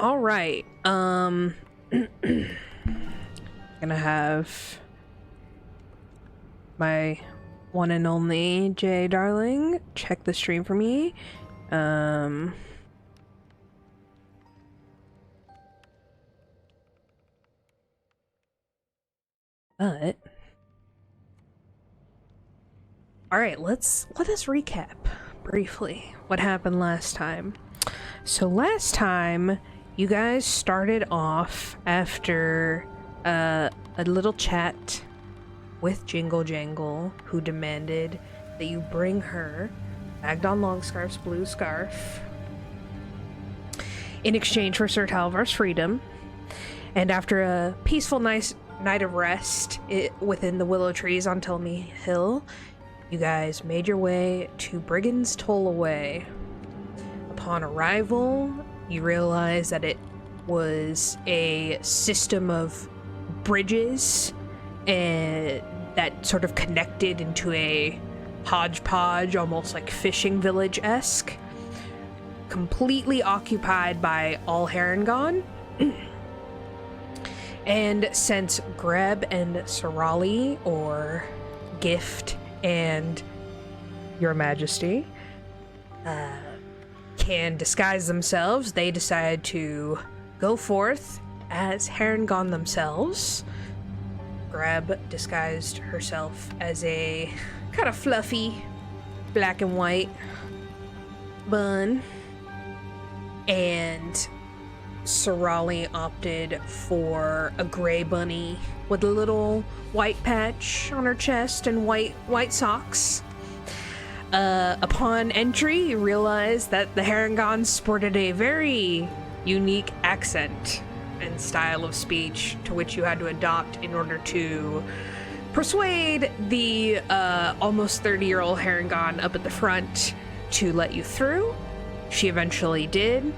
All right. Gonna have my one and only Jay Darling check the stream for me. But all right, let us recap briefly what happened last time. So last time you guys started off after a little chat with Jingle Jangle, who demanded that you bring her Agdon Longscarf's blue scarf in exchange for Sir Talavar's freedom. And after a peaceful night of rest within the willow trees on Telemy Hill, you guys made your way to Brigand's Tollway. Upon arrival, you realize that it was a system of bridges and that sort of connected into a hodgepodge, almost like fishing village-esque, completely occupied by all Harengon. And since Greb and Sarali, or Gift and Your Majesty, can disguise themselves, they decide to go forth as Harengon themselves. Greb disguised herself as a kind of fluffy black and white bun, and Sarali opted for a gray bunny with a little white patch on her chest and white socks. Upon entry, you realize that the Harengon sported a very unique accent and style of speech, to which you had to adopt in order to persuade the almost 30-year-old Harengon up at the front to let you through. She eventually did,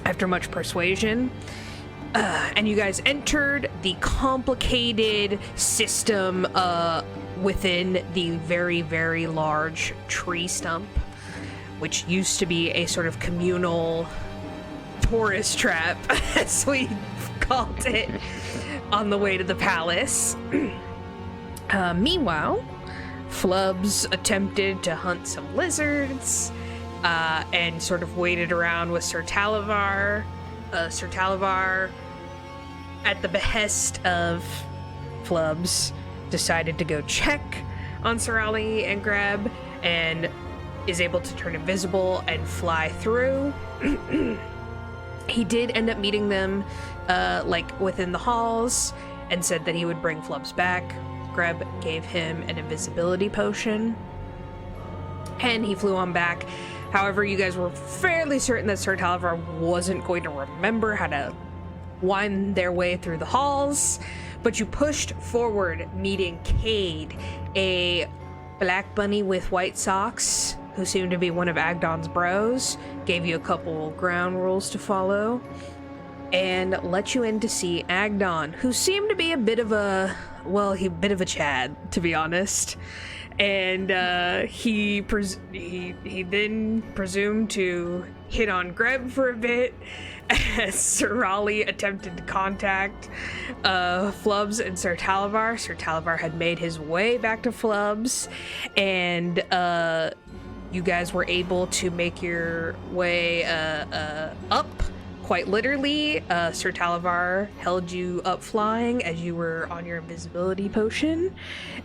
after much persuasion. And you guys entered the complicated system within the very, very large tree stump, which used to be a sort of communal tourist trap, as we called it, on the way to the palace. Meanwhile, Flubs attempted to hunt some lizards, and sort of waited around with Sir Talavar. Sir Talavar, at the behest of Flubs, decided to go check on Sarali and Greb, and is able to turn invisible and fly through. He did end up meeting them, within the halls, and said that he would bring Flubs back. Greb gave him an invisibility potion, and he flew on back. However, you guys were fairly certain that Sir Talavar wasn't going to remember how to wind their way through the halls, but you pushed forward, meeting Cade, a black bunny with white socks, who seemed to be one of Agdon's bros, gave you a couple ground rules to follow, and let you in to see Agdon, who seemed to be a bit of a Chad, to be honest. And he then presumed to hit on Greb for a bit, as Sarali attempted to contact Flubs and Sir Talavar. Sir Talavar had made his way back to Flubs, and you guys were able to make your way up. Quite literally, Sir Talavar held you up flying as you were on your invisibility potion,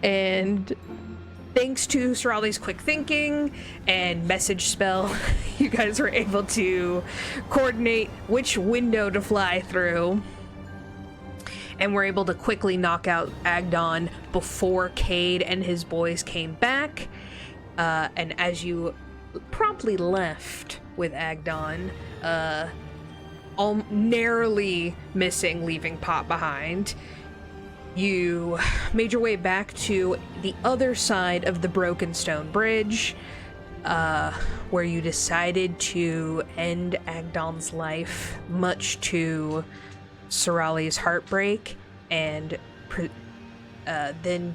and thanks to Sarali's quick thinking and message spell, you guys were able to coordinate which window to fly through, and were able to quickly knock out Agdon before Cade and his boys came back. And as you promptly left with Agdon, narrowly missing leaving Pop behind, you made your way back to the other side of the broken stone bridge, where you decided to end Agdon's life, much to Sarali's heartbreak, and then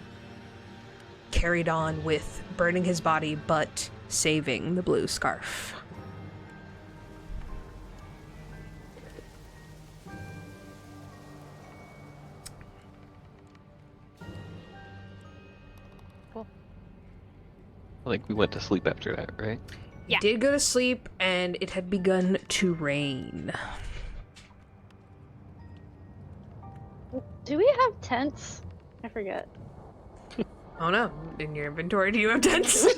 carried on with burning his body but saving the blue scarf. Like, we went to sleep after that, right? You did go to sleep, and it had begun to rain. Do we have tents? I forget. Oh no, in your inventory, do you have tents? I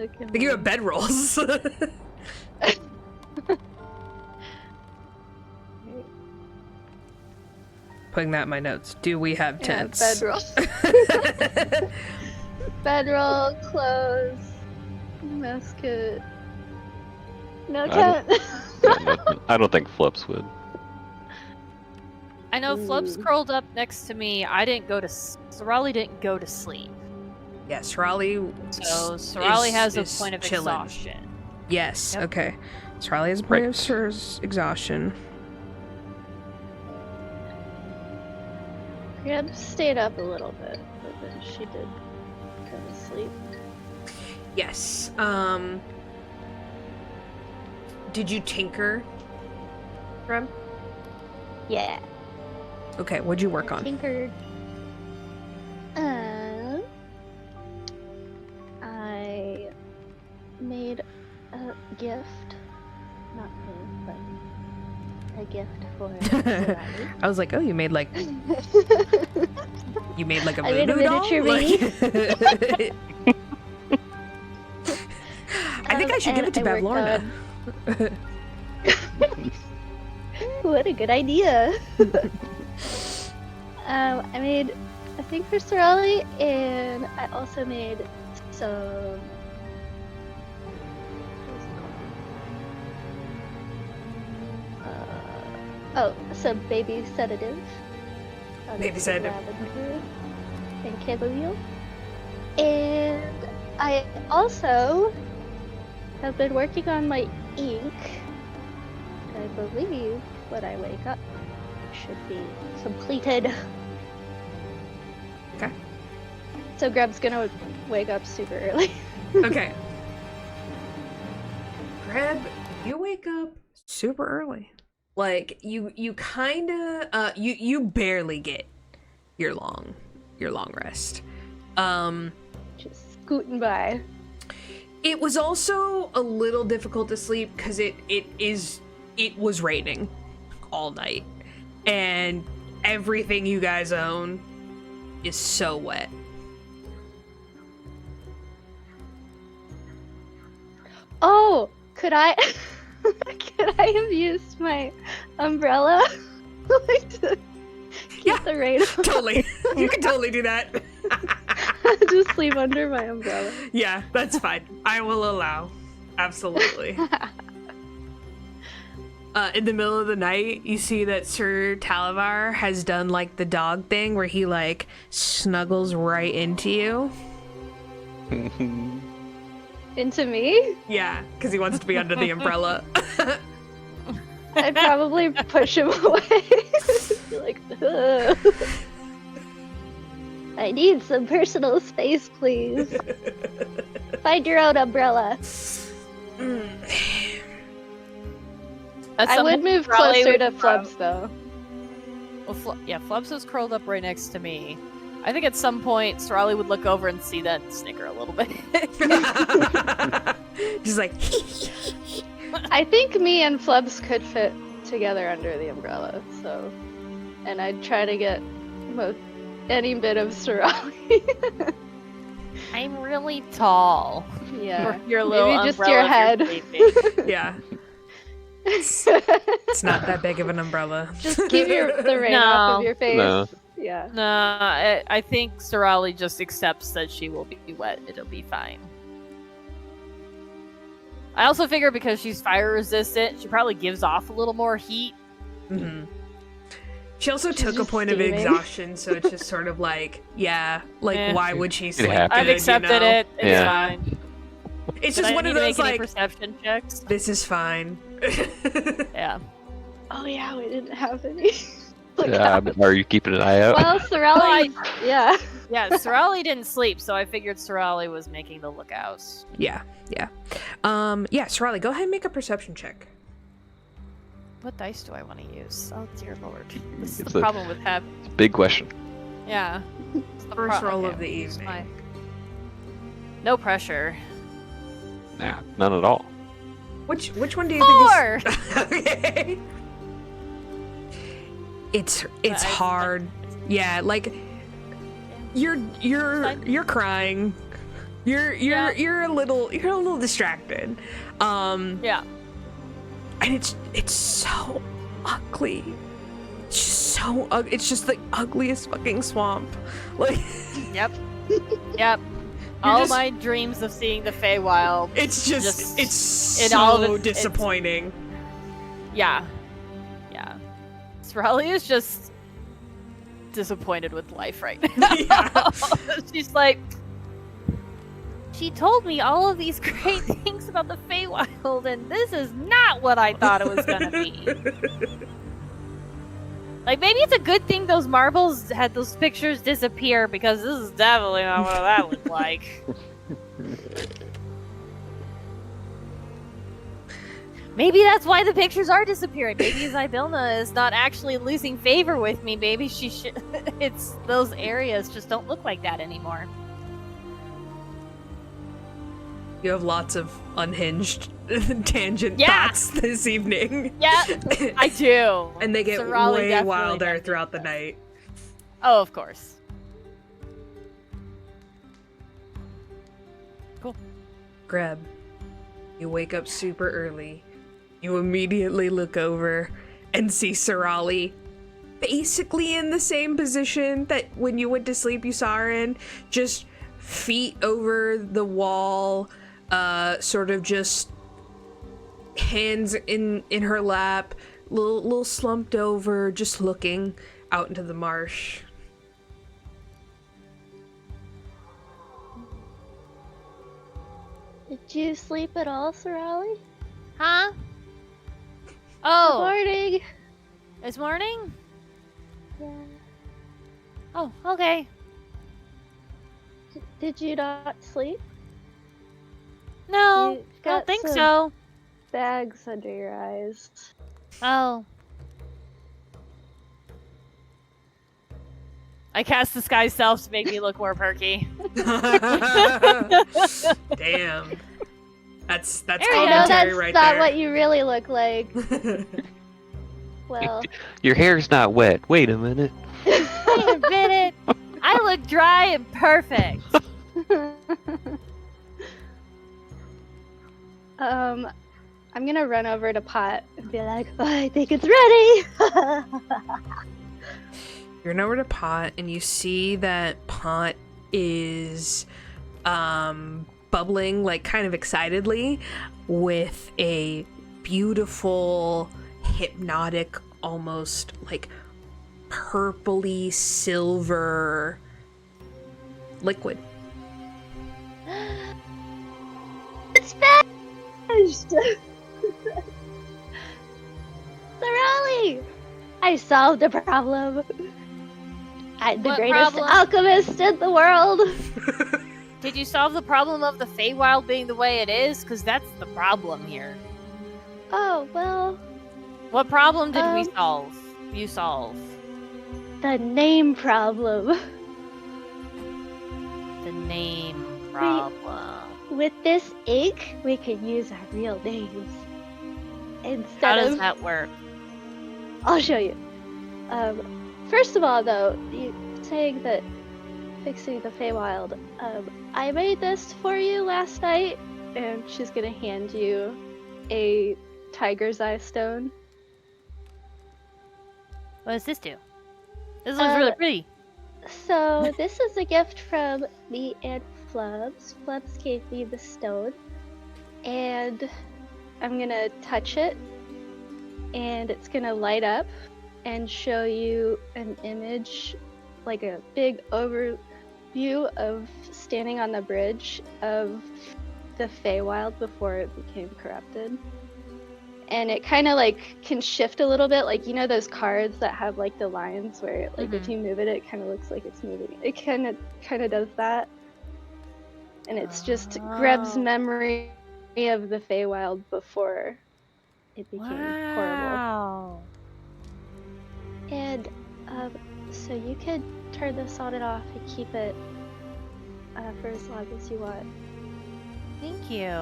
think you have bedrolls. Putting that in my notes. Do we have tents? Bedroll. Bedroll, clothes, musket. No tent. I don't think Flubs would. I know Flubs curled up next to me. I didn't go to... Sarali didn't go to sleep. Yeah, Sarali. So Sarali has a point of chilling. exhaustion. Yes, Yep. okay. Sarali has a point of exhaustion. Greb stayed up a little bit, but then she did go to sleep. Yes. Did you tinker, Greb? Yeah. Okay, what'd you work on? Tinkered. I made a gift. Not me, but a gift for Sali. I was like, oh, you made like a I made a voodoo doll? miniature me. I think I should give it to Bavlorna. What a good idea. I made a thing for Sarali, and I also made some... some baby sedative. Baby sedative. Lavender and chamomile. And I also have been working on my ink. I believe when I wake up should be completed. Okay. So Greb's gonna wake up super early. Okay. Greb, you wake up super early. Like you kinda you barely get your long rest. Just scooting by. It was also a little difficult to sleep because it was raining all night, and everything you guys own is so wet. Oh, could I have used my umbrella like to keep the rain off? Totally. You can totally do that. Just sleep under my umbrella. Yeah, that's fine. I will allow. Absolutely. In the middle of the night, you see that Sir Talavar has done like the dog thing where he like snuggles right into you. Into me? Yeah, because he wants to be under the umbrella. I'd probably push him away. Be like, ugh. I need some personal space, please. Find your own umbrella. I would move closer to Flubs, though. Well, Flubs was curled up right next to me. I think at some point, Sarali would look over and see that and snicker a little bit. Just like... I think me and Flubs could fit together under the umbrella, so... And I'd try to get any bit of Sarali. I'm really tall. Yeah. For your little maybe just your head. Yeah. It's not that big of an umbrella. Just keep the rain off of your face. No. Yeah. Nah, I think Sarali just accepts that she will be wet. It'll be fine. I also figure because she's fire resistant, she probably gives off a little more heat. Mm-hmm. She also took a just point of steaming. exhaustion, so it's just sort of like, yeah, like why would she sleep? happens. I've accepted it. It's Yeah. fine. It's Did just I one need of to those make any like, perception checks. this is fine. Yeah. Oh yeah, we didn't have any. Are you keeping an eye out? Well, Sarali, yeah. Yeah, Sarali didn't sleep, so I figured Sarali was making the lookouts. Yeah. Sarali, go ahead and make a perception check. What dice do I want to use? Oh dear lord. This is It's the a- problem with having... Big question. Yeah. It's the First roll okay, of the I'll use evening. No pressure. Nah, none at all. Which one do you 4! think is okay? It's hard. Yeah, like you're crying. You're a little distracted. Yeah. And it's so ugly. It's just so ugly. It's just the ugliest fucking swamp. Like Yep. Yep. All my dreams of seeing the Feywild. It's it's in so all of its, disappointing. Yeah. Yeah. Sarali is just disappointed with life right now. Yeah. She's like, she told me all of these great things about the Feywild, and this is not what I thought it was gonna be. Like, maybe it's a good thing those marbles had those pictures disappear, because this is definitely not what that looked like. Maybe that's why the pictures are disappearing. Maybe Zybilna is not actually losing favor with me. Maybe she should. It's those areas just don't look like that anymore. You have lots of unhinged tangent Yeah. thoughts this evening. Yeah, I do. And they get Sarali way definitely wilder does throughout the this. night. Oh, of course. Cool. Greb, you wake up super early. You immediately look over and see Sarali basically in the same position that when you went to sleep you saw her in, just feet over the wall, sort of just hands in her lap, little slumped over, just looking out into the marsh. Did you sleep at all, Sarali? Huh? Good Oh, morning. it's morning? Yeah. Oh, okay. Did you not sleep? No, You I don't got think some so. Bags under your eyes. Oh. I cast Disguise Self to make me look more perky. Damn. That's I I know commentary that's right not there. what you really look like. Well, Your hair's not wet. Wait a minute. Wait a minute. I look dry and perfect. I'm gonna run over to Pot and be like, oh, I think it's ready. You're over to Pot and you see that Pot is bubbling, like kind of excitedly, with a beautiful, hypnotic, almost like purpley silver liquid. It's finished! Sarali! I solved the problem. I'm the What greatest problem? alchemist in the world. Did you solve the problem of the Feywild being the way it is? Because that's the problem here. Oh, well, What problem did we Um, solve? You solve. the name problem. The name problem. With this ink, we can use our real names. How Instead does of... that work? I'll show you. First of all, though, you saying that fixing the Feywild, I made this for you last night, and she's gonna hand you a tiger's eye stone. What does this do? This looks really pretty. So this is a gift from me and Flubs. Flubs gave me the stone, and I'm gonna touch it, and it's gonna light up and show you an image, like a big overview of standing on the bridge of the Feywild before it became corrupted. And it kind of like can shift a little bit, like, you know those cards that have like the lines where like if you move it, it kind of looks like it's moving. It kind of does that. And it's just Greb's memory of the Feywild before it became horrible. Wow. And so you could turn this on and off and keep it for as long as you want. Thank you.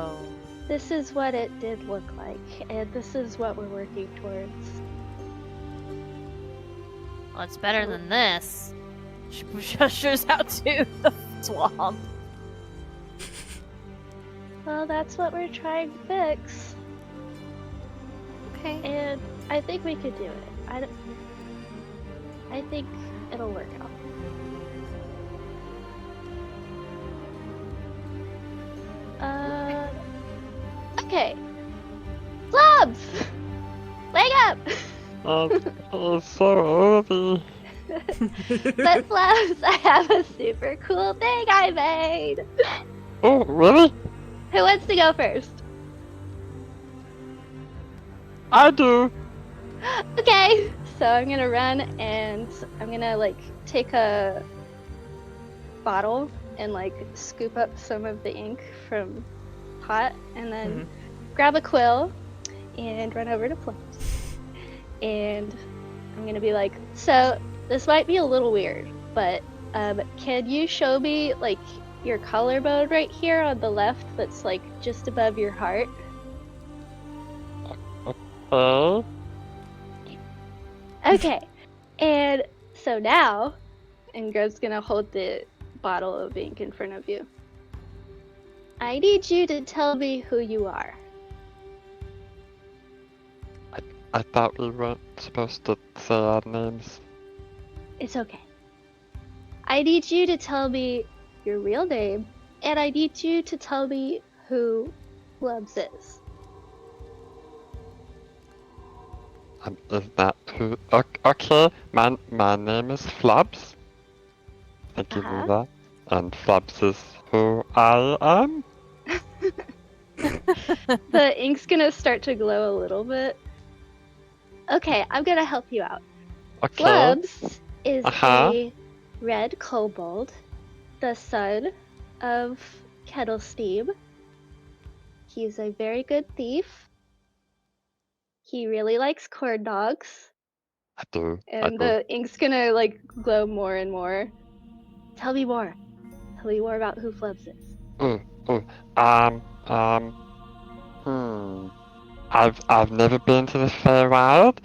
This is what it did look like, and this is what we're working towards. Well, it's better than this. She gestures out to the swamp. Well, that's what we're trying to fix, Okay. and I think we could do it. I think it'll work out. Okay. Flubs! Wake up! It's so early. But Flubs, I have a super cool thing I made! Oh, really? Who wants to go first? I do. Okay, so I'm gonna run and I'm gonna like take a bottle and like scoop up some of the ink from pot and then grab a quill and run over to Flubs. And I'm gonna be like, so this might be a little weird, but can you show me like your collarbone right here on the left that's like just above your heart? Oh. Okay, and so now, and Greb's gonna hold the bottle of ink in front of you. I need you to tell me who you are. I thought we weren't supposed to say our names. It's okay. I need you to tell me your real name, and I need you to tell me who Flubs is. Is that who? Okay, my name is Flubs. I give you that. And Flubs is who I am. The ink's gonna start to glow a little bit. Okay, I'm gonna help you out. Okay. Flubs is Uh-huh. a red kobold, the son of Kettlesteam. He's a very good thief. He really likes corn dogs. I do. And the ink's gonna like glow more and more. Tell me more. Tell me more about who Flubs is. I've never been to the Feywild,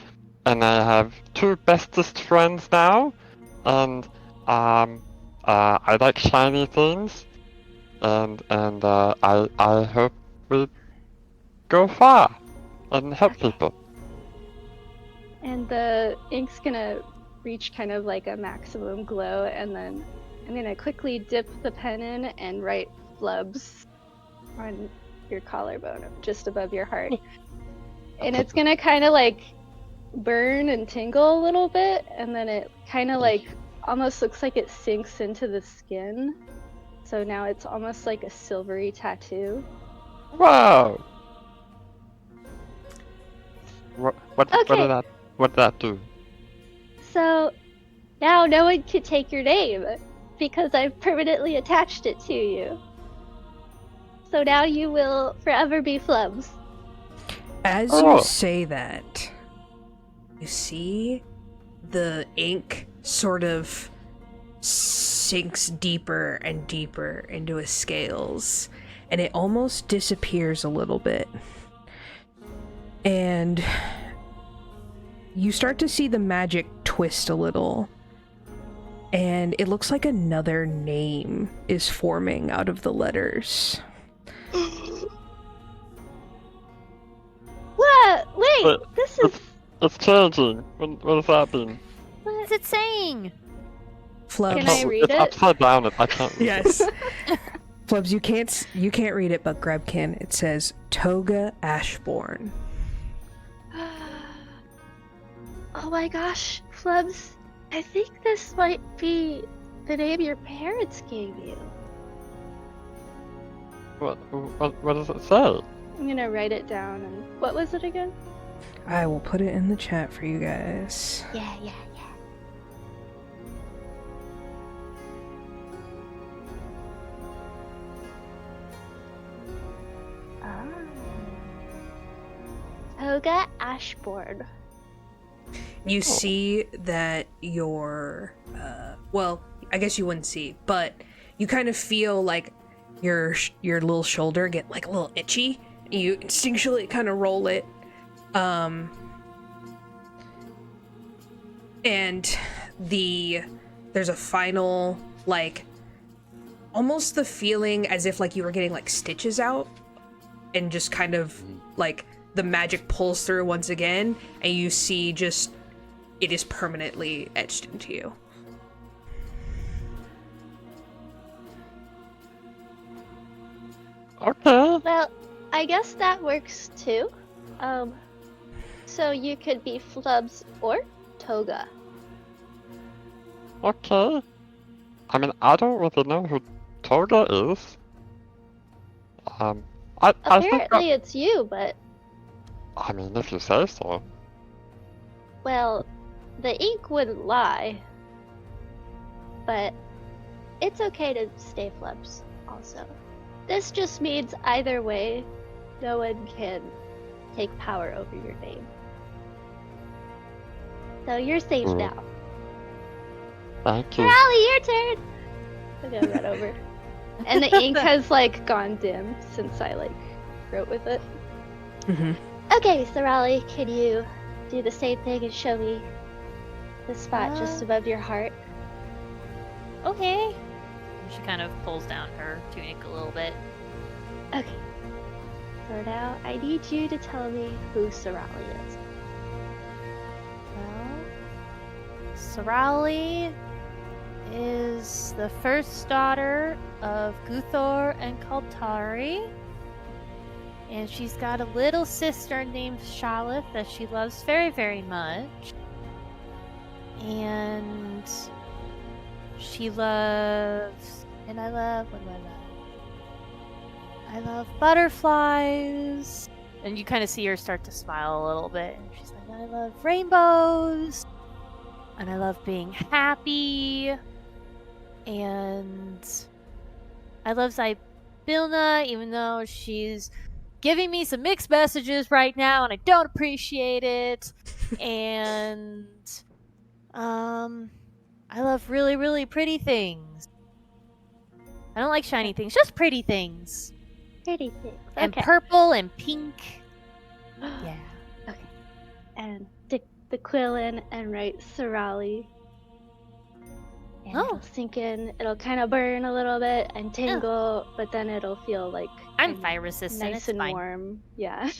and I have two bestest friends now, and I like shiny things, and I hope we go far and help people. And the ink's gonna reach kind of like a maximum glow, and then I'm gonna quickly dip the pen in and write Flubs on your collarbone, just above your heart. And it's gonna kind of like burn and tingle a little bit, and then it kind of like almost looks like it sinks into the skin. So now it's almost like a silvery tattoo. Wow! What Okay. did that do? So now no one can take your name because I've permanently attached it to you. So now you will forever be Flubs. As Oh. you say that, you see the ink sort of sinks deeper and deeper into his scales, and it almost disappears a little bit. And you start to see the magic twist a little, and it looks like another name is forming out of the letters. What? Wait, But this is... It's changing. What does that mean? What is it saying? Flubs. Can I read it's it? upside down. I can't read Yes. Flubs, you can't read it, but Greb can. It says Toga Ashbourne. Oh my gosh, Flubs, I think this might be the name your parents gave you. What does it say? I'm gonna write it down. And what was it again? I will put it in the chat for you guys. Yeah. Toga Ashbourne. You see that your, well, I guess you wouldn't see, but you kind of feel like your little shoulder get like a little itchy. You instinctually kind of roll it. And there's a final, like, almost the feeling as if like you were getting like stitches out, and just kind of like the magic pulls through once again, and you see just it is permanently etched into you. Okay. Well, I guess that works too. So you could be Flubs or Toga. Okay. I mean, I don't really know who Toga is. I think Apparently it's you, but, I mean, if you say so. well, the ink wouldn't lie. But it's okay to stay Flubs also. This just means either way, no one can take power over your name. So you're safe now. Thank you. Sarali, your turn! I'm gonna run over. And the ink has like gone dim since I like wrote with it. Mm-hmm. Okay, Sarali, can you do the same thing and show me the spot just above your heart? Okay. She kind of pulls down her tunic a little bit. Okay. So now I need you to tell me who Sarali is. Well, Sarali is the first daughter of Guthor and Kaltari. And she's got a little sister named Shalith that she loves very, very much. And she loves... And I love... What do I love? I love butterflies. And you kind of see her start to smile a little bit. And she's like, I love rainbows. And I love being happy. And I love Zybilna, even though she's giving me some mixed messages right now and I don't appreciate it. And I love really, really pretty things. I don't like shiny things, just pretty things. Pretty things. And Okay. purple and pink. Yeah. Okay. And stick the quill in and write Sarali. And it'll sink in. It'll kind of burn a little bit and tingle, but then it'll feel like I'm fire resistant. nice it's and fine. warm. Yeah.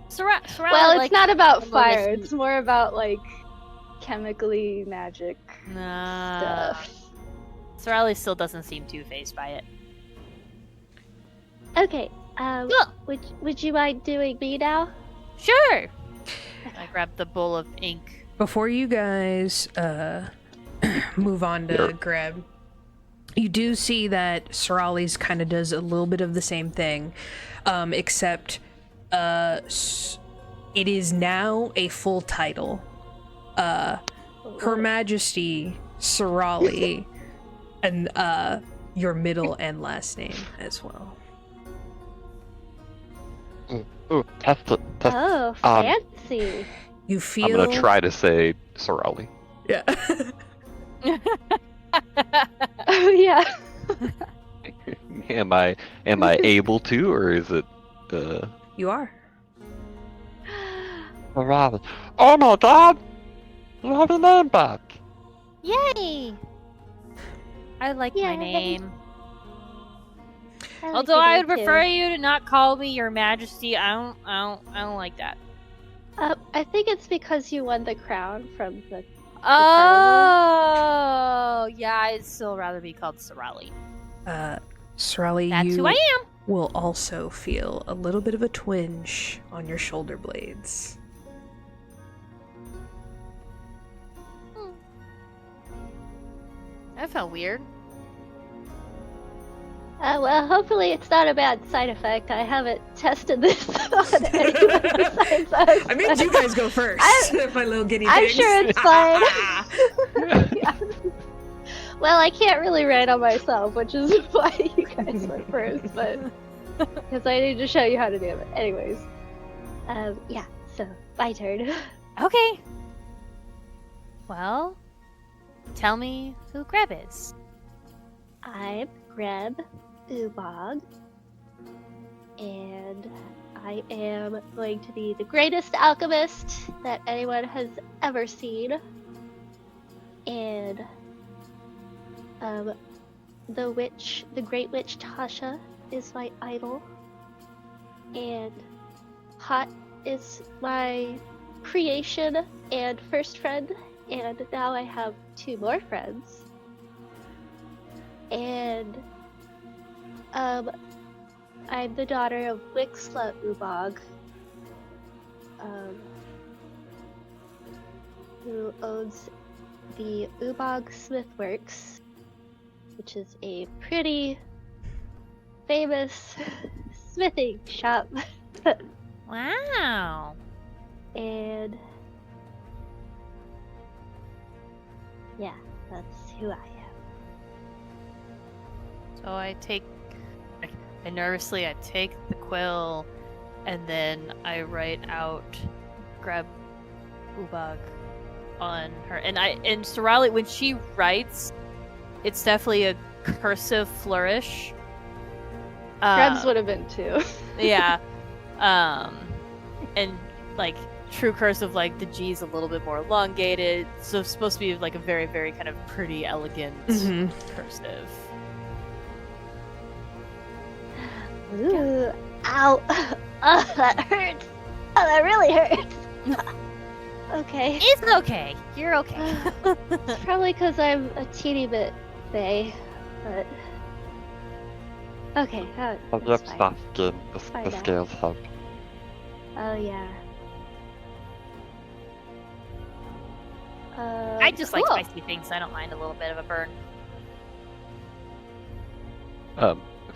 Sarali, Well, it's not about a little fire. heat. It's more about like chemically magic stuff. Sarali still doesn't seem too phased by it. Okay. Would you mind doing me now? Sure. I grabbed the bowl of ink. Before you guys move on to Greb, you do see that Sarali's kind of does a little bit of the same thing, except it is now a full title. Her Majesty Sarali, and your middle and last name as well. Ooh, test it. Test Oh, fancy. You feel... I'm gonna try to say Sarali. Yeah. Oh yeah. Am I able to, or is it? You are. Sarali. Oh my god! You have your name back! Yay! I like my Yay. name. I like Although your I name, would too. prefer you to not call me Your Majesty. I don't like that. I think it's because you won the crown from the. Oh, yeah. I'd still rather be called Sarali. Sarali, That's you who I am. will also feel a little bit of a twinge on your shoulder blades. That felt weird. Well, hopefully it's not a bad side effect. I haven't tested this on anyone besides us. I made you guys go first. My little guinea I'm pigs. sure it's fine. Yeah. Well, I can't really write on myself, which is why you guys went first, but because I need to show you how to do it. Anyways, yeah. So my turn. Okay. Well, tell me who Greb is. I'm Greb, Ubog, and I am going to be the greatest alchemist that anyone has ever seen. And the Great Witch Tasha is my idol, and Hot is my creation and first friend, and now I have 2 more friends. And I'm the daughter of Wixla Ubog, who owns the Ubog Smithworks, which is a pretty famous smithing shop. Wow. And yeah, that's who I am. So I take the quill, and then I write out Greb Ubog on her. And Sarali, when she writes, it's definitely a cursive flourish. Greb's would have been too. Yeah. And like true cursive, like the G's a little bit more elongated, so it's supposed to be like a very, very kind of pretty, elegant cursive. Ooh, ow. Oh, that hurts. Oh, that really hurts. Okay. It's okay. You're okay. It's probably because I'm a teeny bit fey, but... Okay, Oh, that's yep, fine. soft skin. The Fine now. scales help. Oh, yeah. I just like cool. spicy things, so I don't mind a little bit of a burn.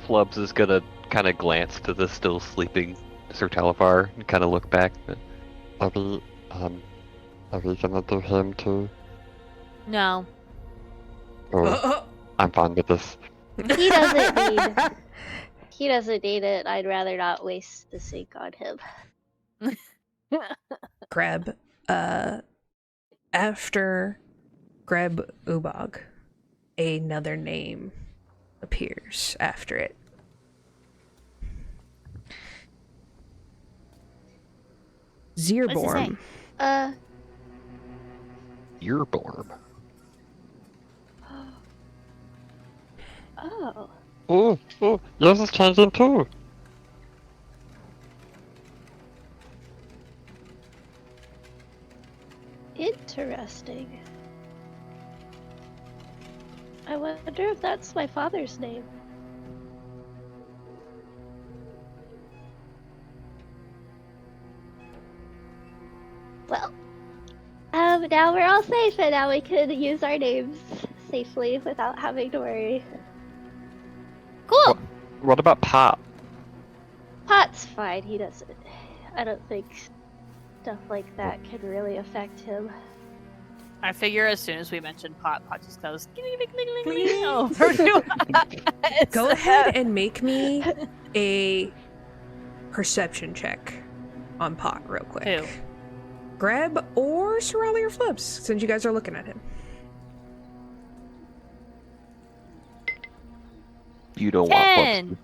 Flubs is gonna kind of glance to the still sleeping Sir Talavar and kind of look back. Are we gonna do him too? No. Or I'm fine with this. He doesn't need... He doesn't need it. I'd rather not waste the sync on him. Greb, after Greb Ubog, another name appears after it. Zirborm. Earborm. Oh. Oh, yours is changing too. Interesting. I wonder if that's my father's name. Well, now we're all safe, and now we can use our names safely without having to worry. Cool. What about Pop? Pot's fine. He doesn't. I don't think stuff like that can really affect him. I figure as soon as we mention Pot just goes. Go ahead and make me a perception check on Pot real quick. Who? Greb or Sarali or Flubs, since you guys are looking at him. You don't 10.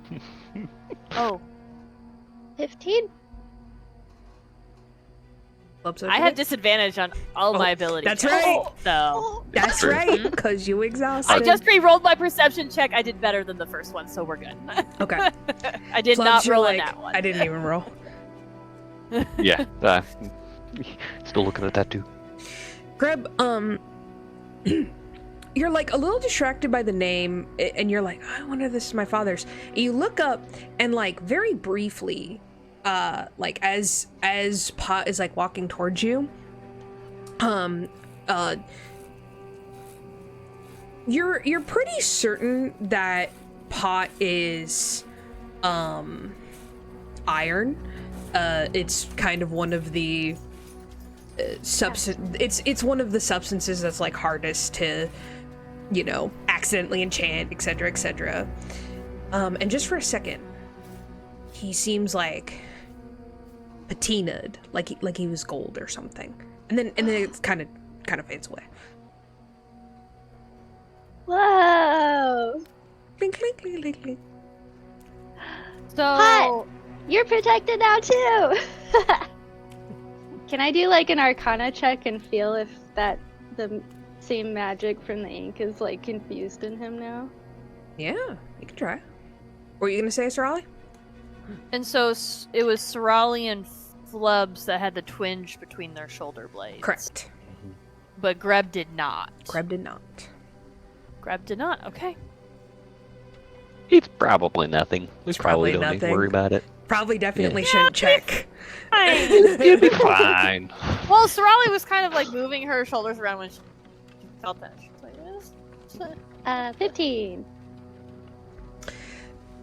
want Flubs. Oh, 15? Flubs, I have disadvantage on all my abilities. that's right. So That's True. right, because you exhausted. I just re-rolled my perception check. I did better than the first one, so we're good. Okay. I did Flubs, not you're roll like, in that one. I didn't even roll. Yeah. Still looking at that too. Greb, you're like a little distracted by the name, and you're like, I wonder if this is my father's. And you look up, and like very briefly, like as Pot is like walking towards you, you're pretty certain that Pot is iron. It's kind of one of the it's one of the substances that's like hardest to, you know, accidentally enchant, etc., etc. And just for a second, he seems like patinaed, like he was gold or something, and then it kind of fades away. Whoa! Clink, clink, clink, clink, clink. So Hot! You're protected now too! Can I do like an arcana check and feel if the same magic from the ink is like confused in him now? Yeah, you can try. What were you gonna say, Sarali? it was Sarali and Flubs that had the twinge between their shoulder blades. Correct. But Greb did not. Greb did not. Greb did not. Okay. It's probably nothing. We It's probably probably don't need to nothing. worry about it. Probably definitely shouldn't check. It'll be fine. Well, Sarali was kind of like moving her shoulders around when she felt that. She was like, 15.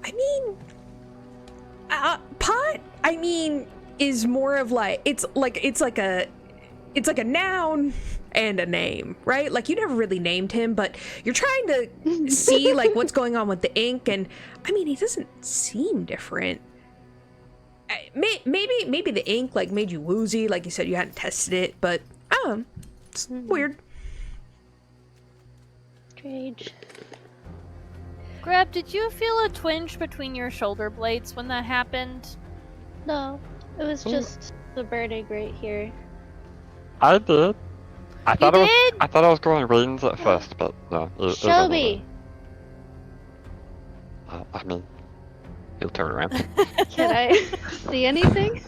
I mean, pot. I mean, is more of like it's like a noun and a name, right? Like you never really named him, but you're trying to see like what's going on with the ink, and I mean, he doesn't seem different. Maybe the ink like made you woozy, like you said you hadn't tested it, but it's weird. Strange. Greb, did you feel a twinge between your shoulder blades when that happened? No, it was just the burning right here. I did. I You thought did? I thought I was going rains at first, but no. Show me! I mean, He'll turn around. Can I see anything?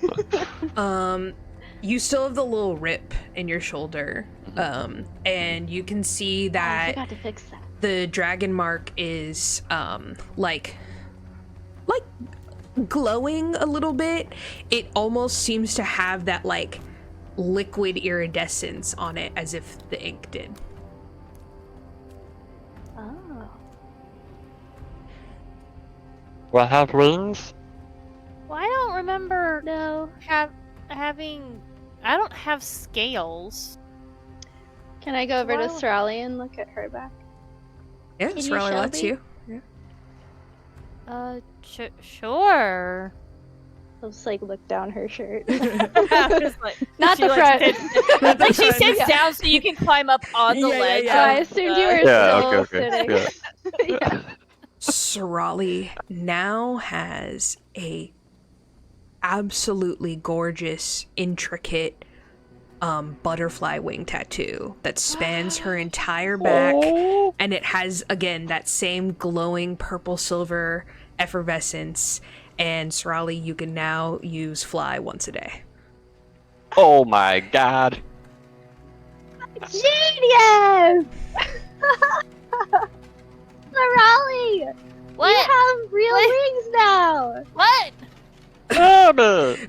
You still have the little rip in your shoulder, and you can see I that forgot to fix that. the dragon mark is like glowing a little bit. It almost seems to have that like liquid iridescence on it, as if the ink did. Oh. will I have wings? Well, I don't remember No. having. I don't have scales. Can I go over to Wow. Sarali and look at her back? Yeah, Can you Sarali show lets me? you. Sure. I'll just like look down her shirt. Just like- Not she, the like, front. sits- like she sits Yeah. down so you can climb up on the Yeah, yeah, ledge. yeah. Oh, I assumed you were Yeah, still okay. sitting. Yeah. Yeah. Sarali now has a absolutely gorgeous, intricate butterfly wing tattoo that spans her entire back, and it has again that same glowing purple silver effervescence. And Sarali, you can now use fly once a day. Oh my god. Genius! Sarali! What? You have real What? wings now! What? Damn it!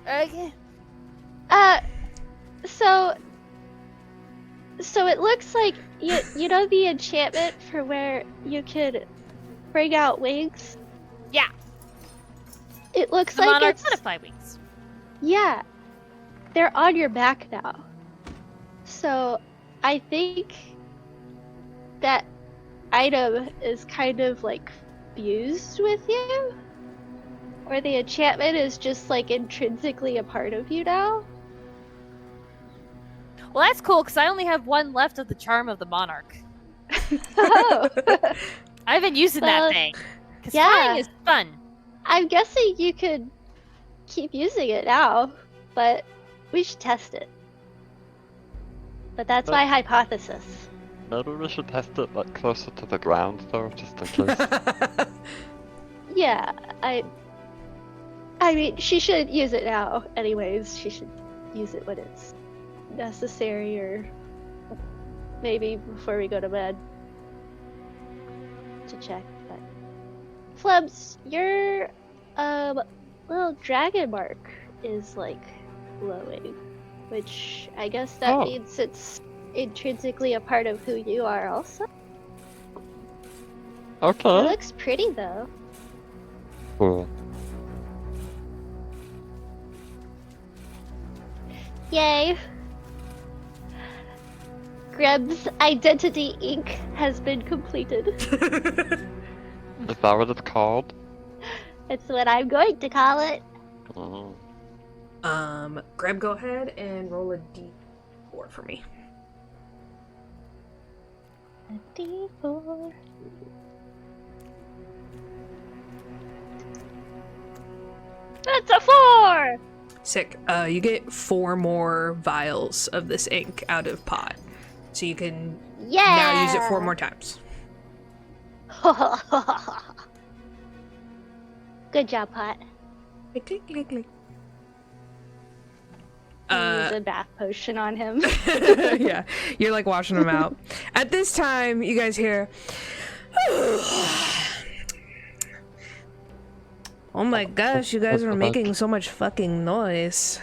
Okay. So it looks like you know the enchantment for where you could bring out wings? Yeah. It looks The like monarch it's butterfly wings. yeah. They're on your back now. So I think that item is kind of like fused with you. Or the enchantment is just like intrinsically a part of you now. Well, that's cool because I only have one left of the charm of the monarch. Oh. I've been using Well, that thing. Because yeah. flying is fun. I'm guessing you could keep using it now, but we should test it. But that's my hypothesis. Maybe we should test it like closer to the ground though, just in case. Yeah, I mean, she should use it now. Anyways, she should use it when it's necessary, or maybe before we go to bed to check. But Flubs, your little dragon mark is like glowing, which I guess that Oh. means it's intrinsically a part of who you are. Also, it Okay. looks pretty though. Cool. Yay! Greb's identity ink has been completed. Is that what it's called? It's what I'm going to call it. Greb, go ahead and roll a d4 for me. D4. That's a 4! Sick. You get 4 more vials of this ink out of pot. So you can Yeah! now use it 4 more times. Good job, Pot. Click, click, click, click. Use a bath potion on him. Yeah, you're like washing them out. At this time, you guys hear. Oh my gosh, you guys are making so much fucking noise.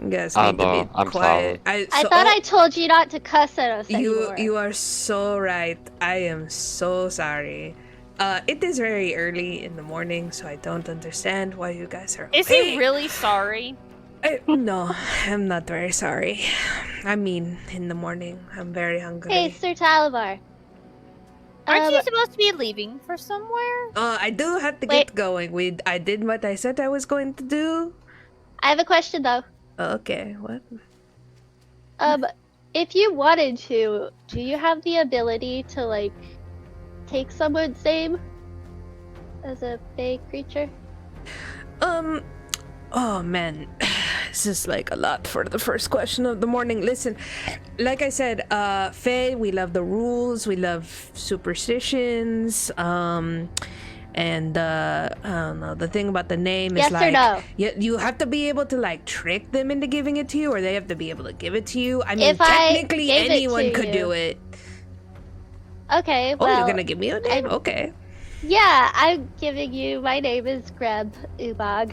You guys I need to know, be I'm quiet. I thought I told you not to cuss at us anymore. You are so right. I am so sorry. It is very early in the morning, so I don't understand why you guys are. Is he really sorry? No, I'm not very sorry. I mean, in the morning, I'm very hungry. Hey, Sir Talavar. Aren't you supposed to be leaving for somewhere? I do have to Wait. get going. I did what I said I was going to do. I have a question though. Okay, what? If you wanted to, do you have the ability to like take someone's name as a fey creature? Oh man, this is like a lot for the first question of the morning. Listen, like I said, Fae, we love the rules, we love superstitions, and I don't know, the thing about the name is Yes or like, no? you have to be able to like trick them into giving it to you, or they have to be able to give it to you. I mean, If I technically gave it anyone to could you- do it. Okay, Oh, well, you're gonna give me a name? Okay. yeah, I'm giving you. My name is Greb Ubog.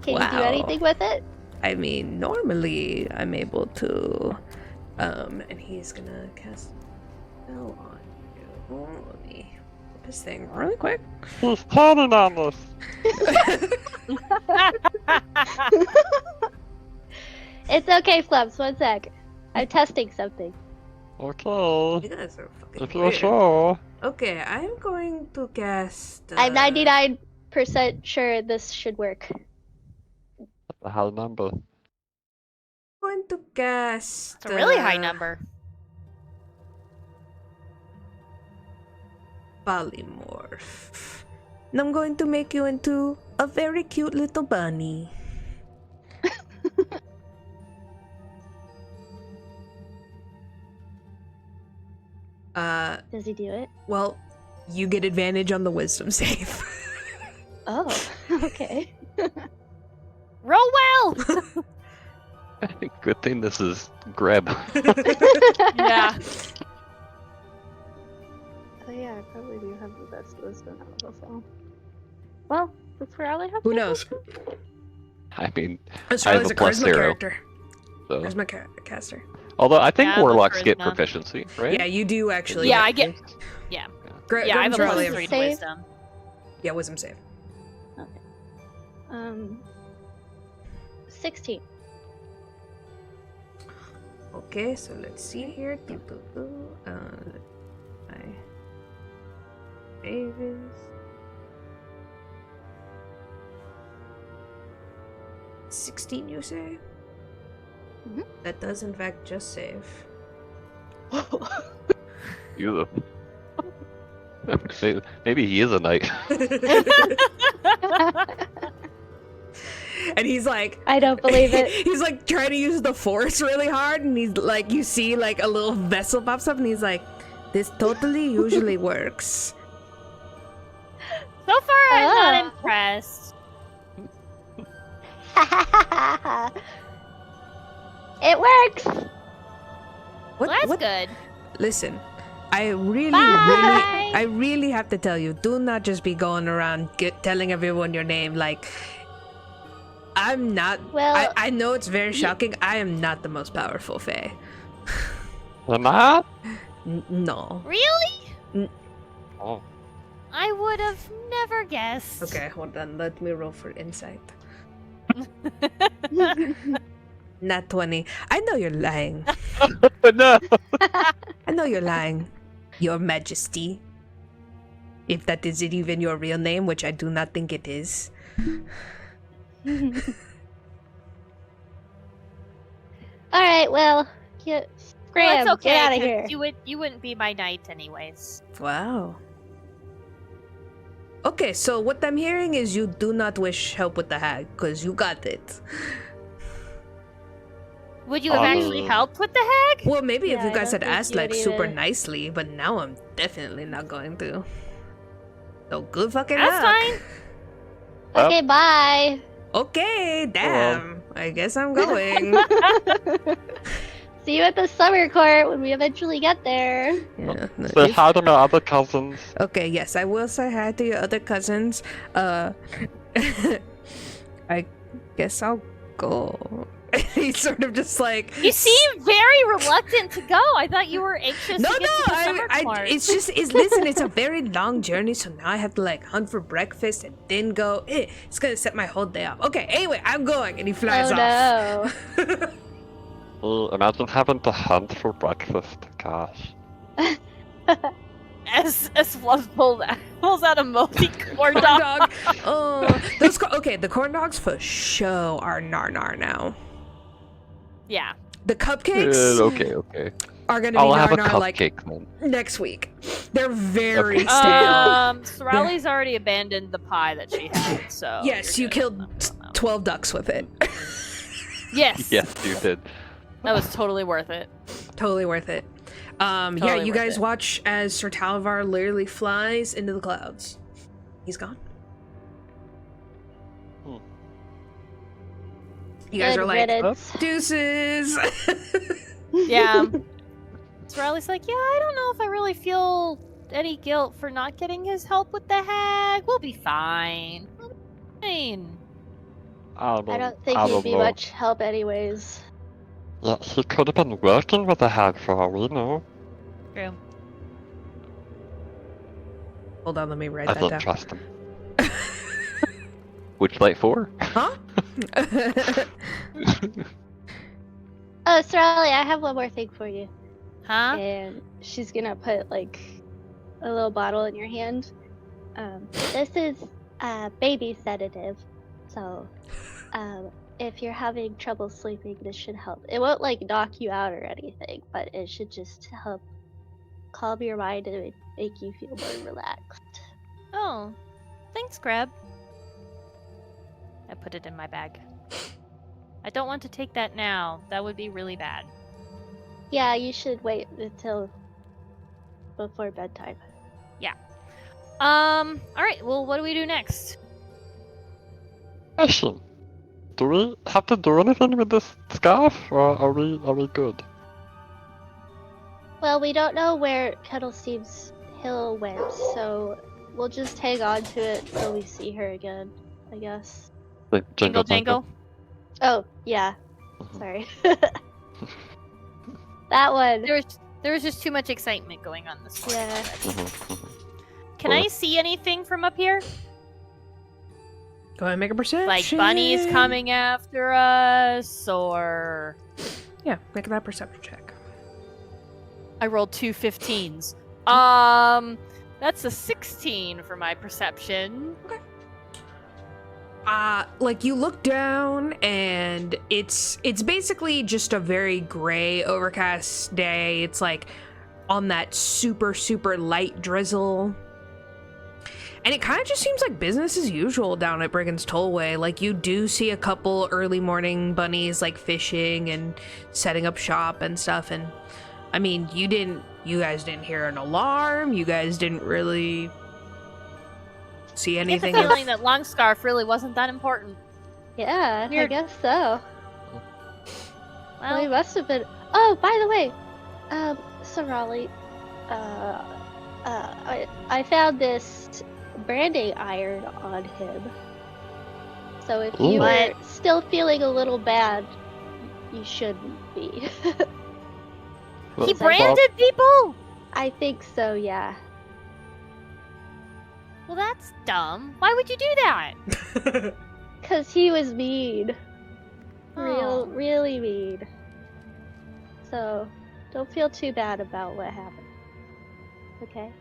Can you do Wow. anything with it? I mean, normally I'm able to, and he's gonna cast a spell on you. Let me put this thing really quick. He's turning on us. It's okay, Flubs. One sec. I'm testing something. Okay. You guys are fucking If you're weird. sure. Okay, I'm going to cast. I'm 99% sure this should work. A high number. Going to cast. It's a really high number. Polymorph. And I'm going to make you into a very cute little bunny. Does he do it? Well, you get advantage on the wisdom save. Oh, okay. Roll well! Good thing this is Greb. Yeah. Oh yeah, I probably do have the best wisdom out of us all. Well, that's where all I have. Who to knows? I mean, Australia's a a plus charisma 0. character. so. Charisma caster. Although I think Yeah, the warlocks get charisma. proficiency, right? Yeah, you do actually. Yeah, I get. Yeah. Greg Yeah, I have a and Sarali plus have- 3 to Save? wisdom. Yeah, wisdom save. 16. Okay, so let's see here. My save is 16, you say? Mhm. That does in fact just save. You. Maybe he is a knight. And he's like, I don't believe it. he's like trying to use the force really hard, and he's like, you see like a little vessel pops up, and he's like, this totally usually works. So far, I'm Ah. not impressed. It works. What? Well, that's what? good. Listen, I really, Bye. I really have to tell you, do not just be going around telling everyone your name. Like, I'm not. Well, I know it's very shocking. I am not the most powerful Fae. You're not? No. Really? Oh. I would have never guessed. Okay, hold on. Let me roll for insight. Nat 20. I know you're lying. No! I know you're lying. Your Majesty. If that is even your real name, which I do not think it is. Alright, well, yeah, Graham, Well, it's okay, get out of 'cause here. You wouldn't be my knight anyways. Wow. Okay, so what I'm hearing is you do not wish help with the hag, because you got it. Would you have actually helped with the hag? Well, maybe if Yeah, you I guys don't had think asked you like would super either. nicely, but now I'm definitely not going to. So good fucking That's luck. fine. Well. Okay, bye. Okay, damn. I guess I'm going. See you at the summer court when we eventually get there. Yeah, no, Say if- hi to my other cousins. Okay, yes, I will say hi to your other cousins. I guess I'll go. He's sort of just like You seem very reluctant to go. I thought you were anxious No, to get to the summer I court. listen, it's a very long journey, so now I have to like hunt for breakfast and then go. It's gonna set my whole day off. Okay, anyway, I'm going, and he flies off. No. Imagine having to hunt for breakfast. Gosh. As Flubs pulls out a moldy corn Corn dog. dog. Oh, those okay. The corn dogs for show are nar now. Yeah. The cupcakes Okay. are gonna be I'll have a nar like cupcake then. next week. They're very Okay. stale. Sarali's already abandoned the pie that she had, so. Yes, you're you good killed on that one. 12 ducks with it. Yes. Yes, you did. That was totally worth it. Totally worth it. Yeah, Totally you worth guys it. watch as Sir Talavar literally flies into the clouds. He's gone. You guys Good are like, riddance. deuces. Yeah. Sarali's like, yeah, I don't know if I really feel any guilt for not getting his help with the hag. We'll be fine. We'll be fine. I don't think I he'd don't be know. much help anyways. Yeah, he could have been working with the hag for all we know. True. Hold on, let me write I that don't down. trust him. Witchlight 4? Huh? Oh, Sarali, I have one more thing for you. Huh? And she's gonna put like a little bottle in your hand. This is a baby sedative, so if you're having trouble sleeping, this should help. It won't like knock you out or anything, but it should just help calm your mind and make you feel more relaxed. Oh. Thanks, Greb. I put it in my bag. I don't want to take that now. That would be really bad. Yeah, you should wait until before bedtime. Alright, well, what do we do next? Question. Do we have to do anything with this scarf, or are we good? Well, we don't know where Kettlesteve's Hill went, so we'll just hang on to it till we see her again, I guess. Like, Jingle Jangle? Oh, yeah. Sorry. That one. There was just too much excitement going on this morning. Yeah. Can I see anything from up here? Go ahead and make a perception. Like bunnies coming after us, or... Yeah, make that perception check. I rolled 2 15s. That's a 16 for my perception. Like you look down and it's basically just a very gray, overcast day. It's like on that super light drizzle. And it kind of just seems like business as usual down at Brigand's Tollway. Like you do see a couple early morning bunnies like fishing and setting up shop and stuff. And I mean, you guys didn't hear an alarm. You guys didn't really see I get the anything. feeling that Longscarf really wasn't that important. Yeah, I Weird. guess so. Well, he Well, must have been. Oh, by the way, Sarali, I found this branding iron on him. So if you Ooh. were still feeling a little bad, you shouldn't be. he that- branded people? I think so, yeah. Well, that's dumb. Why would you do that? Cause he was mean. Oh. Really mean. So, don't feel too bad about what happened. Okay?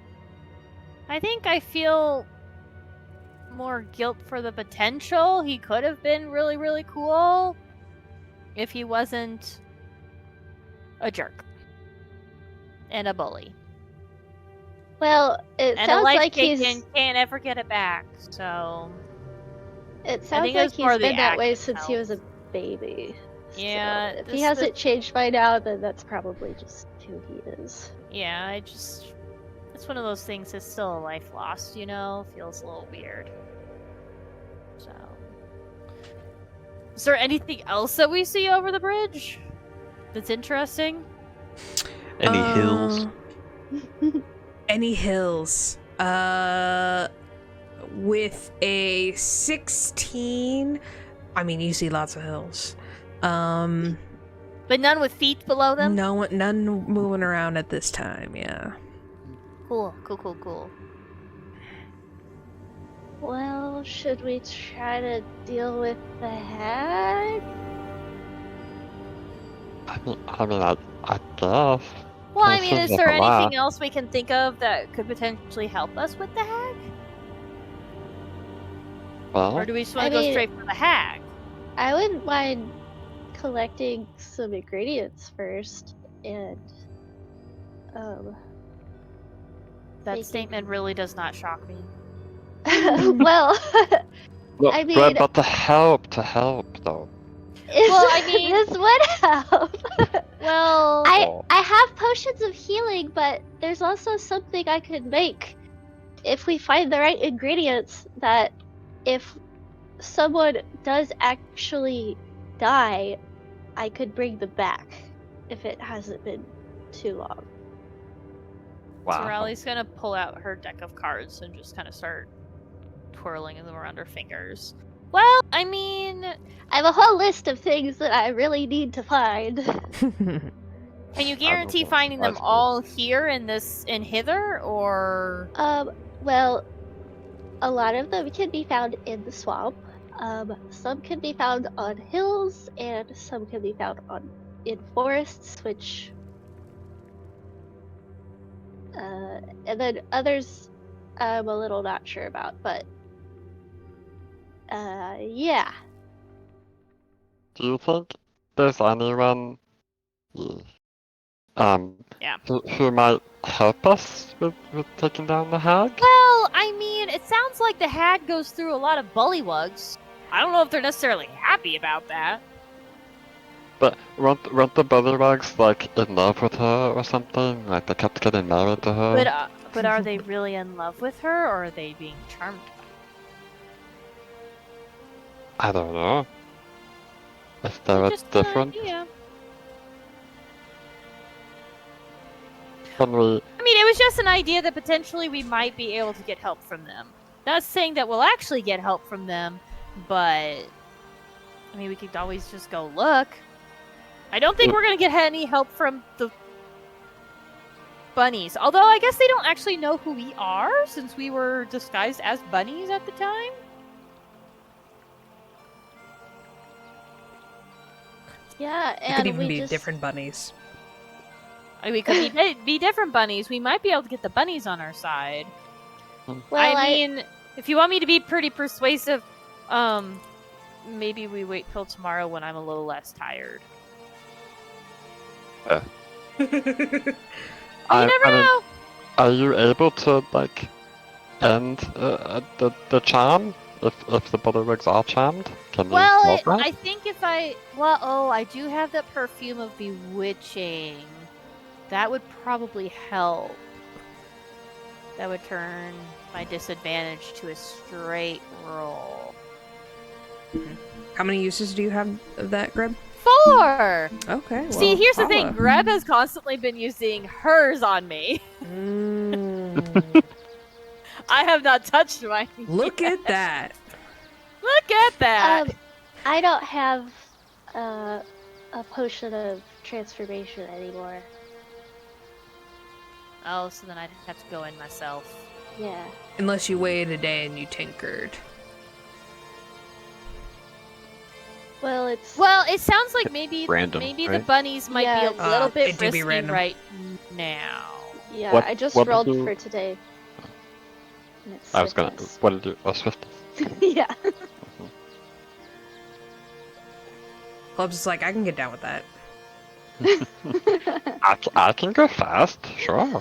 I think I feel more guilt for the potential. He could have been really cool if he wasn't a jerk. and a bully. Well, it And a sounds life like taken, can't ever get it back, so... It I sounds think like it's more he's the been that way act since he was a itself. baby. Yeah, So if he hasn't changed by now, then that's probably just who he is. Yeah, it's one of those things that's still a life lost, you know? Feels a little weird. So... Is there anything else that we see over the bridge that's interesting? Any hills? Any hills? With a 16, I mean, you see lots of hills. But none with feet below them? None moving around at this time. Yeah. Cool. Well, should we try to deal with the hag? I guess. Well, I It mean, seems is like there a lot. anything else we can think of that could potentially help us with the hag? Well, Or do we just want I to go mean- straight for the hag? I wouldn't mind collecting some ingredients first, and That Thinking- statement really does not shock me. well, look, I Greb, mean- but to help though. Well, I mean- this would help. Well, I have potions of healing, but there's also something I could make if we find the right ingredients. That if someone does actually die, I could bring them back if it hasn't been too long. Wow. Sarali's gonna pull out her deck of cards and just kind of start twirling them around her fingers. Well, I mean, I have a whole list of things that I really need to find. can you guarantee know. finding them That's good. all here in hither, or... Well, a lot of them can be found in the swamp. Some can be found on hills, and some can be found in forests, which and then others I'm a little not sure about, but yeah. Do you think there's anyone Yeah. who might help us with taking down the hag? Well, I mean, it sounds like the hag goes through a lot of bullywugs. I don't know if they're necessarily happy about that. But weren't the bullywugs like in love with her or something? Like they kept getting married to her? But are they really in love with her, or are they being charmed by I don't know. Is her? there a Just an difference? idea. Can we? I mean, it was just an idea that potentially we might be able to get help from them. Not saying that we'll actually get help from them, but I mean, we could always just go look. I don't think we're gonna get any help from the bunnies. Although I guess they don't actually know who we are, since we were disguised as bunnies at the time. Yeah, It and could even we be just different bunnies. I mean, we could be different bunnies. We might be able to get the bunnies on our side. well, I mean, if you want me to be pretty persuasive, maybe we wait till tomorrow when I'm a little less tired. You never know. Are you able to like end the charm if the bullywugs are charmed? Can you Well, solve that? I think if I do have that perfume of bewitching. That would probably help. That would turn my disadvantage to a straight roll. How many uses do you have of that, Greb? 4! Okay. Well, See, here's the thing. holla. Greb has constantly been using hers on me. Mm. I have not touched mine. Look yet. at that. Look at that. I don't have a potion of transformation anymore. Oh, so then I'd have to go in myself. Yeah. Unless you waited a day and you tinkered. Well, it's Well, it sounds like maybe Random, the right? bunnies might Yeah, be a little bit it do be risky random. right now. yeah. What- I just what rolled did you- for today. And it's I was gonna. swiftness. What did you? Oh, swiftness. Yeah. Flubs is like, I can get down with that. I can go fast, sure.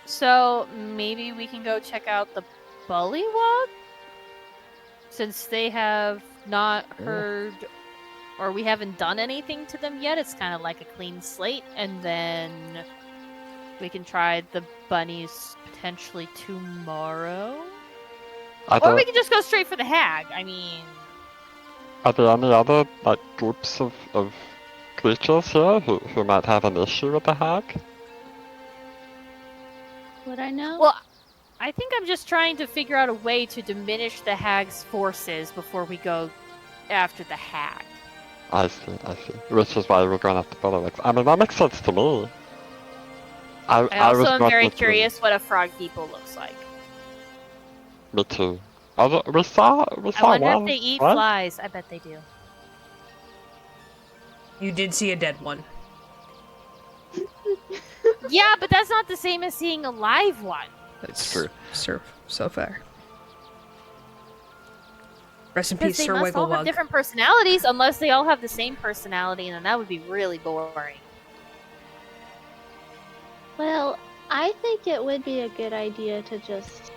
So maybe we can go check out the Bullywug? Since they have not heard, or we haven't done anything to them yet, it's kind of like a clean slate, and then we can try the bunnies potentially tomorrow? Or we can just go straight for the hag, I mean... Are there any other like groups of creatures here who might have an issue with the hag? Would I know? Well, I think I'm just trying to figure out a way to diminish the hag's forces before we go after the hag. I see. Which is why we're going after Bullywugs. I mean, that makes sense to me. I also was am not very looking- curious what a frog people looks like. Me too. We saw I wonder one. if they eat right? flies. I bet they do. You did see a dead one. Yeah, but that's not the same as seeing a live one. That's true. So fair. Rest in Because peace, they Sir must all have Wigglewug. different personalities, unless they all have the same personality, and then that would be really boring. Well, I think it would be a good idea to just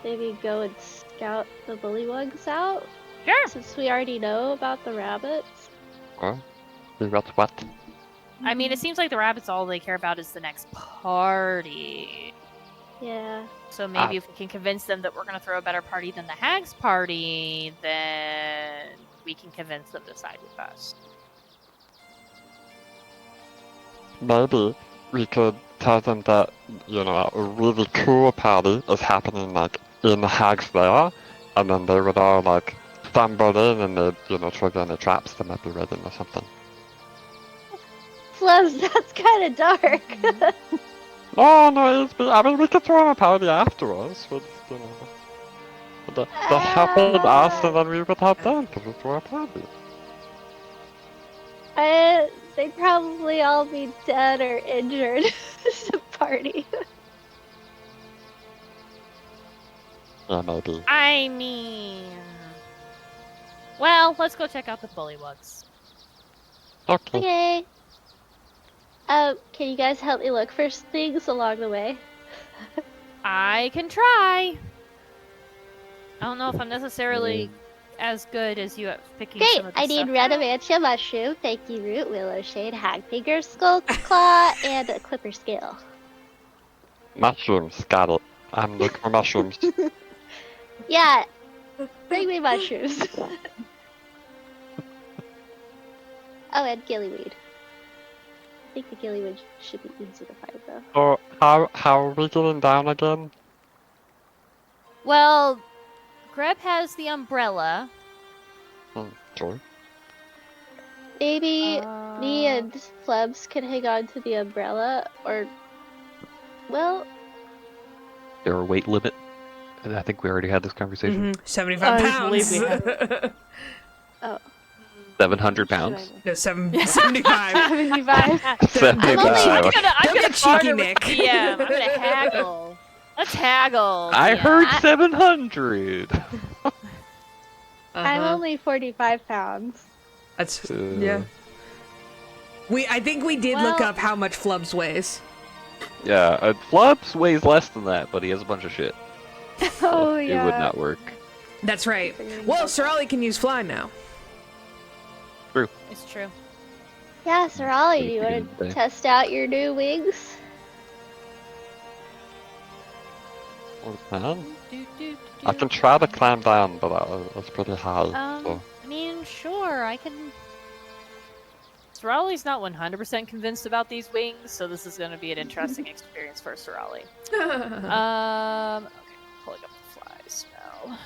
maybe go and scout the bullywugs out, Sure. since we already know about the rabbits. Or we got what? I mean, it seems like the rabbits, all they care about is the next party. Yeah. So maybe if we can convince them that we're going to throw a better party than the hag's party, then we can convince them to side with us. Maybe we could tell them that, a really cool party is happening, like, in the hag's lair, and then they would all, like, stumble in and they'd, trigger any traps that might be waiting or something. Flubs, that's kind of dark. Oh, no, I mean, we could throw them a party afterwards, with, They'd help us, and then we would help them to throw a party. They'd probably all be dead or injured. It's a party. Yeah, maybe. I mean... Well, let's go check out the bullywugs. Okay. Okay. Can you guys help me look for things along the way? I can try. I don't know if I'm necessarily as good as you at picking Great! some of the I need stuff red out. amantia mushroom, fakey root, willow shade, hag finger, skull claw, and a clipper scale. Mushrooms, got it. I'm looking for mushrooms. Yeah, bring me mushrooms. Oh, and gillyweed. I think the gillyweed should be easy to find though. So, how are we getting down again? Well, Greb has the umbrella. Sure. Maybe me and Flubs can hang on to the umbrella, or... Well, There a weight limit? And I think we already had this conversation. 75 I pounds. believe we have. oh. 700 pounds? No, 75. 75. 75. I'm Don't gonna get cheeky, barter with Nick. the DM. I'm gonna haggle. Let's haggle. I DM. heard 700! I'm Uh-huh. only 45 pounds. That's yeah. I think we did look up how much Flubs weighs. Yeah, Flubs weighs less than that, but he has a bunch of shit. Oh, It yeah. would not work. That's right. Well, Sarali can use fly now. It's true. Yeah, Sarali, do you Pretty want good to day. test out your new wings? Man, I can try to climb down, but that's pretty high. So. I mean, sure, I can... Sarali's not 100% convinced about these wings, so this is going to be an interesting experience for Sarali. Okay, pulling up the flies now.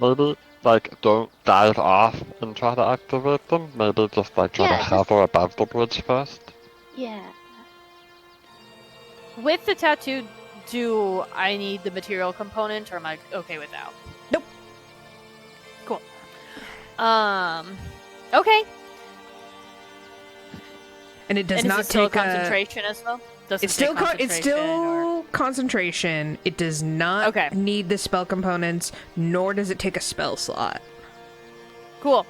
Maybe, don't dive off and try to activate them. Maybe just, try to Yeah, just- hover above the bridge first. Yeah. With the tattoo, do I need the material component, or am I okay without? Nope. Cool. Okay. And it does And not is it still take concentration as well? Does it It's say still it's concentration, still or- concentration. It does not Okay. need the spell components, nor does it take a spell slot. Cool.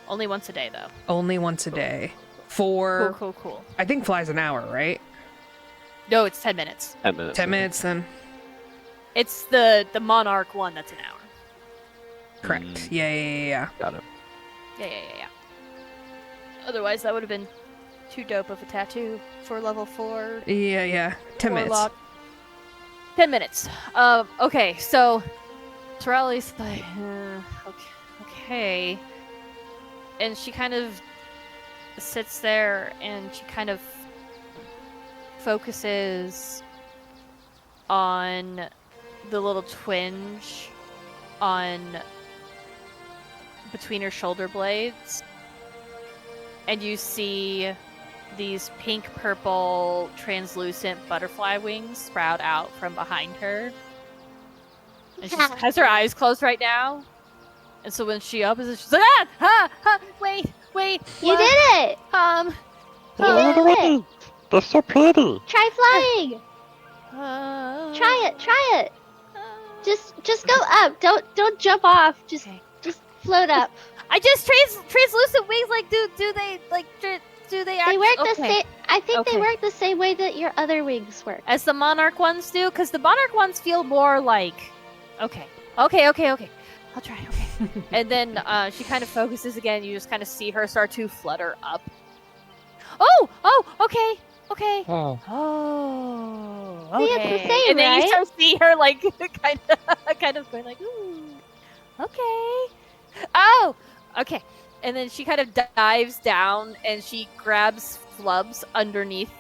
Only once a day, though. Only once a day. For Cool. I think fly's an hour, right? No, it's 10 minutes. 10 minutes. 10 minutes then. It's the Monarch one that's an hour. Correct. Yeah. Got it. Yeah. Otherwise, that would have been too dope of a tattoo for level 4. Yeah. 10 minutes. Warlock. 10 minutes. Okay, so Sarali's like, okay. And she kind of sits there and she kind of focuses on the little twinge on between her shoulder blades. And you see these pink-purple translucent butterfly wings sprout out from behind her. And she has her eyes closed right now. And so when she opens it, she's like, wait. You did it! They're so pretty. Try flying! Try it! Just go up. Don't jump off. Just float up. I just translucent wings. Like, do they They work the okay. same. I think they Okay. work the same way that your other wings work. as the Monarch ones do? Because the Monarch ones feel more like, okay. I'll try. Okay. And then she kind of focuses again. You just kind of see her start to flutter up. Oh, okay. Oh. Oh, See, okay. it's the same, And then you right? start to see her like kind of going like, ooh, okay. Oh, okay. And then she kind of dives down and she grabs Flubs underneath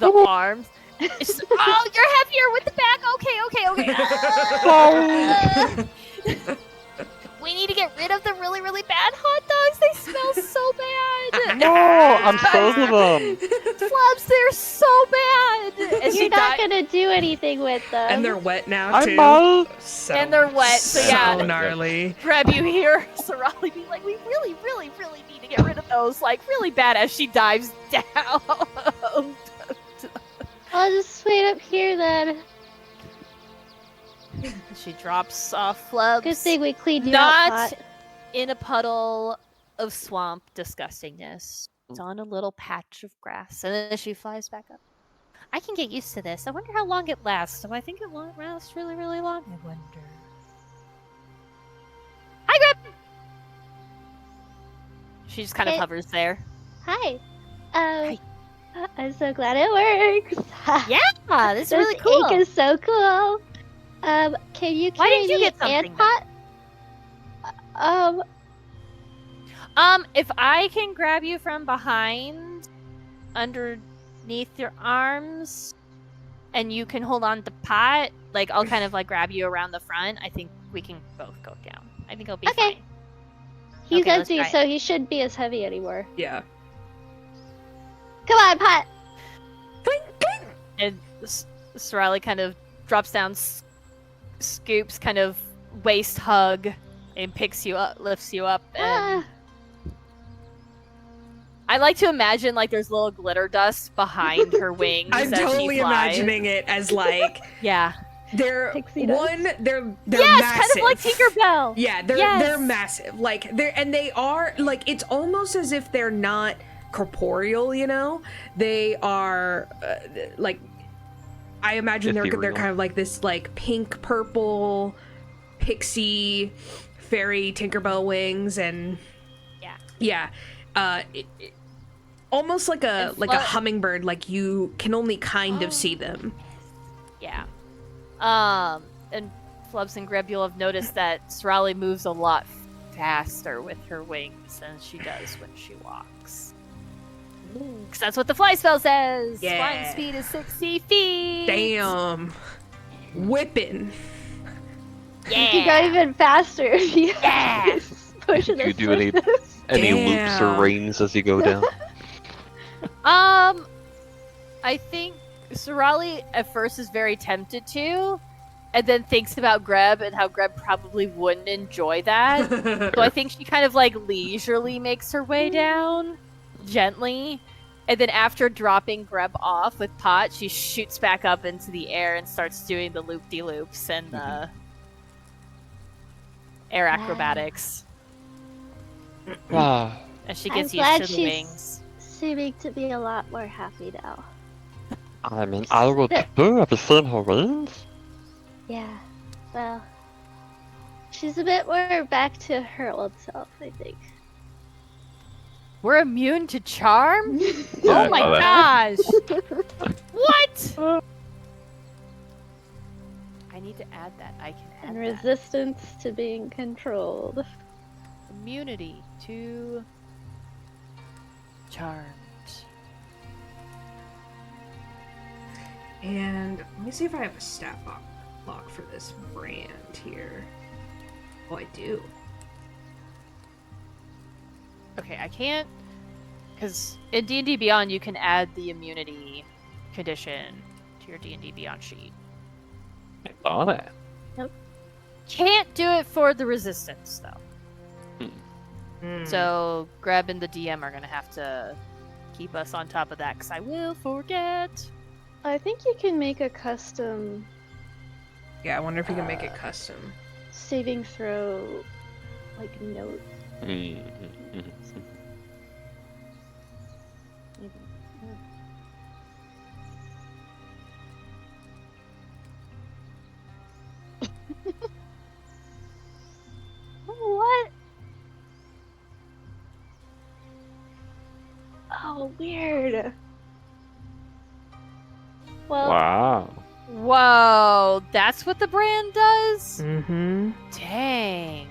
the arms. She's, oh, you're heavier with the back. Okay. We need to get rid of the really, really bad hot dogs. They smell so bad. No, I'm saving them. Flubs, they're so bad. And You're not gonna do anything with them. And they're wet now, I too. might. So, And they're wet, so yeah. gnarly. Grab you here. Sarali be like, we really, really, really need to get rid of those. Like, really bad as she dives down. I'll just wait up here then. She drops off Flubs. Good thing we cleaned you Not out, Pot. in a puddle of swamp disgustingness. It's on a little patch of grass, and then she flies back up. I can get used to this. I wonder how long it lasts. So I think it won't last really, really long. I wonder. Hi, Greb! She just kind of Hey. hovers there. Hi. Hi. I'm so glad it works. Yeah, this is This really cool. ink is so cool. Can you Why carry didn't you me get something and Pot? If I can grab you from behind, underneath your arms, and you can hold on to Pot, like, I'll kind of, like, grab you around the front, I think we can both go down. I think it'll be Okay. fine. He's Okay, let's empty, try it. so he shouldn't be as heavy anymore. Yeah. Come on, Pot. And Sarali kind of drops down, scoops, kind of waist hug, and picks you up, lifts you up, and... I like to imagine, like, there's little glitter dust behind her wings I'm as totally she flies. imagining it as, like, Yeah. they're Pixie dust. they're Yes, massive. kind of like Tinkerbell. Yeah, they're Yes. massive. Like they are like, it's almost as if they're not corporeal, you know? They are like, I imagine they're Ethereal. kind of like this, like, pink purple pixie fairy Tinkerbell wings, and yeah, almost like a And hummingbird. Like, you can only kind of see them. Yeah. And Flubs and Greb, you'll have noticed that Sarali moves a lot faster with her wings than she does when she walks. Because that's what the fly spell says. Yeah. Flying speed is 60 feet. Damn, whipping. Yeah. You got even faster if you Yeah. pushing Do you us do any like this. loops or Damn. rings as you go down? I think Sarali at first is very tempted to, and then thinks about Greb and how Greb probably wouldn't enjoy that. So I think she kind of, like, leisurely makes her way down, gently, and then after dropping Greb off with Pot, she shoots back up into the air and starts doing the loop-de-loops and the air acrobatics. Ah, As she I'm gets glad used to the she's wings. seeming to be a lot more happy now. I mean, I would too. Have you seen her wings? Yeah, well, she's a bit more back to her old self, I think. We're immune to charm? Yeah, Oh I my saw that. gosh! What? I need to add that. I can add And that. resistance to being controlled. Immunity to charmed. And let me see if I have a stat block for this brand here. Oh, I do. Okay, I can't, because in D&D Beyond you can add the immunity condition to your D&D Beyond sheet. I saw that. Can't do it for the resistance though. Hmm. So Greb and the DM are gonna have to keep us on top of that, because I will forget. I think you can make a custom Yeah, I wonder if you can make it custom. saving throw, like, note. Mm-hmm. What? Oh, weird. Well, Wow. Whoa, that's what the brand does? Mm-hmm. Dang.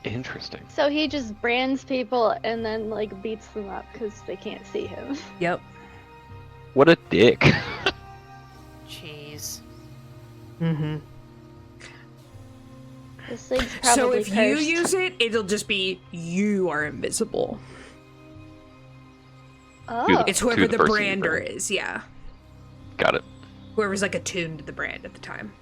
Interesting. so he just brands people and then, like, beats them up because they can't see him. Yep. What a dick. Jeez. Mm-hmm. This thing's probably So if you cursed. use it, it'll just be you are invisible. Oh. It's To whoever the the person you brander brand. is, yeah. Got it. Whoever's like attuned to the brand at the time.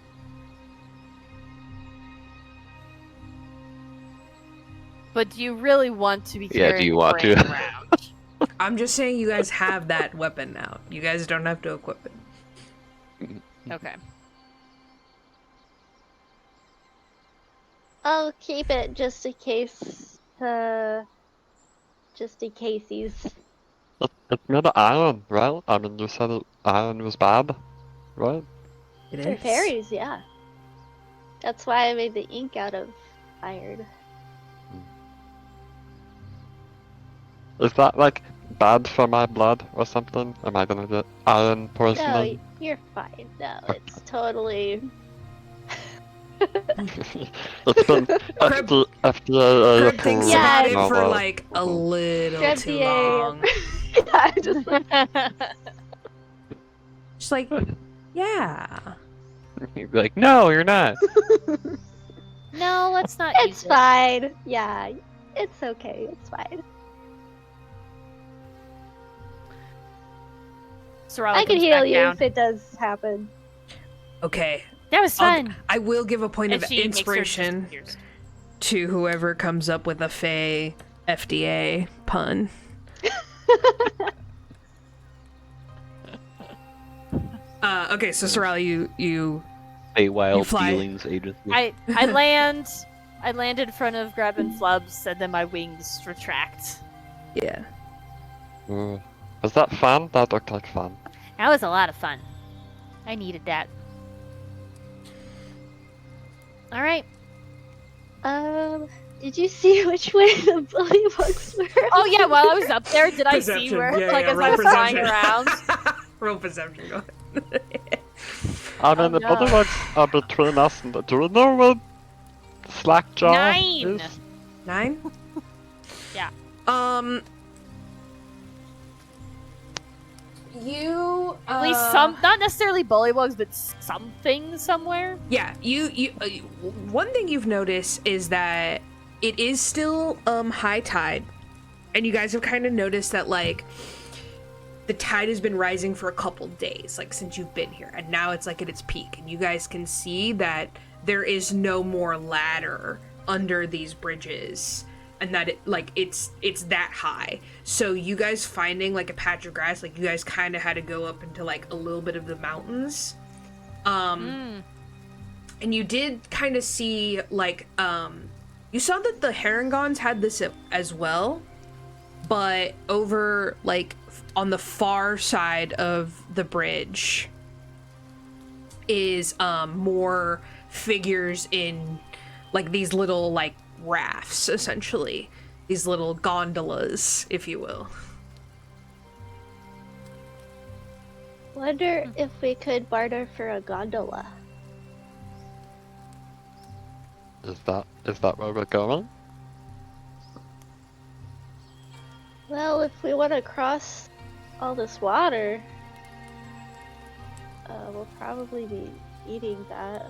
But do you really want to be Yeah, carrying do you want to? brand around? I'm just saying you guys have that weapon now. You guys don't have to equip it. Okay. I'll keep it just in case. Just in case he's. It's made of iron, right? I mean, you said iron was bad, right? It For is. fairies, yeah. That's why I made the ink out of iron. Is that like bad for my blood or something? Am I gonna get iron No, poisoning? you're fine. No, it's totally. It's been FDA Greb thinks approved. Yeah, about it No, for no. like a little Greb too DA. long. Yeah, just like, Just like, yeah. You'd be like, no, you're not. No, let's not use it's it. fine. Yeah, it's okay. It's fine. Sarali I can comes heal back you down. if it does happen. Okay. That was fun. I will give a point And of she makes her inspiration disappears. to whoever comes up with a Fae FDA pun. Okay, so Sarali, you A wild You fly. feelings agency. I land in front of Greb and Flubs, and then my wings retract. yeah. Was that fun? That looked like fun. That was a lot of fun. I needed that. All right. Did you see which way the bullywugs were? Oh yeah, while I was up there, did I see Perception. where, Yeah, like, yeah, as roll I was flying perception. around? Roll perception, go ahead. I mean, Oh, the no. bullywugs are between us and the. Do we know where Slackjaw 9. is? 9? Yeah. You At least some, not necessarily bullywugs, but something somewhere. Yeah, you one thing you've noticed is that it is still high tide, and you guys have kind of noticed that like the tide has been rising for a couple days, like since you've been here, and now it's like at its peak, and you guys can see that there is no more ladder under these bridges, and that it's that high. So you guys finding like a patch of grass, like you guys kind of had to go up into like a little bit of the mountains. And you did kind of see like You saw that the Harengons had this as well, but over, like, on the far side of the bridge is more figures in, like, these little, like, rafts, essentially. These little gondolas, if you will. Wonder if we could barter for a gondola. Is that where we're going? Well, if we want to cross all this water, we'll probably be eating that.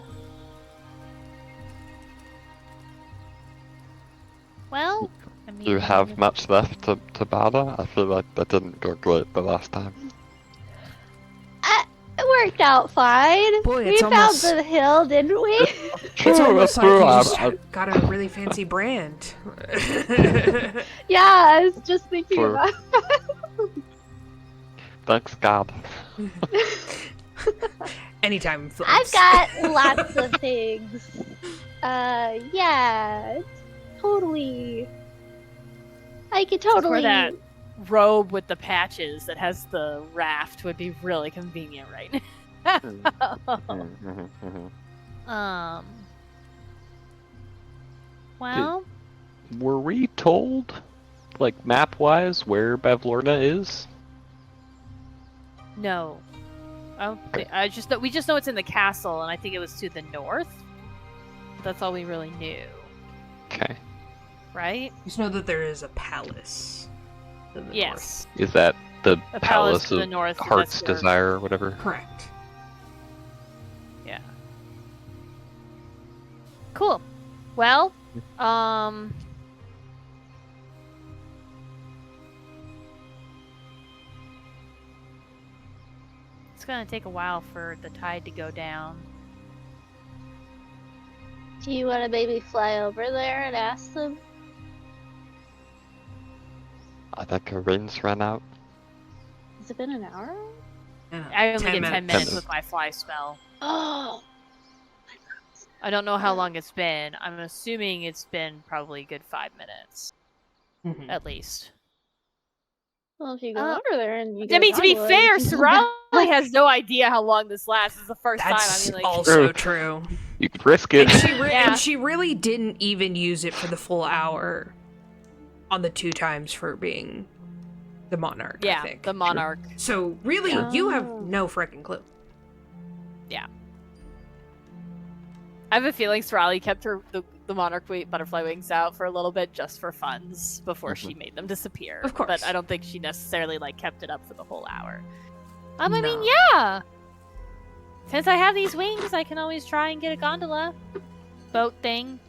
Well, I mean, Do you have much left to barter? I feel like that didn't go great the last time. It worked out fine. Boy, We it's found almost- the hill, didn't we? It's almost like true. you just got a really fancy brand. Yeah, I was just thinking True. about Thanks God. Anytime, Flubs. I've got lots of things. Yeah, totally. I could for totally. that robe with the patches that has the raft would be really convenient right now. Well, Were we told, like map-wise, where Bavlorna is? no. Okay, we just know it's in the castle, and I think it was to the north. That's all we really knew, Okay. right? You just know that there is a palace. In the Yes. Is that the A palace Palace to the of north, and Heart's that's where- Desire or whatever? north. Correct. Yeah. Cool. Well, it's gonna take a while for the tide to go down. Do you want to maybe fly over there and ask them? I think her rings ran out. Has it been an hour? Yeah. I only 10 get 10 minutes. minutes with my fly spell. Oh, I don't know how long it's been. I'm assuming it's been probably a good 5 minutes, Mhm. at least. well, if you go Uh, over there and you I mean, to be gondola, fair, you can go back. Sarali has no idea how long this lasts. It's the first That's time. I mean, like, also true. You could risk it. Yeah. And she really didn't even use it for the full hour on the 2 times for being the monarch, I yeah, think. the monarch. So really, Yeah. you have no freaking clue. I have a feeling Sarali kept the monarch butterfly wings out for a little bit just for funs before she made them disappear. Of course. But I don't think she necessarily like kept it up for the whole hour. I mean, No. yeah. Since I have these wings, I can always try and get a gondola boat thing.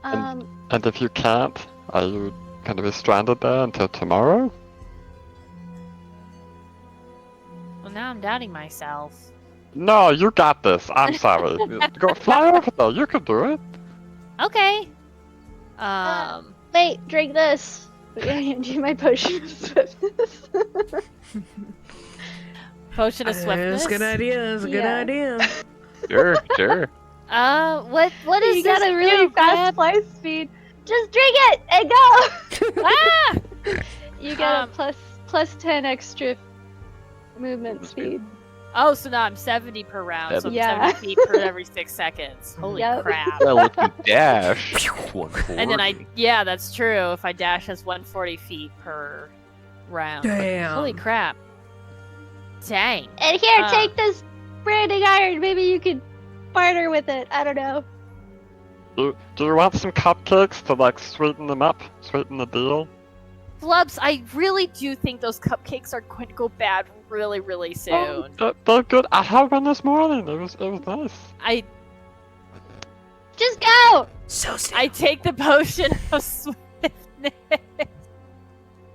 And if you can't, are you going to be stranded there until tomorrow? Well, now I'm doubting myself. No, you got this. I'm sorry. Go fly over there. You can do it. Okay. Wait, drink this. I'm gonna hand you my potion of swiftness. Potion of swiftness. It's a good idea. It's a good Yeah. idea. Sure, sure. What is You got this a really do, fast Greb? fly speed. Just drink it and go. Ah! You get a plus 10 extra movement speed. Oh, so now I'm 70 per round, so I'm Yeah. 70 feet per every 6 seconds. Holy Yep. crap. Well, if you dash, it's 140. And then yeah, that's true. If I dash, has 140 feet per round. Damn. Holy crap. Dang. And here, Ah. take this branding iron. Maybe you could barter with it. I don't know. Do you want some cupcakes to, like, sweeten them up? Sweeten the deal? Flubs, I really do think those cupcakes are going to go bad really, really soon. They're good. I had one this morning. It was nice. I Just go. So still. I take the potion of swiftness.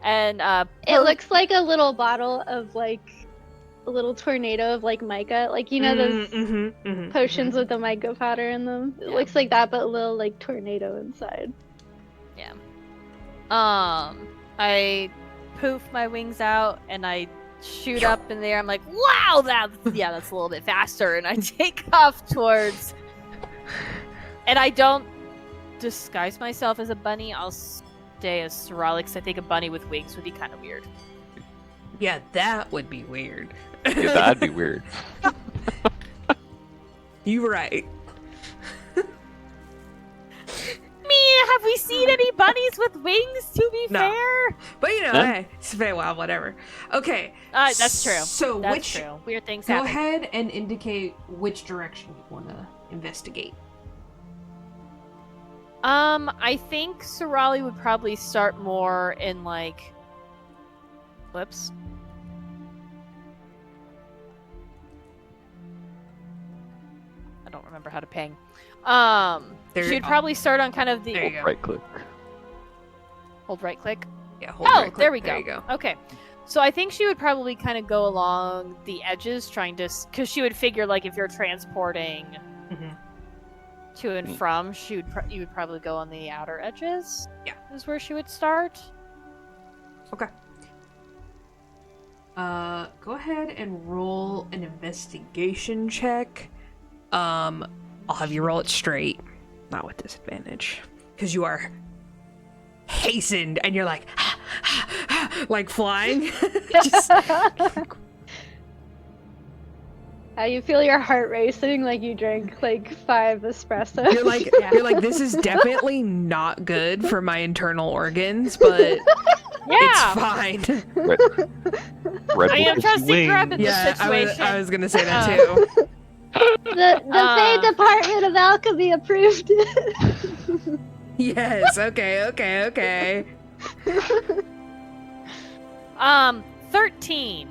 And It looks like a little bottle of like a little tornado of like mica. Like you know those potions with the mica powder in them. It Yeah. looks like that, but a little like tornado inside. yeah. I poof my wings out and I shoot up in the air. I'm like, wow, that's a little bit faster. And I take off towards, and I don't disguise myself as a bunny. I'll stay as Sarali, because I think a bunny with wings would be kind of weird. Yeah, that would be weird. Yeah, that'd be weird. You're right. Have we seen any bunnies with wings, to be No. fair? But you know, Huh? hey, it's very well, whatever. Okay. That's true. So That's true. Weird things Go happen. ahead and indicate which direction you want to investigate. I think Sarali would probably start more in, like... Whoops. I don't remember how to ping. She'd probably start on kind of the... There you go. Right click. Hold right click. Yeah, hold Oh, right click. there we go. There you go. Okay. So I think she would probably kind of go along the edges, trying to... Because she would figure, like, if you're transporting Mhm. to and from, you would probably go on the outer edges. Yeah. Is where she would start. Okay. Go ahead and roll an investigation check. I'll have you roll it straight, not with disadvantage, because you are hastened and you're like, like flying. Just, How you feel your heart racing like you drank like 5 espresso. you're like, you're like, this is definitely not good for my internal organs, but it's fine. Red I am Bull's trusting Greb in wings. this Yeah, situation. I was gonna say that too. The Fey Department of Alchemy approved it. Yes. Okay. 13.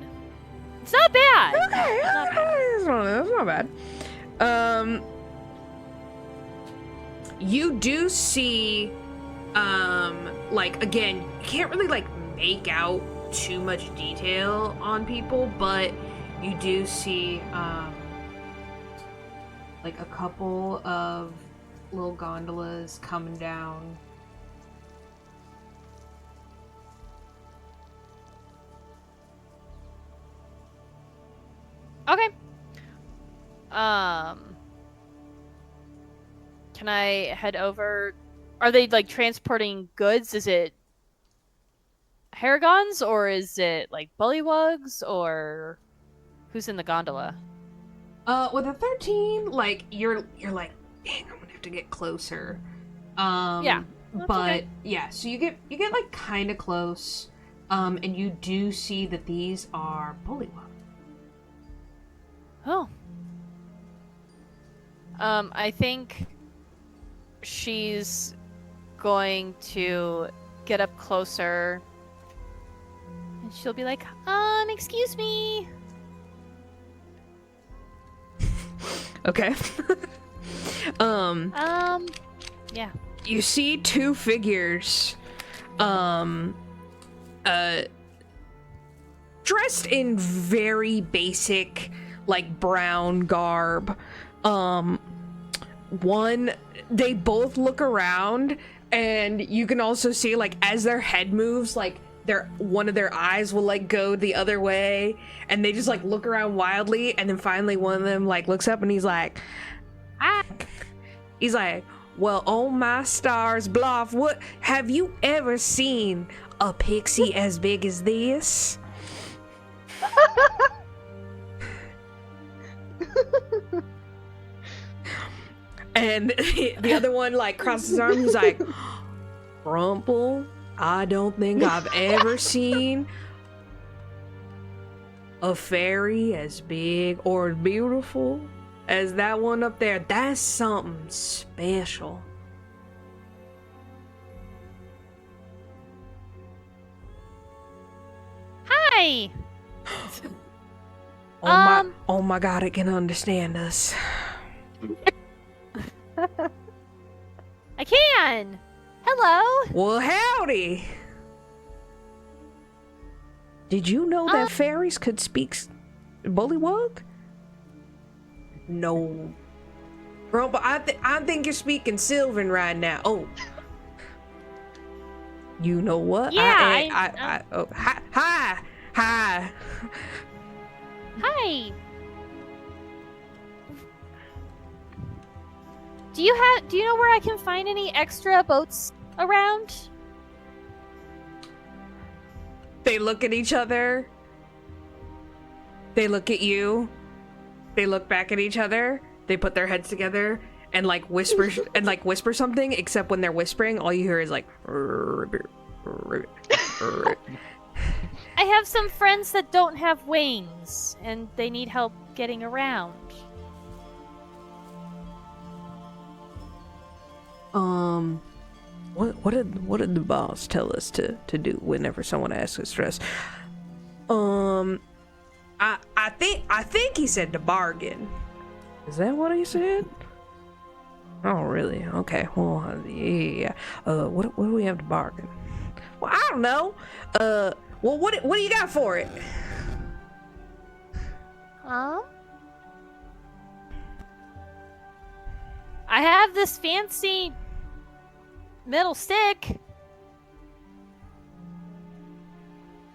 It's not bad. Okay, Not bad. that's not bad. You do see, like, again, you can't really, like, make out too much detail on people, but you do see, like, a couple of little gondolas coming down. Okay. Can I head over? Are they like transporting goods? Is it Harengon's or is it like bullywugs or who's in the gondola? With a 13, like, you're like, dang, I'm gonna have to get closer. Yeah, that's But okay. yeah, so you get like kind of close, and you do see that these are bullywugs. Oh. I think she's going to get up closer and she'll be like, excuse me. Okay. Yeah. You see two figures, dressed in very basic, like, brown garb. One, they both look around, and you can also see, like, as their head moves, like, one of their eyes will, like, go the other way, and they just, like, look around wildly, and then finally one of them, like, looks up and he's like, ah. He's like, well, oh my stars, Bluff, what, have you ever seen a pixie as big as this? And the other one, like, crosses his arms, he's like, Rumple, I don't think I've ever seen a fairy as big or beautiful as that one up there. That's something special. Hi. Oh my god, it can understand us. I can. Hello. Well, howdy. Did you know that fairies could speak bullywug? No. Rumple, I think you're speaking Sylvan right now. Oh. You know what? Yeah, Oh, hi. Hi. Do you know where I can find any extra boats around? They look at each other. They look at you. They look back at each other. They put their heads together and like whisper whisper something. Except when they're whispering, all you hear is like. I have some friends that don't have wings, and they need help getting around. What did the boss tell us to do whenever someone asks us for us? I think he said to bargain. Is that what he said? Oh, really? Okay. Well, yeah. What do we have to bargain? Well, I don't know. Well, what do you got for it? Huh? I have this fancy metal stick.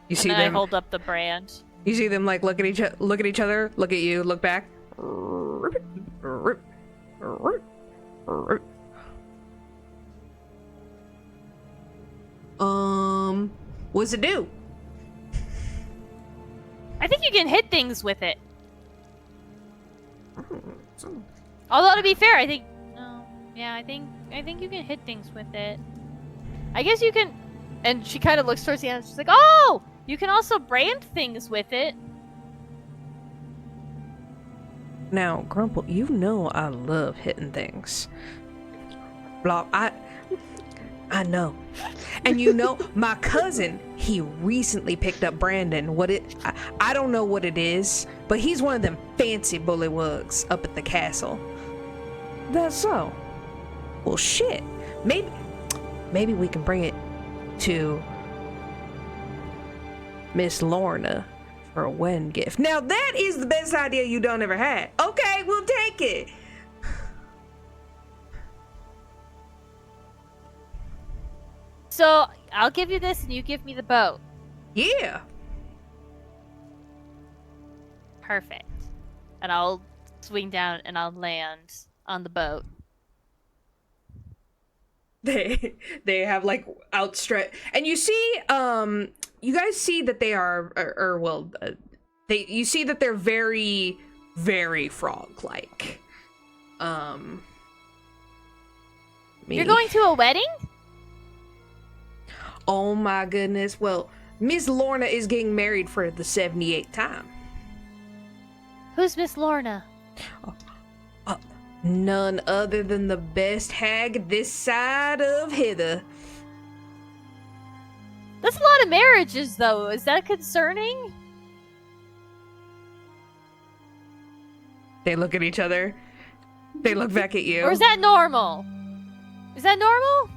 You see and then them? I hold up the brand. You see them like look at each other, look at you, look back. What's it do? I think you can hit things with it. Although to be fair, I think I think you can hit things with it. I guess you can. And she kind of looks towards the end. She's like, "Oh, you can also brand things with it." Now, Grumple, you know I love hitting things. Blah, I know. And you know, my cousin, he recently picked up Brandon. I don't know what it is, but he's one of them fancy bullywugs up at the castle. That's so. Well, shit. Maybe we can bring it to Miss Lorna for a wedding gift. Now that is the best idea you done ever had. Okay, we'll take it. So I'll give you this, and you give me the boat. Yeah. Perfect. And I'll swing down and I'll land on the boat. They have like outstretched, and you see, you guys see that they are, you see that they're very, very frog-like. You're going to a wedding? Oh my goodness. Well, Miss Lorna is getting married for the 78th time. Who's Miss Lorna? None other than the best hag this side of hither. That's a lot of marriages, though. Is that concerning? They look at each other. They look back at you. Or is that normal? Is that normal?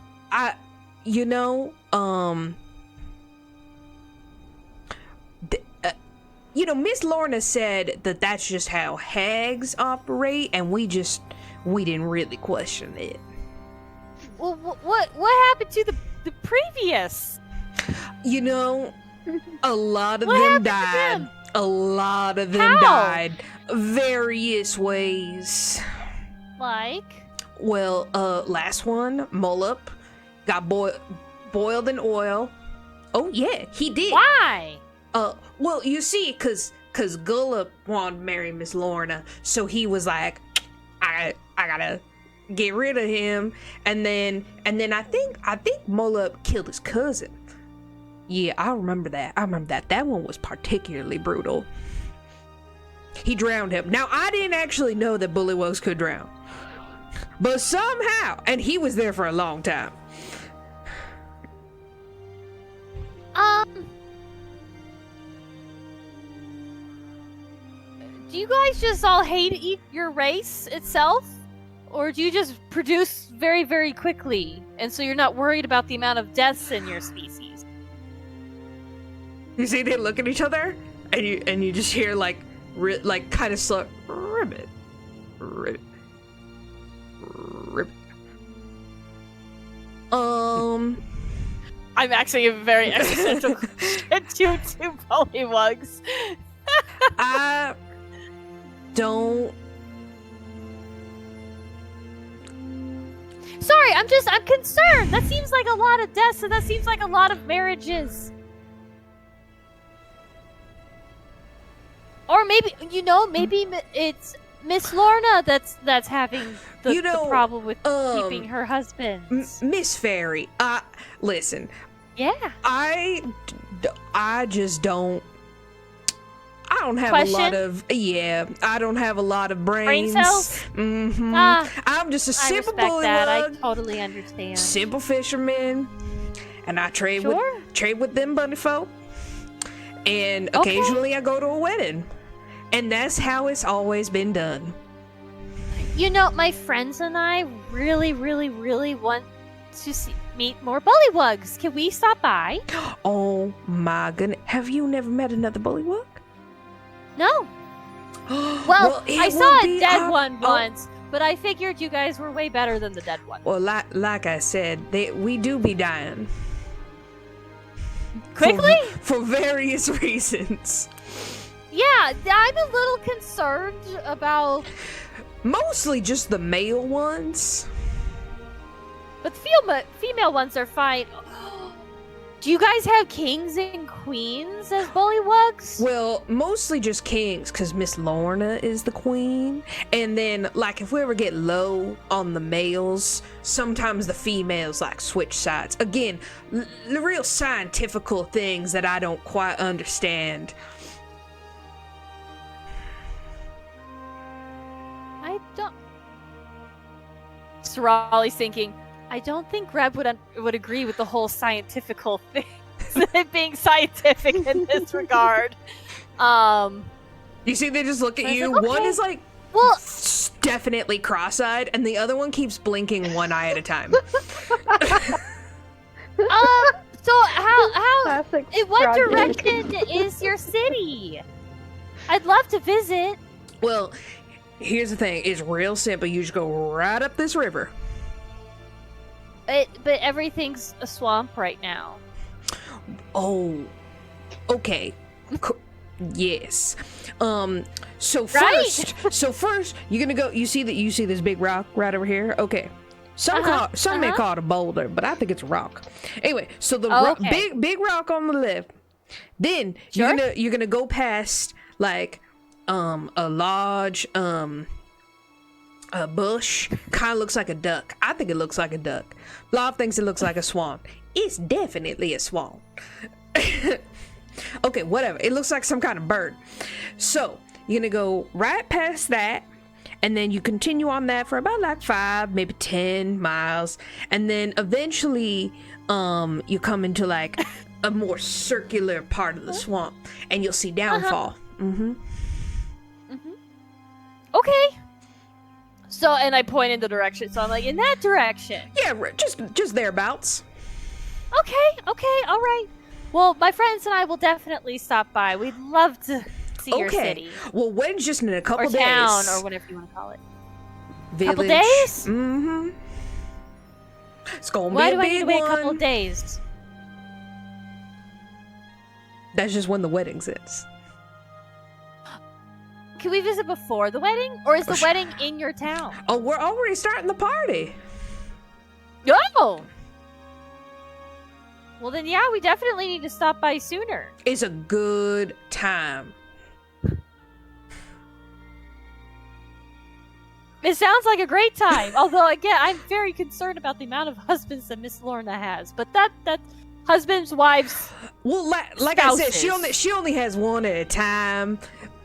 Miss Lorna said that that's just how hags operate, and we didn't really question it. Well, what happened to the previous? You know, a lot of What them happened to died. them? A lot of them How? died various ways. Like? Well, last one, Mullup, got boiled in oil. Oh yeah, he did. Why? Well, you see, cause Gullup wanted to marry Miss Lorna, so he was like, I gotta get rid of him, and then I think Mullup killed his cousin. Yeah, I remember that. That one was particularly brutal. He drowned him. Now, I didn't actually know that bullywugs could drown, but somehow, and he was there for a long time. Do you guys just all hate your race itself? Or do you just produce very, very quickly, and so you're not worried about the amount of deaths in your species? You see, they look at each other, and you just hear like kind of slow, ribbit. I'm actually a very existential question to bullywugs. I don't sorry. I'm concerned. That seems like a lot of deaths, and that seems like a lot of marriages. Or maybe, maybe it's Miss Lorna that's having the problem with keeping her husband. Miss Fairy, listen. Yeah. I just don't. I don't have Question? a lot of. Yeah, I don't have a lot of brains. Brain cells? Mm-hmm. I'm just a I simple respect that. I bullywug, totally understand. simple fisherman, and I trade with them bunny folk. And occasionally I go to a wedding. And that's how it's always been done. My friends and I really, really, really want to meet more bullywugs. Can we stop by? Oh my goodness. Have you never met another bullywug? No. Well, I saw a dead one once, but I figured you guys were way better than the dead one. Well, like I said, we do be dying. Quickly? For various reasons. Yeah, I'm a little concerned about... Mostly just the male ones. But the female ones are fine. Do you guys have kings and queens as bullywugs? Well, mostly just kings, because Miss Lorna is the queen. And then, if we ever get low on the males, sometimes the females, switch sides. Again, the real scientifical things that I don't quite understand. I don't... Sarali's thinking, I don't think Greb would agree with the whole scientifical thing. Being scientific in this regard. You see, they just look at you. Like, okay. One is definitely cross-eyed, and the other one keeps blinking one eye at a time. So how Classic in what project. direction is your city? I'd love to visit. Well, here's the thing. It's real simple. You just go right up this river. But everything's a swamp right now. Oh, okay. Yes. So Right? first, you're gonna go. You see this big rock right over here? Okay. Some may call it a boulder, but I think it's a rock. Anyway, so the okay. big rock on the left. Then Sure. you're gonna go past a large a bush. Kind of looks like a duck. I think it looks like a duck. Love thinks it looks like a swan. It's definitely a swan. Okay, whatever. It looks like some kind of bird. So you're gonna go right past that, and then you continue on that for about 5, maybe 10 miles, and then eventually you come into a more circular part of the swamp, and you'll see downfall. Okay. So, and I point in the direction, so I'm like, in that direction. Yeah, just thereabouts. Okay, all right. Well, my friends and I will definitely stop by. We'd love to see your city. Well, when's just in a couple or days? town, or whatever you want to call it. Village. Couple days? Mm-hmm. It's gonna Why be do a I need big to wait one. a couple of days? That's just when the wedding is. Can we visit before the wedding? Or is the wedding in your town? Oh, we're already starting the party. Oh! Well then, yeah, we definitely need to stop by sooner. It's a good time. It sounds like a great time. Although, again, I'm very concerned about the amount of husbands that Miss Lorna has. But that husbands, wives. Well, like I said, she only has one at a time,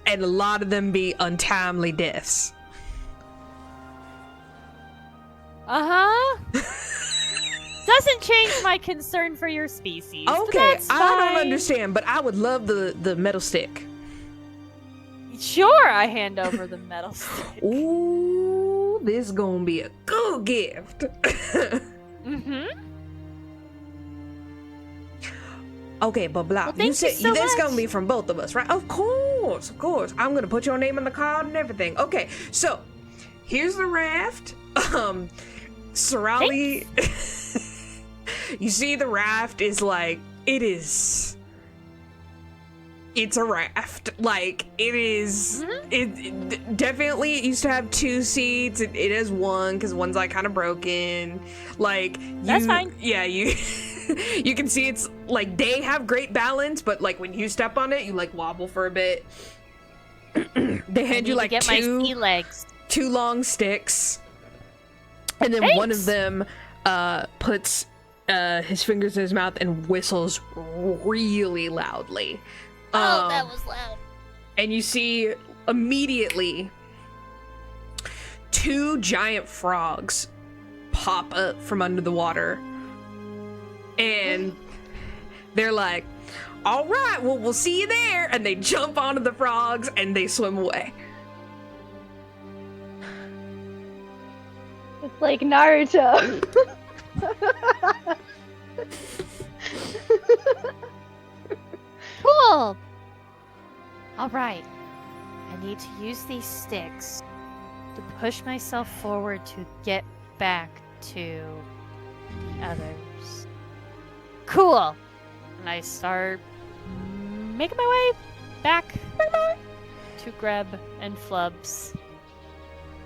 and a lot of them be untimely deaths. Doesn't change my concern for your species. but Okay, that's I don't fine. understand, but I would love the metal stick. Sure, I hand over the metal stick. Ooh, this is gonna be a good gift. Mm-hmm. Okay, but Blah, Well, thank you said so that's much. gonna be from both of us, right? Of course. I'm gonna put your name on the card and everything. Okay, so here's the raft. Sarali. You see, the raft is it is. it's a raft. Like, it is, it definitely, it used to have 2 seats. It has 1, because one's, like, kind of broken. Like, That's fine. Yeah, you, you can see it's, like, they have great balance, but, like, when you step on it, you, like, wobble for a bit. They hand you, like, get my two sea legs. 2 long sticks. And then one of them, puts, his fingers in his mouth and whistles really loudly. Oh, that was loud. And you see immediately 2 giant frogs pop up from under the water. And they're like, all right, well, we'll see you there. And they jump onto the frogs and they swim away. It's like Naruto. Cool. All right. I need to use these sticks to push myself forward to get back to the others. Cool. And I start making my way back to Greb and Flubs.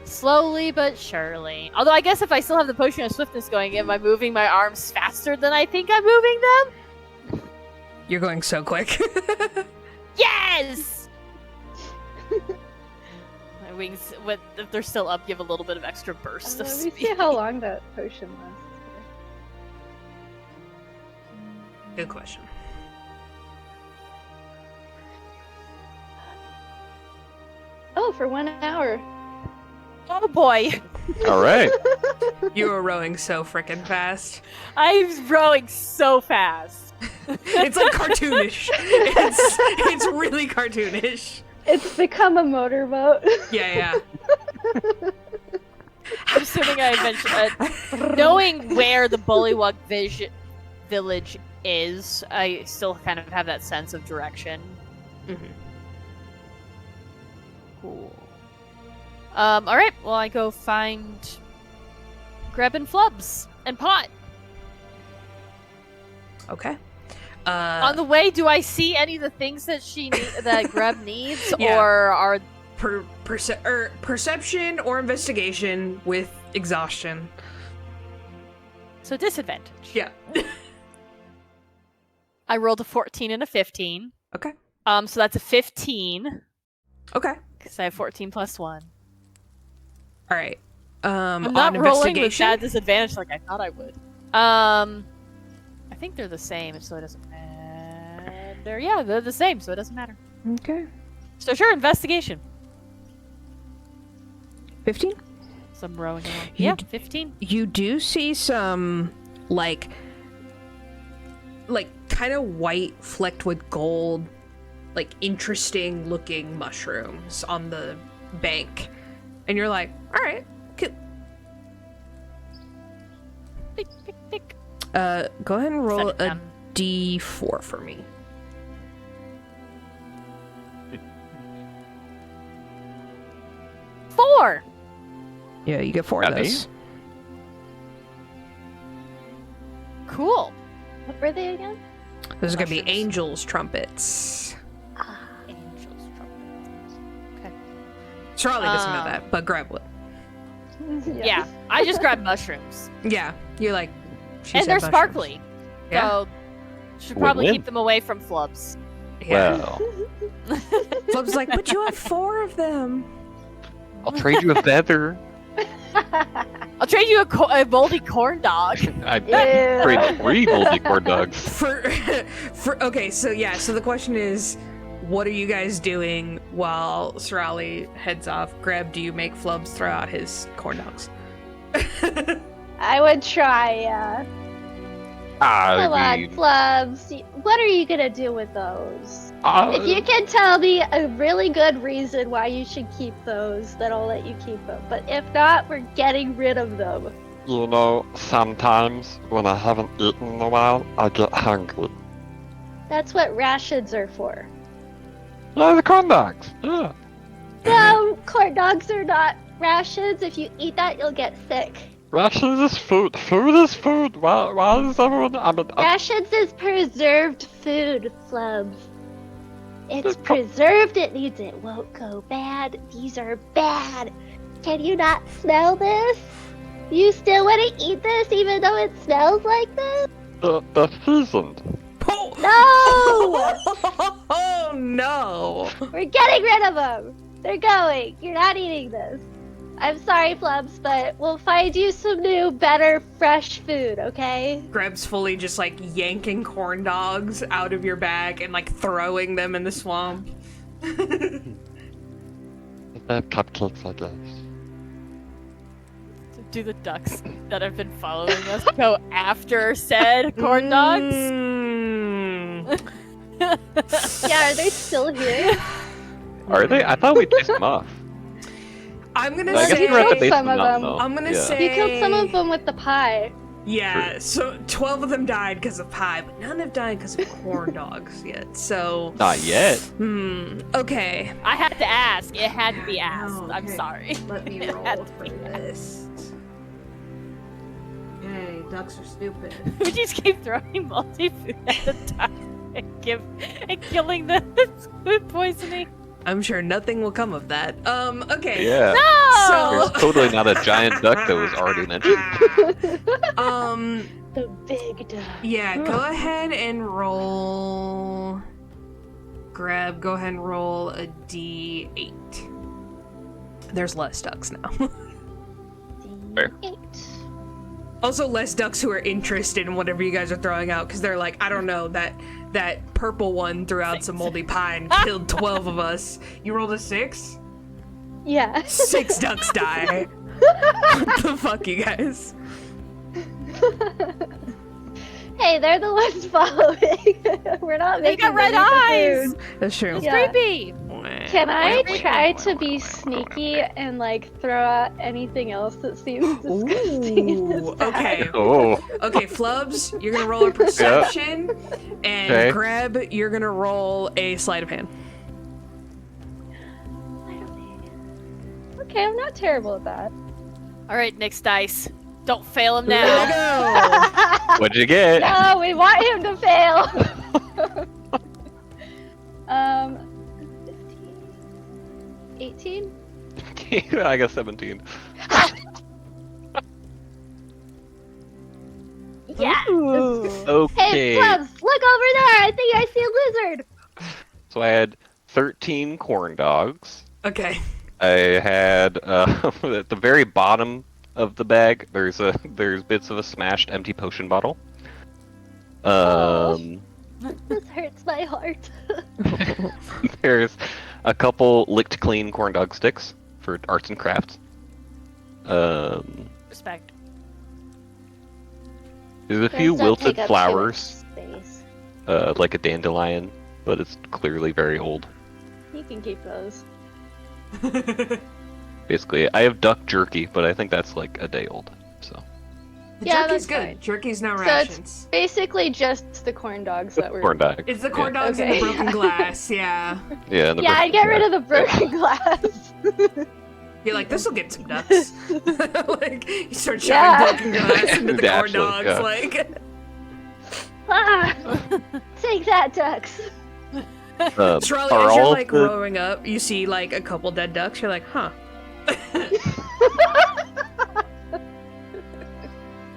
Slowly but surely. Although I guess if I still have the potion of swiftness going, am I moving my arms faster than I think I'm moving them? You're going so quick. Yes! My wings, if they're still up, give a little bit of extra burst of Let me speed. see how long that potion lasts. Good question. Oh, for 1 hour. Oh boy! All right. You were rowing so frickin' fast. I'm rowing so fast. It's like cartoonish. It's really cartoonish. It's become a motorboat. Yeah. I'm assuming I eventually, knowing where the Bullywug village is, I still kind of have that sense of direction. Mm-hmm. Cool. Alright, well I go find Greb and Flubs and Pot. Okay. On the way, do I see any of the things that that Greb needs, Yeah. or are perception or investigation with exhaustion? so disadvantage? Yeah. I rolled a 14 and a 15. Okay. So that's a 15 Okay. because I have 14 plus 1. All right. I'm On not rolling with investigation. that disadvantage like I thought I would. I think they're the same, so it doesn't matter. Yeah, they're the same, so it doesn't matter. Okay. So sure, investigation. 15. Some rowing along. You Yeah, d- 15. You do see some like kind of white flecked with gold, like interesting looking mushrooms on the bank. And you're like, all right, cool. Pick, pick, pick. Go ahead and roll Set it a down. D4 for me. Four. Yeah, you get 4 of Got me. those. Cool. What were they again? Those are gonna be Mushrooms. angels' trumpets. Angels trumpet. Sarali doesn't know Um, that, but Greb would. Yeah, I just grabbed mushrooms, Yeah, you're like. she and said they're mushrooms. sparkly. Yeah. So should probably Win-win. keep them away from Flubs. Yeah. Well, Flub's like, but you have 4 of them. I'll trade you a feather. I'll trade you a moldy corn dog. I Ew. trade 3 moldy corn dogs. For okay, so the question is, what are you guys doing while Sarali heads off? Greb, do you make Flubs throw out his corn dogs? I would try, yeah. Come I on, mean, Flubs. What are you gonna do with those? uh, If you can tell me a really good reason why you should keep those, then I'll let you keep them. But if not, we're getting rid of them. You know, sometimes when I haven't eaten in a while, I get hungry. That's what rations are for. Yeah, the corn dogs. Yeah. No, corn dogs are not rations. If you eat that, you'll get sick. Rations is food. Food is food. Why is everyone? I mean, Rations is preserved food, Flubs. It's preserved, it means it won't go bad. These are bad. Can you not smell this? You still want to eat this even though it smells like this? The seasoned. Oh! No! Oh no! We're getting rid of them. They're going. You're not eating this. I'm sorry, Flubs, but we'll find you some new, better, fresh food, okay? Greb's fully just like yanking corn dogs out of your bag and like throwing them in the swamp. They have cupcakes, I guess. Do the ducks that have been following us go after said corn dogs? Yeah, are they still here? Are they? I thought we chased them off. I'm gonna I guess say we're at the base some of the of mountain, them. though. I'm gonna Yeah. say You killed some of them with the pie. Yeah, so 12 of them died because of pie, but none have died because of corn dogs yet. So Not yet. okay. I had to ask. It had to be asked. Oh, I'm okay. sorry. Let me It roll had to for be this. Yay, ducks are stupid. We just keep throwing multi-food at the time and killing the food poisoning. I'm sure nothing will come of that. Okay. Yeah. No! There's totally not a giant duck that was already mentioned. The big duck. Yeah, go ahead and roll. Greb, go ahead and roll a d8. There's less ducks now. Fair. 8. Also, less ducks who are interested in whatever you guys are throwing out because they're like, I don't know, that purple one threw out some moldy pie and killed 12 of us. You rolled a 6? Yeah. 6 ducks die. What the fuck, you guys? Hey, they're the ones following. We're not They making got red them eat the eyes! food. That's true. It's Yeah. creepy. Can I try to be sneaky and like throw out anything else that seems disgusting in this Ooh, bag? okay. Oh. Okay, Flubs, you're gonna roll a perception, and Okay. Greb, you're gonna roll a sleight of hand. Okay, I'm not terrible at that. All right, next dice. Don't fail him There now. we go. What'd you get? No, we want him to fail. 15, 18. I got 17. Yeah. Okay. Hey, Flubs, look over there. I think I see a lizard. So I had 13 corn dogs. Okay. I had at the very bottom of the bag. There's bits of a smashed empty potion bottle. This hurts my heart. There's a couple licked clean corn dog sticks for arts and crafts. Respect. There's a Those few don't wilted take up too flowers, much space. like a dandelion, but it's clearly very old. You can keep those. Basically, I have duck jerky, but I think that's like a day old. So Yeah, Jerky's that's good. fine. Jerky's no So rations. it's basically just the corn dogs that were. corn dog. It's the corn Yeah. dogs Okay. and the broken glass, yeah. Yeah, and the Yeah, I'd get rid yeah. of the broken glass. You're like, this'll get some ducks. Like, you start shoving Yeah. broken glass into the corn Naturally, dogs, yeah. like. Ah, take that, ducks. Sarali, are as you're all like the- rowing up, you see like a couple dead ducks. You're like, huh.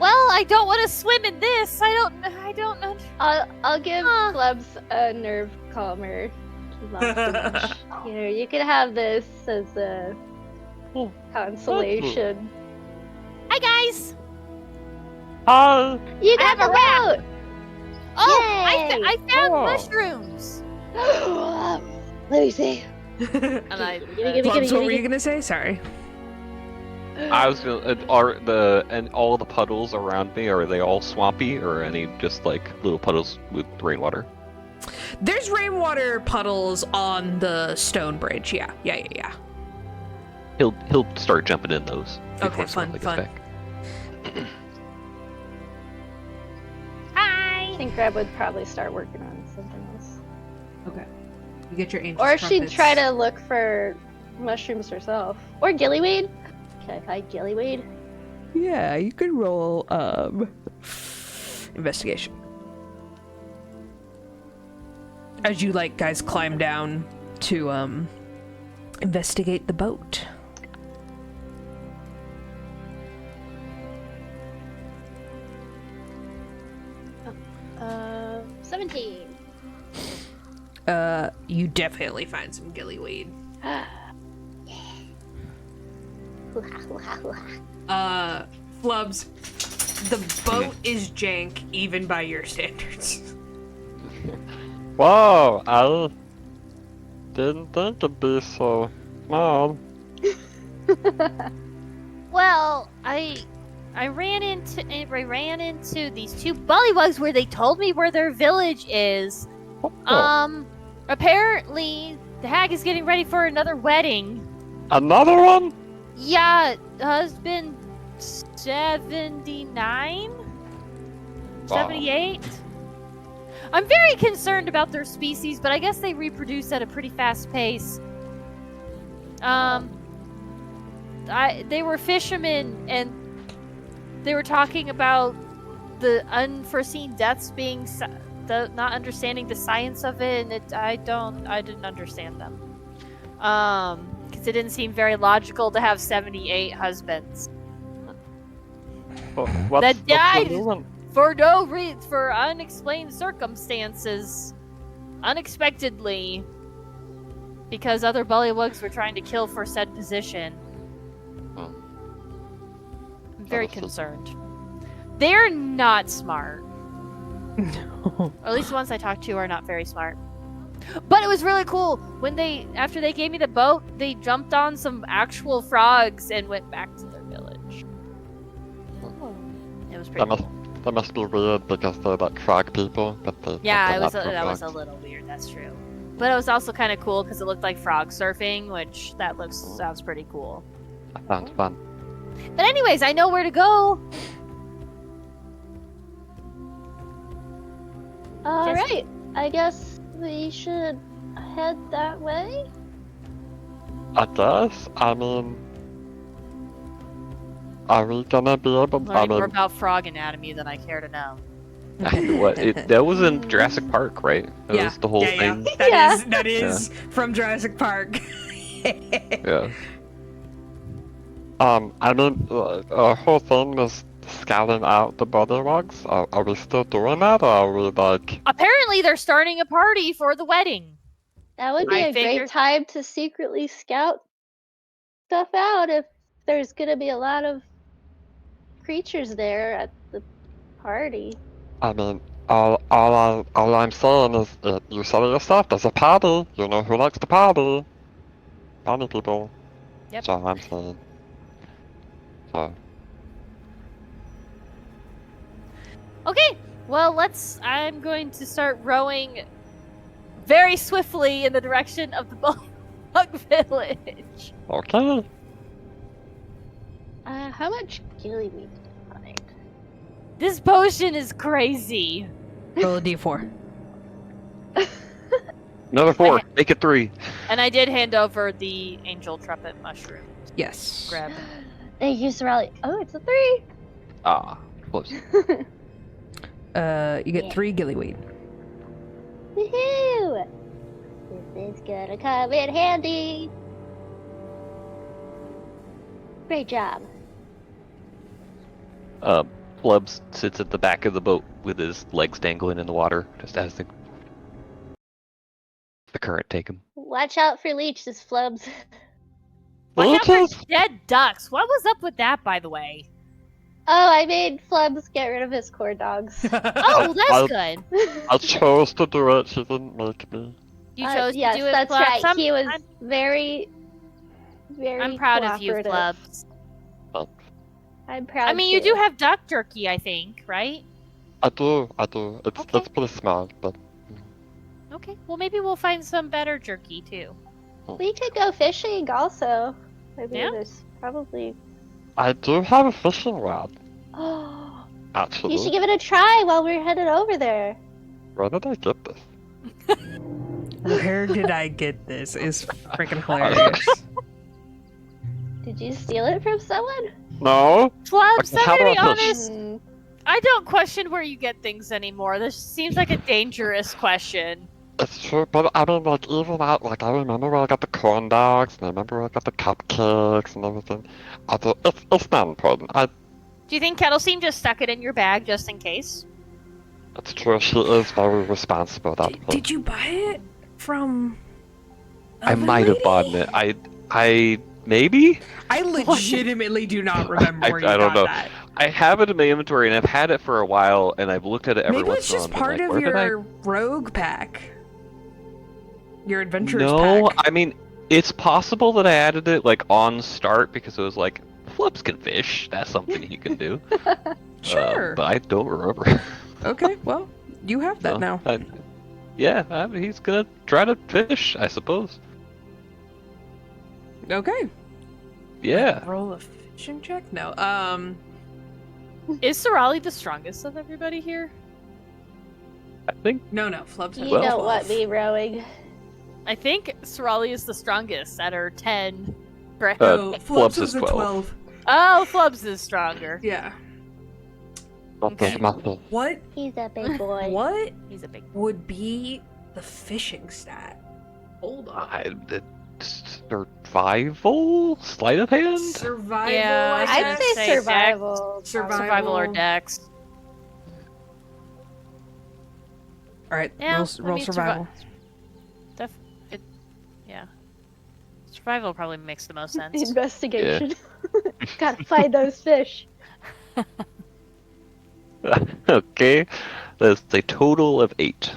Well, I don't want to swim in this. I don't know. I'll give Huh. Flubs a nerve calmer. Here, you can have this as a Oh. consolation. Hi guys. Hi! You I got have a the rat. boat! Oh, Yay! I found Oh. mushrooms. Let me see. And I Flubs, what were you gonna say? Sorry. I was gonna. And all the puddles around me, are they all swampy, or any just like little puddles with rainwater? There's rainwater puddles on the stone bridge. Yeah. He'll start jumping in those. Okay, before someone gets fun. back. I think Greb would probably start working on something else. Okay. You get your angel Or she'd try to look for mushrooms herself. Or gillyweed. Can I find gillyweed? Yeah, you could roll investigation. as you guys climb down to investigate the boat. 17. You definitely find some gillyweed. Flubs, the boat is jank even by your standards. Whoa, I didn't think it'd be so small. Well, I ran into these two bullywugs where they told me where their village is. Oh, Apparently the hag is getting ready for another wedding. another one? Yeah, husband 79? 78? I'm very concerned about their species, but I guess they reproduce at a pretty fast pace. They were fishermen, and they were talking about the unforeseen deaths being not understanding the science of it, and I didn't understand them. Because it didn't seem very logical to have 78 husbands What's that the died new one? for no reason, for unexplained circumstances, unexpectedly, because other bullywugs were trying to kill for said position. I'm very concerned. They're not smart. No. Or at least the ones I talked to are not very smart. But it was really cool when after they gave me the boat, they jumped on some actual frogs and went back to their village. It was pretty cool. That must be weird because they're like frog people, but they Yeah, but that was a little weird. That's true. But it was also kind of cool because it looked like frog surfing, which sounds pretty cool. That sounds fun. But anyways, I know where to go. Alright, I guess we should head that way. I guess. I mean, are we gonna be able? Learning more about frog anatomy than I care to know. That was in Jurassic Park, right? That Yeah, was the whole thing. That is from Jurassic Park. Yeah. I mean, our whole thing was scouting out the bullywugs. Are we still doing that, or are we like? Apparently, they're starting a party for the wedding. That would be I a figured- great time to secretly scout stuff out if there's gonna be a lot of creatures there at the party. I mean, all I'm saying is, you said it yourself. There's a party. You know who likes to party? Party people. Yep. So I'm saying. So. Okay, well, I'm going to start rowing very swiftly in the direction of the Bullywug Village. Okay. How much gillyweed did you find? This potion is crazy. Roll a d4. Another 4. Make it 3. And I did hand over the angel trumpet mushroom. Yes. Greb. Thank you, Sarali. Oh, it's a 3. Ah, close. You get 3 gillyweed. Woohoo! This is gonna come in handy. Great job. Flubs sits at the back of the boat with his legs dangling in the water, just as the current take him. Watch out for leeches, Flubs. Watch out for Leeches? dead ducks. What was up with that, by the way? Oh, I made Flubs get rid of his corn dogs. Oh, that's good. I chose to do it. She didn't make me. You chose yes, to do it, that's Flubs. right. He was very I'm proud of you, cooperative. Flubs. I'm proud. I mean, you do have duck jerky, I think, right? I do. It's Okay. pretty small, but Okay, well, maybe we'll find some better jerky, too. We could go fishing also. I mean, Yeah? there's probably. I do have a fishing rod, Oh, actually. you should give it a try while we're headed over there. Where did I get this? Where did I get this? Is freaking hilarious. Did you steal it from someone? No. Flubs, Okay, how I'm do very I fish? honest. I don't question where you get things anymore. This seems like a dangerous question. It's true, but I mean, like, even that, like, I remember where I got the corn dogs, and I remember where I got the cupcakes and everything. It's not important. Do you think Kettleseam just stuck it in your bag just in case? It's true, she is very responsible, that person. Did you buy it from? I might have bought it. I maybe. I legitimately do not remember I where you don't got know. that. I have it in my inventory, and I've had it for a while, and I've looked at it every Maybe once it's in a while. just part of your rogue pack. Your adventurers No, pack. I mean, it's possible that I added it like on start because it was like Flubs can fish. That's something he can do. Sure. But I don't remember. Okay, well, you have that now. He's gonna try to fish, I suppose. Okay. Yeah. Roll a fishing check? No. Is Sarali the strongest of everybody here? I think No, Flubs has You Well- don't want me rowing. I think Sarali is the strongest at her 10. Correct? Flubs is 12. Oh, Flubs is stronger. Yeah. Okay. What He's a big boy. What He's a big. would be the fishing stat? Hold on. Survival? Sleight of hand? Survival. Yeah, I I'd guess. say survival. Survival or dex. All right. Yeah, roll survival. Yeah. Survival probably makes the most sense. Investigation. Gotta find those fish. Okay. That's a total of 8.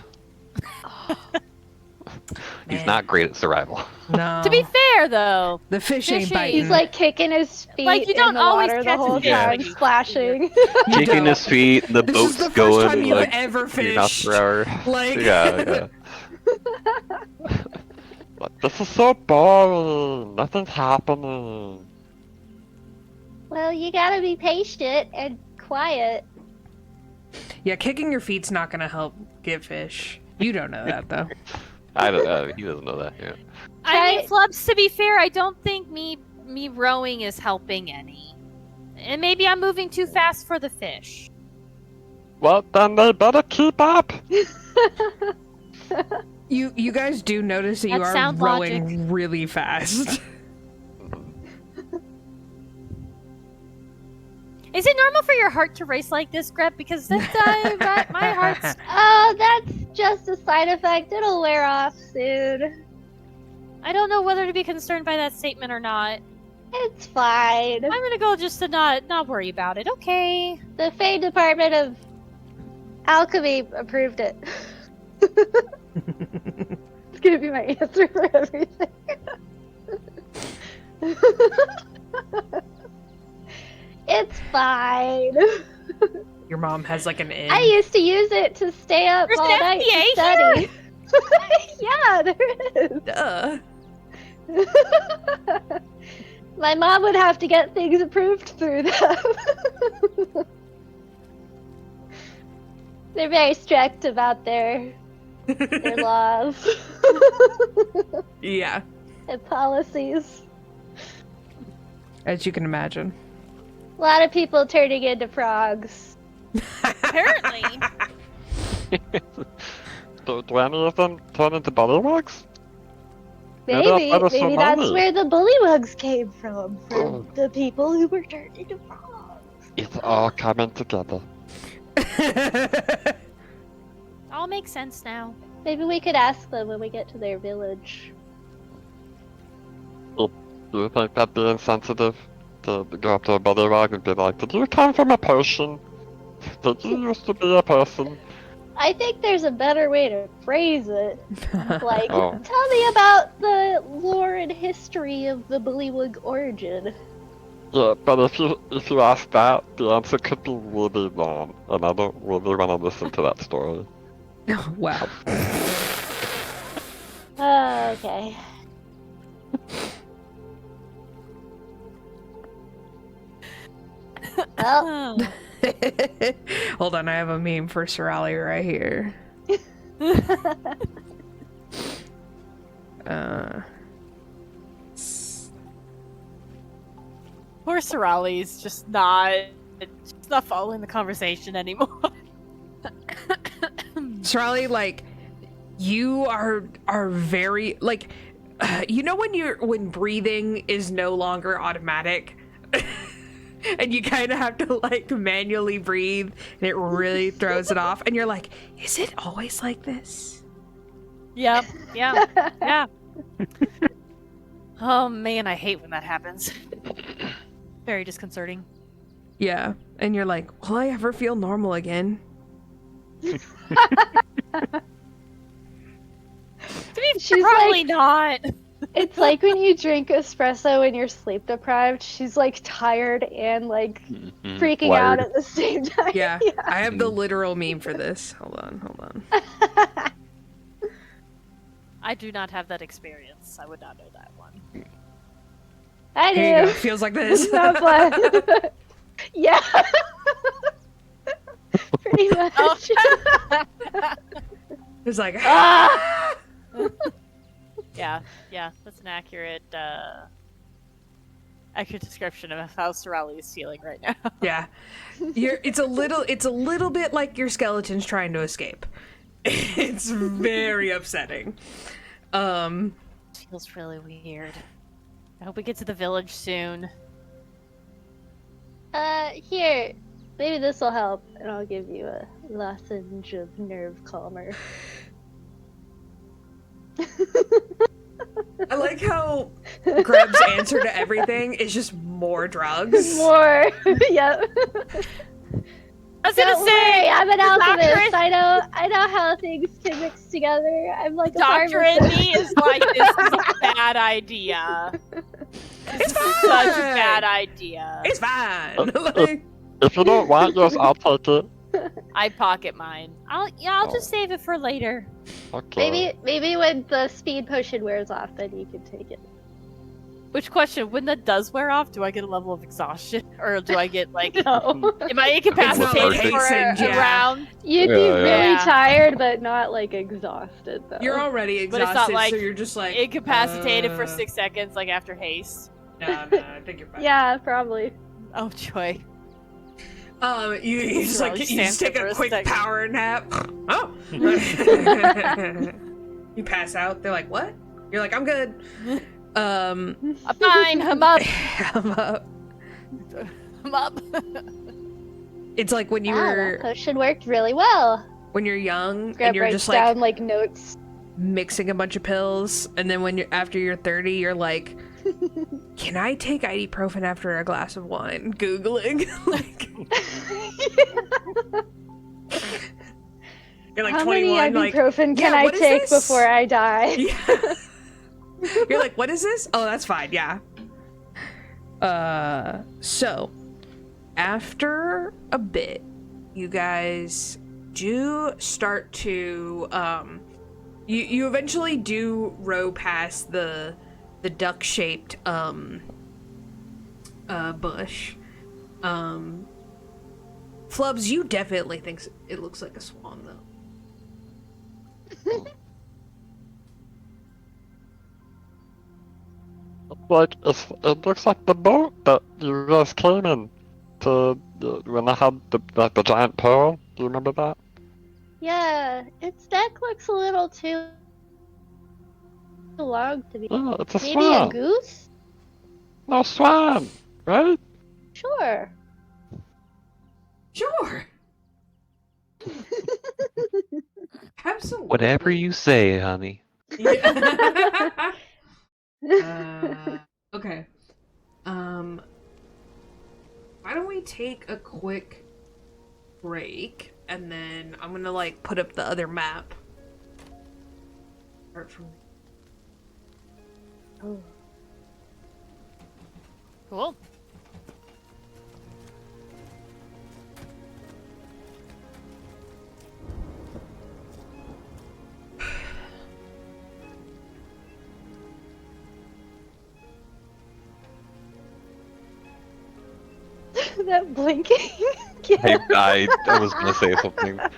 He's Man. not great at survival. No. To be fair, though, the fish ain't fishing- biting. He's like kicking his feet Like, you don't in the always water the catch a whole fish time, when you- splashing. You Kicking don't. his feet, the This boat's is the first going time you've like ever 3 knots fished. per hour. Like. Yeah. But this is so boring. Nothing's happening. Well, you gotta be patient and quiet. Yeah, kicking your feet's not gonna help get fish. You don't know that though. I don't know. He doesn't know that yet. I mean, Right. Flubs, to be fair, I don't think me rowing is helping any. And maybe I'm moving too fast for the fish. Well, then they better keep up. You guys do notice that you That's are sound rowing logic. really fast. Is it normal for your heart to race like this, Greb? Because this my heart's... Oh, that's just a side effect. It'll wear off soon. I don't know whether to be concerned by that statement or not. It's fine. I'm gonna go just to not worry about it, okay? The Fey Department of Alchemy approved it. It's gonna be my answer for everything. It's fine. Your mom has like an inn. I used to use it to stay up There's all an night FDA to study. Yeah, there is. Duh. My mom would have to get things approved through them. They're very strict about their laws Yeah, and policies. as you can imagine. A lot of people turning into frogs. Apparently. Do any of them turn into bullywugs? Maybe, Yeah, that was so maybe that's funny. where the bullywugs came from Oh. the people who were turned into frogs. It's all coming together. All makes sense now. Maybe we could ask them when we get to their village. Do you think that'd be insensitive? To go up to a bullywug and be like, did you come from a potion? Did you used to be a person? I think there's a better way to phrase it. Like, Oh. tell me about the lore and history of the bullywug origin. Yeah, but if you ask that, the answer could be really long, and I don't really want to listen to that story. Wow. Okay. Well, Hold on, I have a meme for Sarali right here. Poor Sarali's just not following the conversation anymore. Sarali, like, you are very like, you know when breathing is no longer automatic, and you kind of have to like manually breathe, and it really throws it off, and you're like, is it always like this? Yep. Yeah. Yeah. Oh man, I hate when that happens. Very disconcerting. Yeah, and you're like, will I ever feel normal again? She's Probably like, not. it's like when you drink espresso when you're sleep deprived. She's like tired and like freaking out Wired. at the same time. Yeah, I have the literal meme for this. Hold on. I do not have that experience. I would not know that one. I Here you go. do. Feels like this. It's not fun. Yeah. Pretty much. It's like, Ah! Yeah, that's an accurate description of how Sarali is feeling right now. yeah. It's a little bit like your skeleton's trying to escape. It's very upsetting. Feels really weird. I hope we get to the village soon. Here. Maybe this will help, and I'll give you a lozenge of nerve calmer. I like how Greb's answer to everything is just more drugs. More. Yep. I was gonna Don't say, worry, I'm an alchemist. doctorate- I know how things can mix together. I'm like a doctor in pharmacist. me is like, this is a bad idea. It's This is fine. such a bad idea. It's fine. Like, If you don't want yours, I'll take it. I pocket mine. I'll just save it for later. Okay. Maybe when the speed potion wears off, then you can take it. Which question? When that does wear off, do I get a level of exhaustion, or do I get like? No. Am I incapacitated It's not like for hastened, a yeah. round? You'd be Yeah, really yeah. tired, but not like exhausted though. you're already But it's exhausted, not like so you're just like Incapacitated for 6 seconds, like after haste. No, I think you're fine. Yeah, probably. Oh joy! You just like Really you just stands take for a a quick second. power nap. Oh. You pass out. They're like, "What?" You're like, "I'm good." I'm fine. I'm up. I'm up. I'm up. It's like when you Wow, were that potion worked really well. when you're young Greb and you're writes just like down like notes. mixing a bunch of pills, and then when you're after you're 30, you're like, "Can I take ibuprofen after a glass of wine?" Googling. Like, you're like How 21, many like, ibuprofen can yeah, I what is take this? before I die? yeah. You're like, "What is this?" "Oh, that's fine." Yeah. So after a bit, you guys do start to you eventually do row past the duck-shaped bush. Flubs, you definitely think it looks like a swan though. Like, it looks like the boat that you guys came in to when I had the giant pearl. Do you remember that? Yeah, its neck looks a little too long to be. Yeah, it's a Maybe swan. a goose? No, swan, right? Sure. Sure. Absolutely. Whatever you say, honey. Yeah. Okay. Why don't we take a quick break, and then I'm gonna like put up the other map. Start from. Oh. Cool. That blinking. Hey, I was gonna say something. That,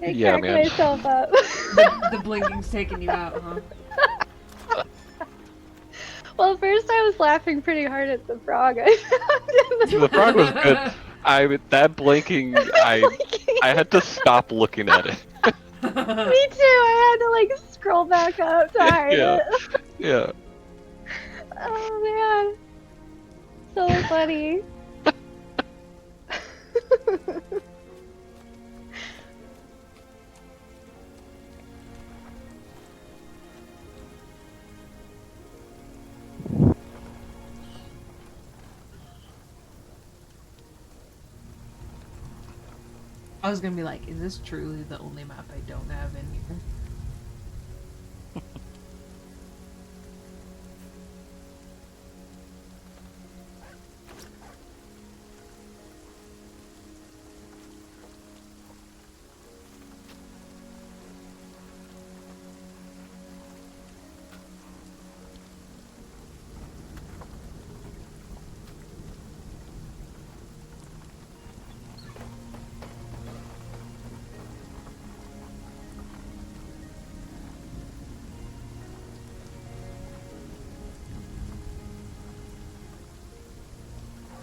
I Yeah, cracked man. myself up. The blinking's taking you out, huh? Well, first I was laughing pretty hard at the frog. the frog was good. That blinking, I had to stop looking at it. Me too. I had to like scroll back up to hide Yeah. it. Yeah. Oh man, so funny. I was gonna be like, is this truly the only map I don't have in here?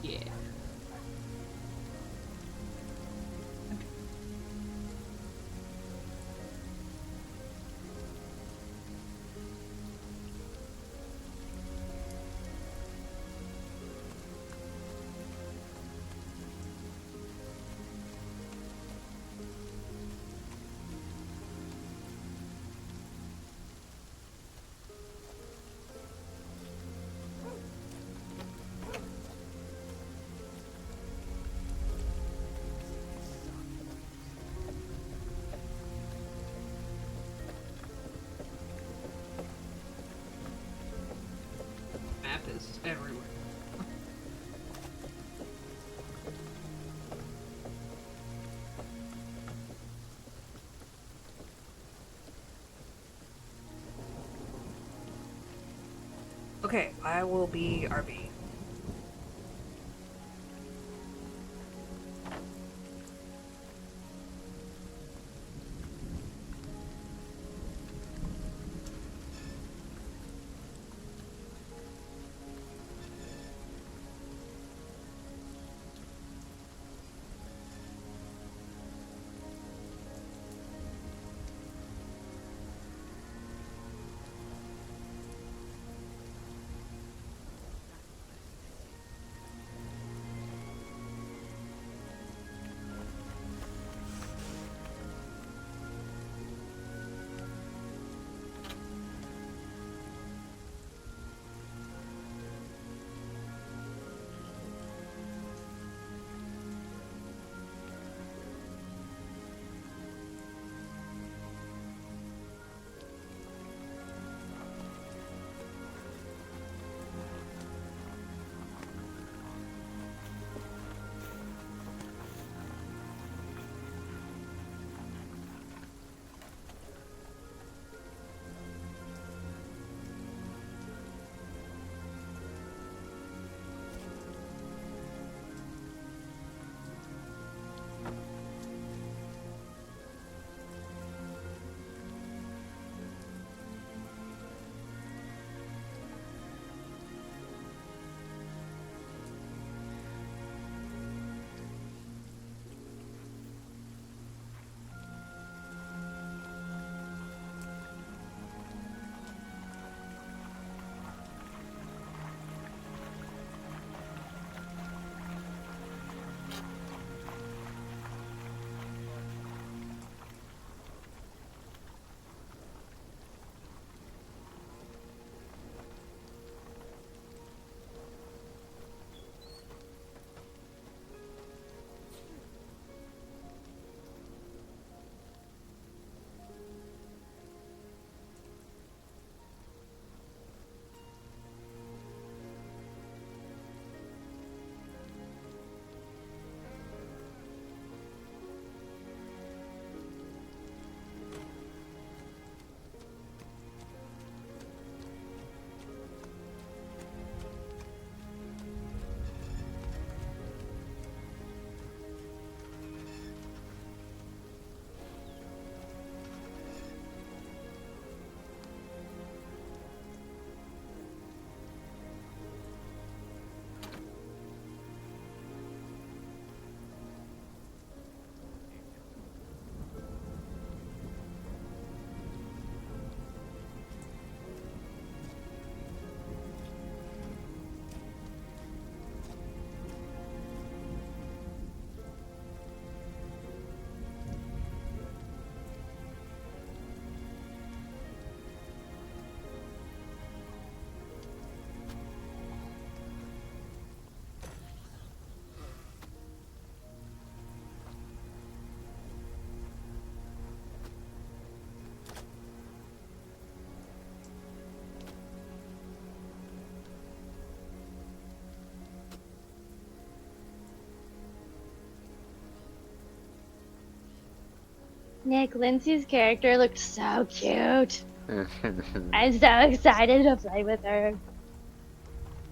Yeah. Map is everywhere. Okay, I will be RB. Nick, Lindsay's character looked so cute. I'm so excited to play with her.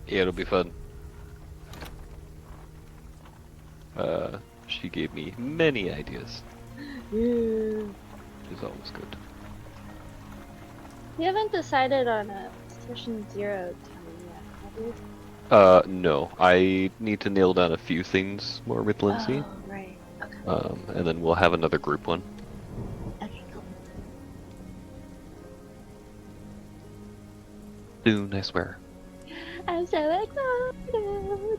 Yeah, it'll be fun. She gave me many ideas, You which is always good. haven't decided on a session 0 time yet, have you? No. I need to nail down a few things more with Lindsay. Oh, right. Okay. And then we'll have another group one. Okay, cool. Soon, I swear. I'm so excited.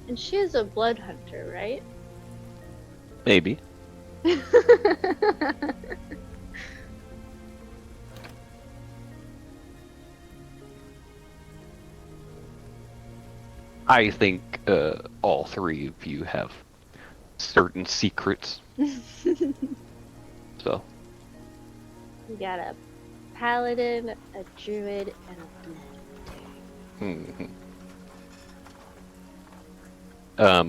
And she is a blood hunter, right? Maybe. I think all three of you have certain secrets. So. We got a paladin, a druid, and a Mhm.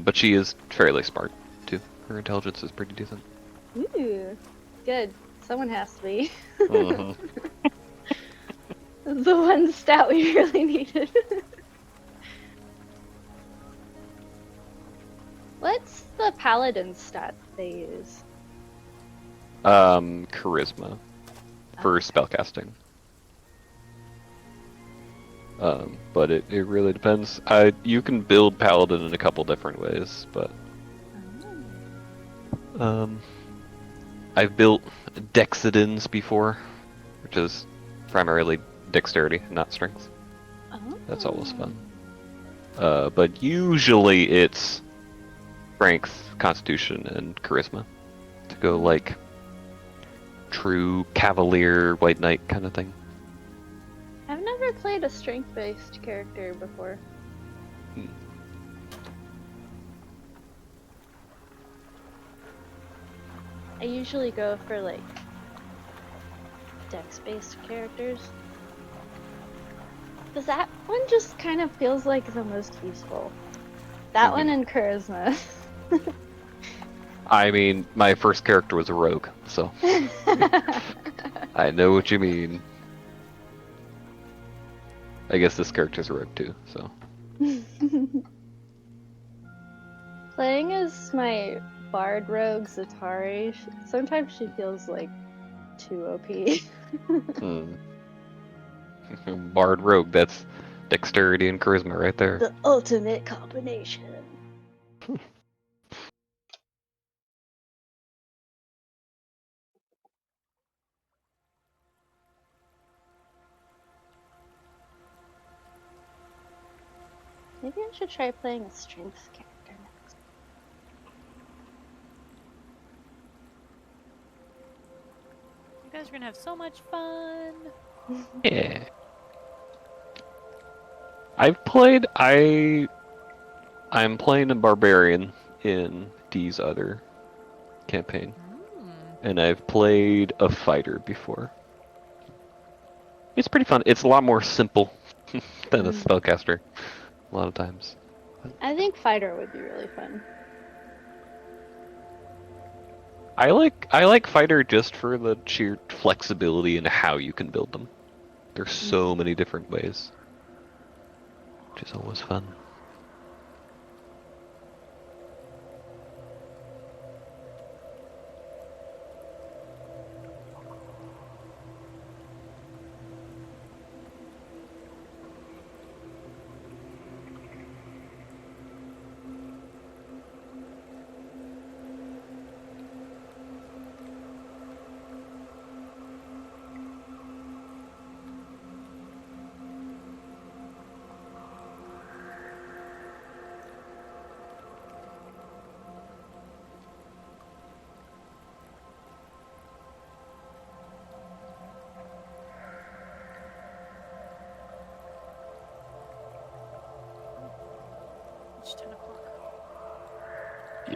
But she is fairly smart too. Her intelligence is pretty decent. Ooh, good. Someone has to be. Mhm. The one stat we really needed. What's the paladin stat they use? Charisma for spellcasting. But it really depends. You can build paladin in a couple different ways, but I've built dexidins before, which is primarily dexterity, not strength. Oh. That's always fun. But usually it's strength, constitution, and charisma to go like true cavalier, white knight kind of thing. I've never played a strength-based character before. Hmm. I usually go for like dex-based characters. Because that one just kind of feels like the most useful. That one and charisma. I mean, my first character was a rogue, so I know what you mean. I guess this character's a rogue too, so. Playing as my bard rogue Zatari, sometimes she feels like too OP. Bard rogue, that's dexterity and charisma right there. The ultimate combination. Maybe I should try playing a strength character next. You guys are gonna have so much fun. Yeah. I'm playing a barbarian in Dee's other campaign. And I've played a fighter before. It's pretty fun. It's a lot more simple than a spellcaster a lot of times. I think fighter would be really fun. I like fighter just for the sheer flexibility and how you can build them. There's so many different ways, which is always fun.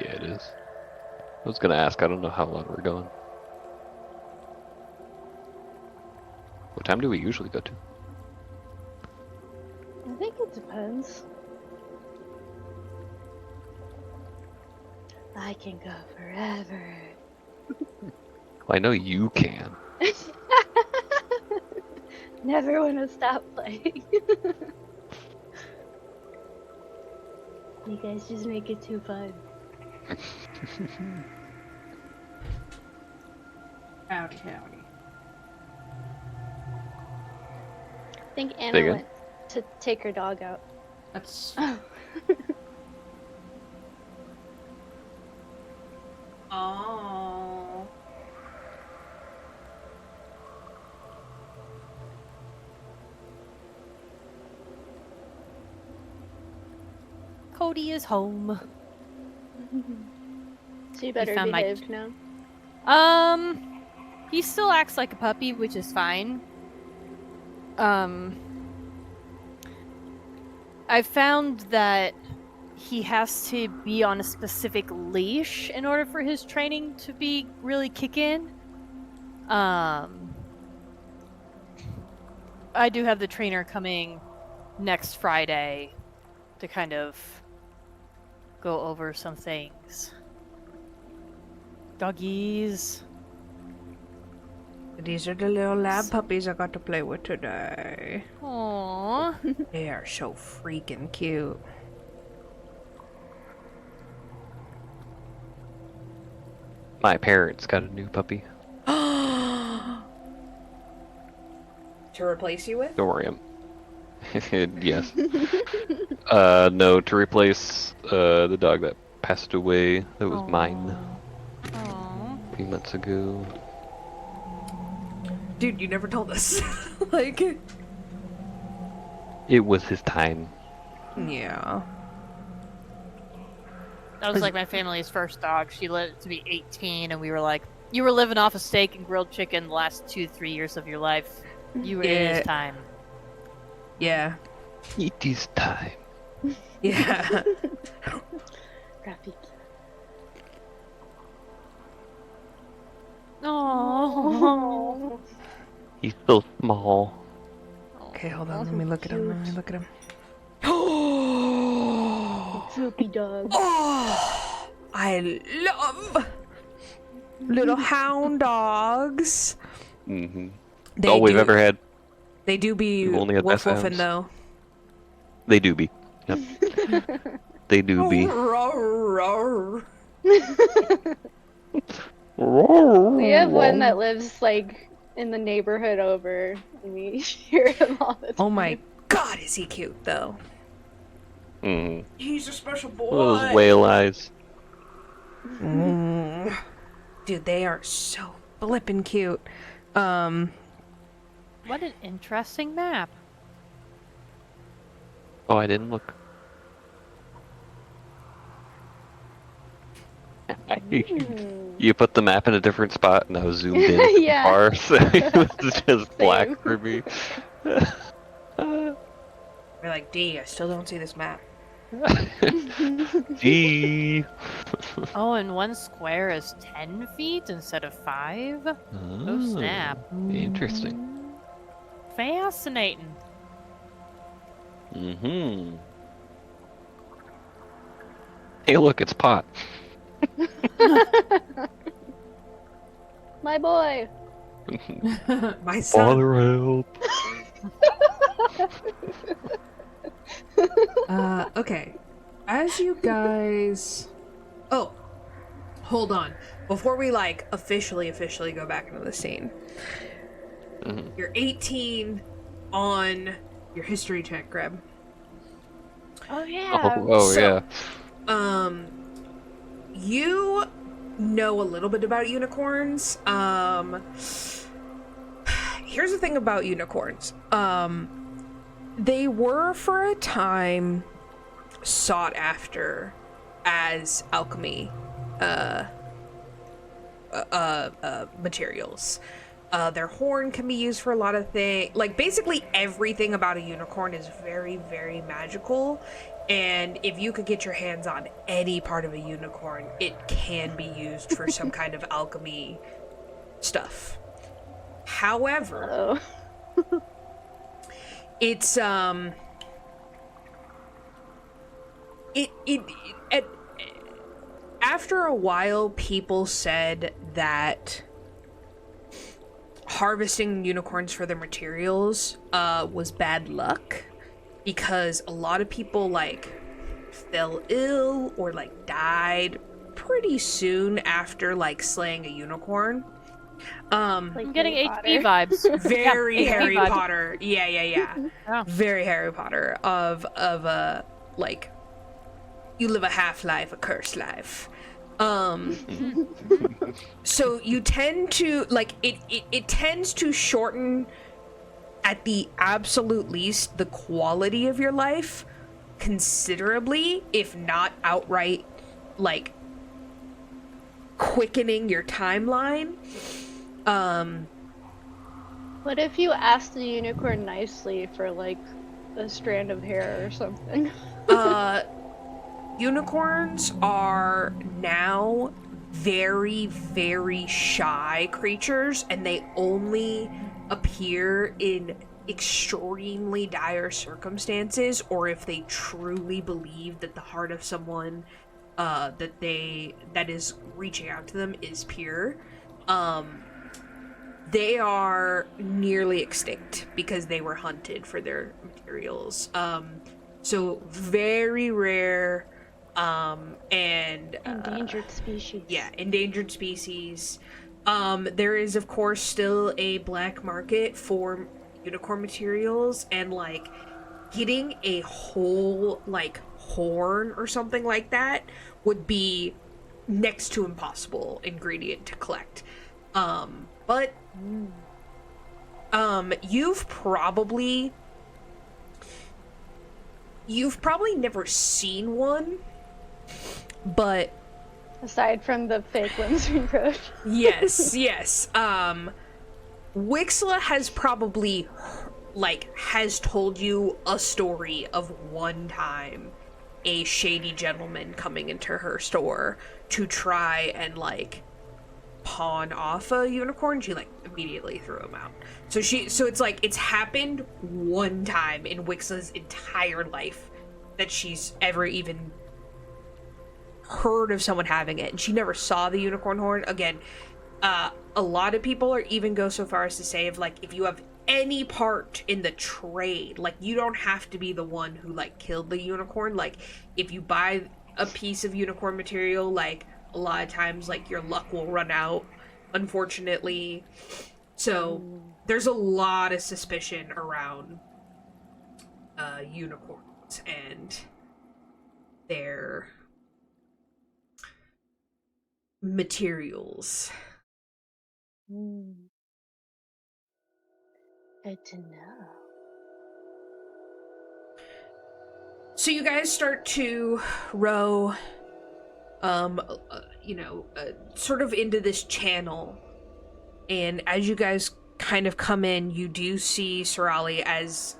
Yeah, it is. I was gonna ask, I don't know how long we're going. What time do we usually go to? I think it depends. I can go forever. Well, I know you can. Never want to stop playing. You guys just make it too fun. Howdy, howdy. I think Say Anna again? went to take her dog out. That's. Oh. Oh. Cody is home. So you better found my- behave now. He still acts like a puppy, which is fine. I found that he has to be on a specific leash in order for his training to be really kick in. I do have the trainer coming next Friday to kind of go over some things. Doggies. These are the little lab puppies I got to play with today. Aww. They are so freaking cute. My parents got a new puppy. To replace you with? Don't worry, yes. No, to replace the dog that passed away. That was mine Aww. a few months ago. Dude, you never told us. Like, It was his time. yeah. That was like my family's first dog. She lived to be 18, and we were like, you were living off of steak and grilled chicken the last 2-3 years of your life. You were in Yeah. his time. Yeah. It is time. Yeah. Rafiki. Oh. He's so small. Okay, hold on. Let me look at him. Let me look at him. Droopy dog. Oh, I love little hound dogs. Mm-hmm. They All we've do- ever had. They do be We've only had wolf best wolfing hounds. though. They do be. Yep. They do be. Roar, roar. We have one that lives like in the neighborhood over, and we hear him all the time. Oh my god, is he cute though? Mm-hmm. He's a special boy. Those whale eyes. Mm. Dude, they are so flippin' cute. What an interesting map. Oh, I didn't look. You put the map in a different spot, and I was zoomed in Yeah. far, so it was just black Same. for me. We're like, D, I still don't see this map. Gee. Oh, and one square is 10 feet instead of 5? Oh, snap. Interesting. Fascinating. Mm-hmm. Hey, look, it's Pot. My boy. My son. Father help. Okay. As you guys... Oh. Hold on. Before we, like, officially go back into the scene. Mhm. You're 18 on your history check, Greb. Oh yeah. Oh So- yeah. You know a little bit about unicorns. Here's the thing about unicorns. They were for a time sought after as alchemy materials. Their horn can be used for a lot of things. Like, basically everything about a unicorn is very, very magical. And if you could get your hands on any part of a unicorn, it can be used for some kind of alchemy stuff. However, it's after a while, people said that harvesting unicorns for their materials was bad luck, because a lot of people like fell ill or like died pretty soon after like slaying a unicorn. I'm getting HP vibes. Very Yeah, Harry HP vibes. Potter. Yeah. Oh. Very Harry Potter of like, you live a half-life, a cursed life. So you tend to, like, it tends to shorten, at the absolute least, the quality of your life considerably, if not outright, like, quickening your timeline. What if you asked the unicorn nicely for like a strand of hair or something? Unicorns are now very, very shy creatures, and they only appear in extremely dire circumstances, or if they truly believe that the heart of someone that is reaching out to them is pure. They are nearly extinct because they were hunted for their materials. So very rare, and Endangered species. yeah, endangered species. There is, of course, still a black market for unicorn materials, and like getting a whole like horn or something like that would be next to impossible ingredient to collect. But you've probably never seen one, but Aside from the fake ones we wrote. yes. Wixla has probably has told you a story of one time a shady gentleman coming into her store to try and like pawn off a unicorn. She like immediately threw him out. So it's like it's happened one time in Wixla's entire life that she's ever even heard of someone having it, and she never saw the unicorn horn. Again, a lot of people are even go so far as to say, if you have any part in the trade, like, you don't have to be the one who like killed the unicorn. Like, if you buy a piece of unicorn material, like, a lot of times like your luck will run out, unfortunately. So there's a lot of suspicion around unicorns and their materials. Good to know. So you guys start to row, sort of into this channel, and as you guys kind of come in, you do see Sarali as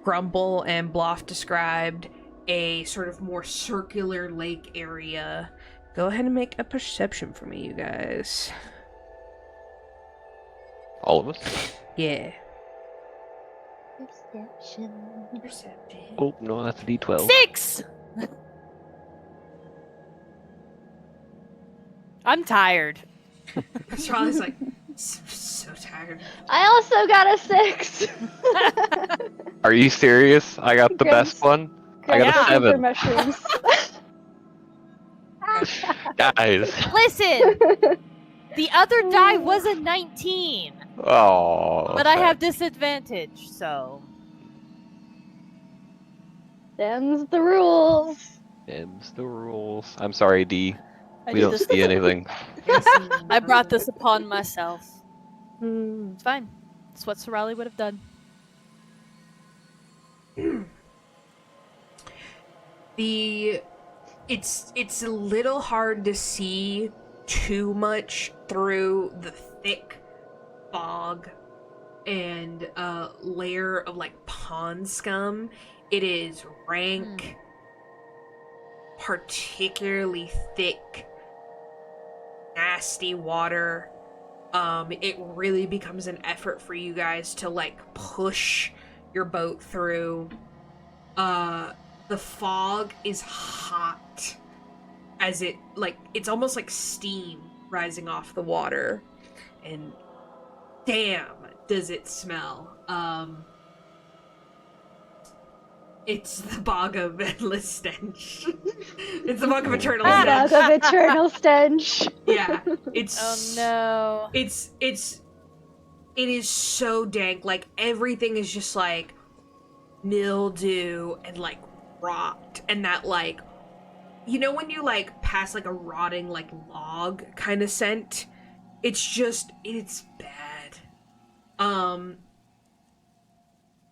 Grumble and Bloff described, a sort of more circular lake area. Go ahead and make a perception for me, you guys. All of us? Yeah. Perception. Oh, no, that's a D12. 6! I'm tired. Sarali's like, so tired. I also got a 6. Are you serious? I got the Greg's- best one? I got Yeah. a 7. Mushrooms. Guys. Listen! The other die was a 19. Oh. But I have disadvantage, so. Them's the rules. Them's the rules. I'm sorry, D. I We did don't this- see anything. I brought this upon myself. It's fine. It's what Sarali would have done. It's a little hard to see too much through the thick fog and layer of like pond scum. It is rank, particularly thick, nasty water. It really becomes an effort for you guys to like push your boat through. The fog is hot as it like it's almost like steam rising off the water, and damn does it smell. It's the bog of endless stench. It's the bog of eternal stench. Bog of eternal stench. Yeah, it's Oh no. it is so dank. Like everything is just like mildew and like rot, and that like, you know when you like pass like a rotting like log kind of scent? It's bad.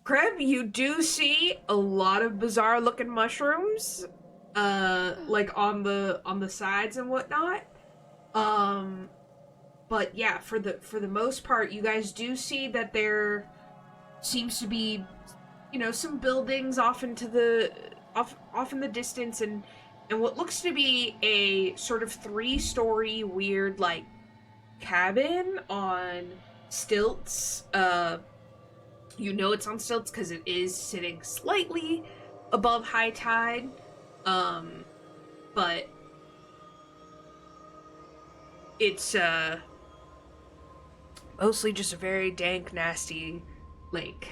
Greb, you do see a lot of bizarre looking mushrooms, like on the sides and whatnot. But yeah, for the most part, you guys do see that there seems to be, you know, some buildings off in the distance, and what looks to be a sort of 3-story weird like cabin on stilts. You know it's on stilts because it is sitting slightly above high tide. But it's mostly just a very dank, nasty lake.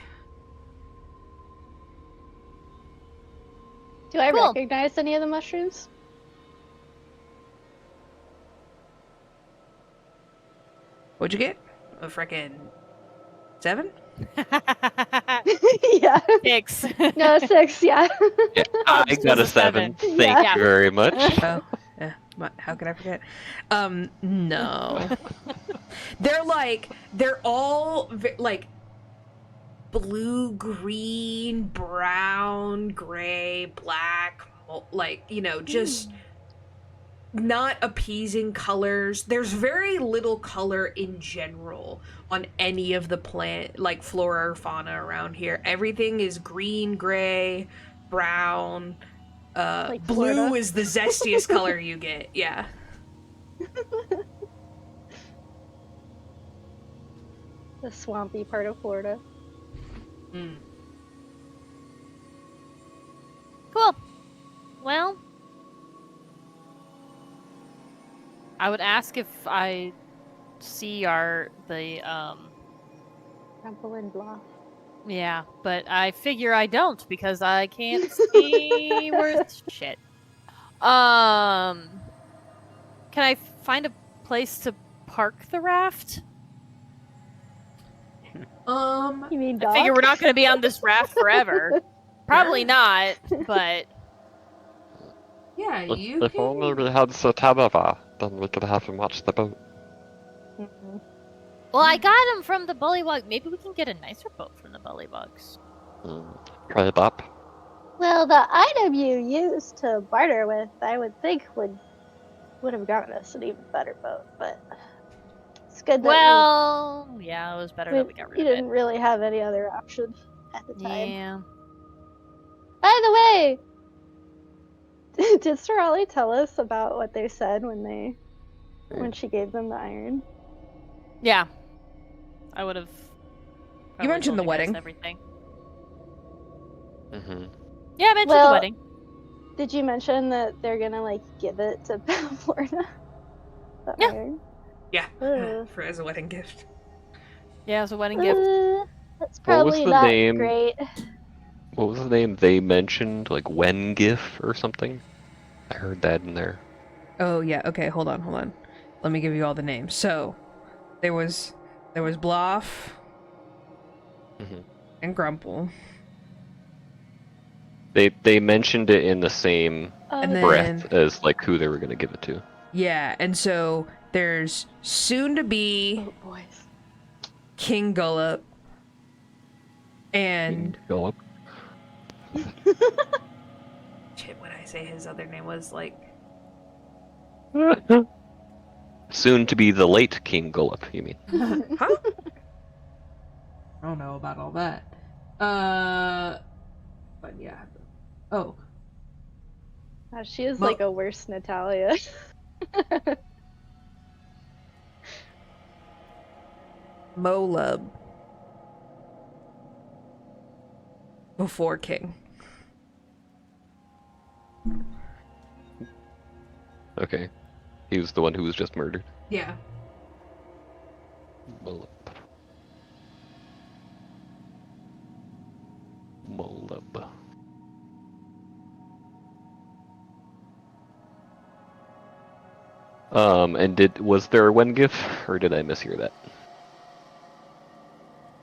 Do I Cool. recognize any of the mushrooms? What'd you get? A frickin' 7? Yeah. 6. No, 6, yeah. Yeah, I This got was a a 7. seven. Thank Yeah. you very much. Oh, yeah. How could I forget? No. They're all like blue, green, brown, gray, black, like, you know, just not appeasing colors. There's very little color in general on any of the plant, like flora or fauna around here. Everything is green, gray, brown. Like Blue Florida. is the zestiest color you get. Yeah. The swampy part of Florida. Mm. Cool. Well, I would ask if I see the Temple and blah. yeah, but I figure I don't because I can't see worth shit. Can I find a place to park the raft? You mean I dogs? figure we're not going to be on this raft forever. Probably not, but Yeah, you If only we had Sir Talavar, then we could have him watch the boat. Mhm. well, I got him from the bullywug. Maybe we can get a nicer boat from the bullywugs. Trade up. Well, the item you used to barter with, I would think would have gotten us an even better boat, but it's good that Well, yeah, it was better that we got rid you of it. didn't really have any other option at the time. Yeah. By the way, did Sarali tell us about what they said when she gave them the iron? Yeah. I would have. You mentioned the wedding. Everything. Mm-hmm. Yeah, I mentioned Well, the wedding. Did you mention that they're gonna like give it to Florida? The Yeah. iron? Yeah, Ugh. for as a wedding gift. Yeah, it was a wedding gift. That's What was probably the not name? great. What was the name they mentioned? Like Wengif or something? I heard that in there. Oh yeah. Okay. Hold on. Let me give you all the names. So, there was Bloff Mhm. and Grumple, They mentioned it in the same and then breath as like who they were gonna give it to. yeah, and so there's soon to be Oh boys. King Gullop and Philip. shit. What did I say his other name was? Like soon to be the late King Gullup, you mean? Huh? I don't know about all that. But yeah. Oh. She is Well- like a worse Natalia. Molub. Before King. Okay. He was the one who was just murdered. Yeah. Molub. Molub. And was there a Wengif, or did I mishear that?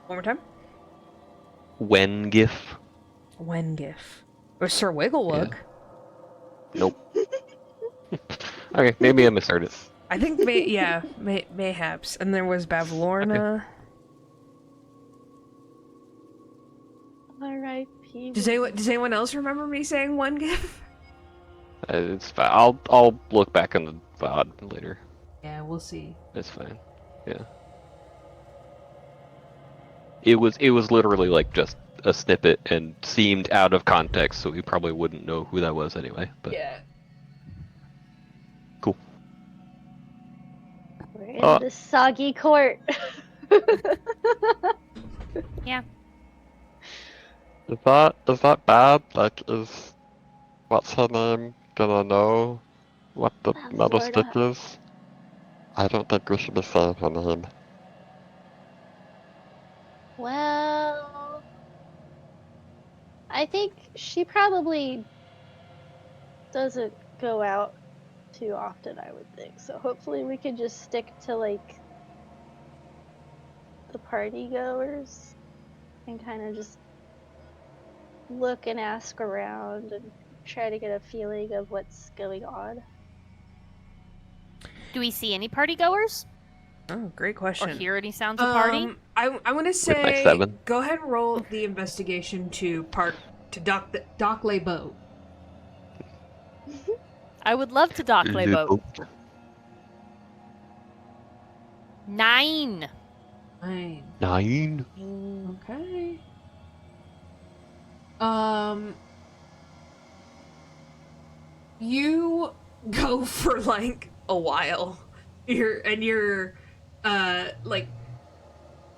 One more time. Wengif? Wengif. Or Sir Wigglewug. Nope. Okay, maybe I misheard it. I think, mayhaps. And there was Bavlorna. R.I.P. Does anyone else remember me saying Wengif? It's fine. I'll look back on the VOD later. Yeah, we'll see. It's fine. Yeah. It was literally like just a snippet and seemed out of context, so we probably wouldn't know who that was anyway. But Yeah. cool. We're in the soggy court. Yeah. Is that bad? Like, is what's her name gonna know what the metal stick is? I don't think we should be saying her name. Well, I think she probably doesn't go out too often, I would think. So hopefully we could just stick to like the party goers and kind of just look and ask around and try to get a feeling of what's going on. Do we see any party goers? Oh, great Or question. hear any sounds of party? I want to my say 7. go ahead and roll the investigation to dock lay boat. I would love to dock lay boat. 9. 9. 9. Okay. You go for like a while. You're like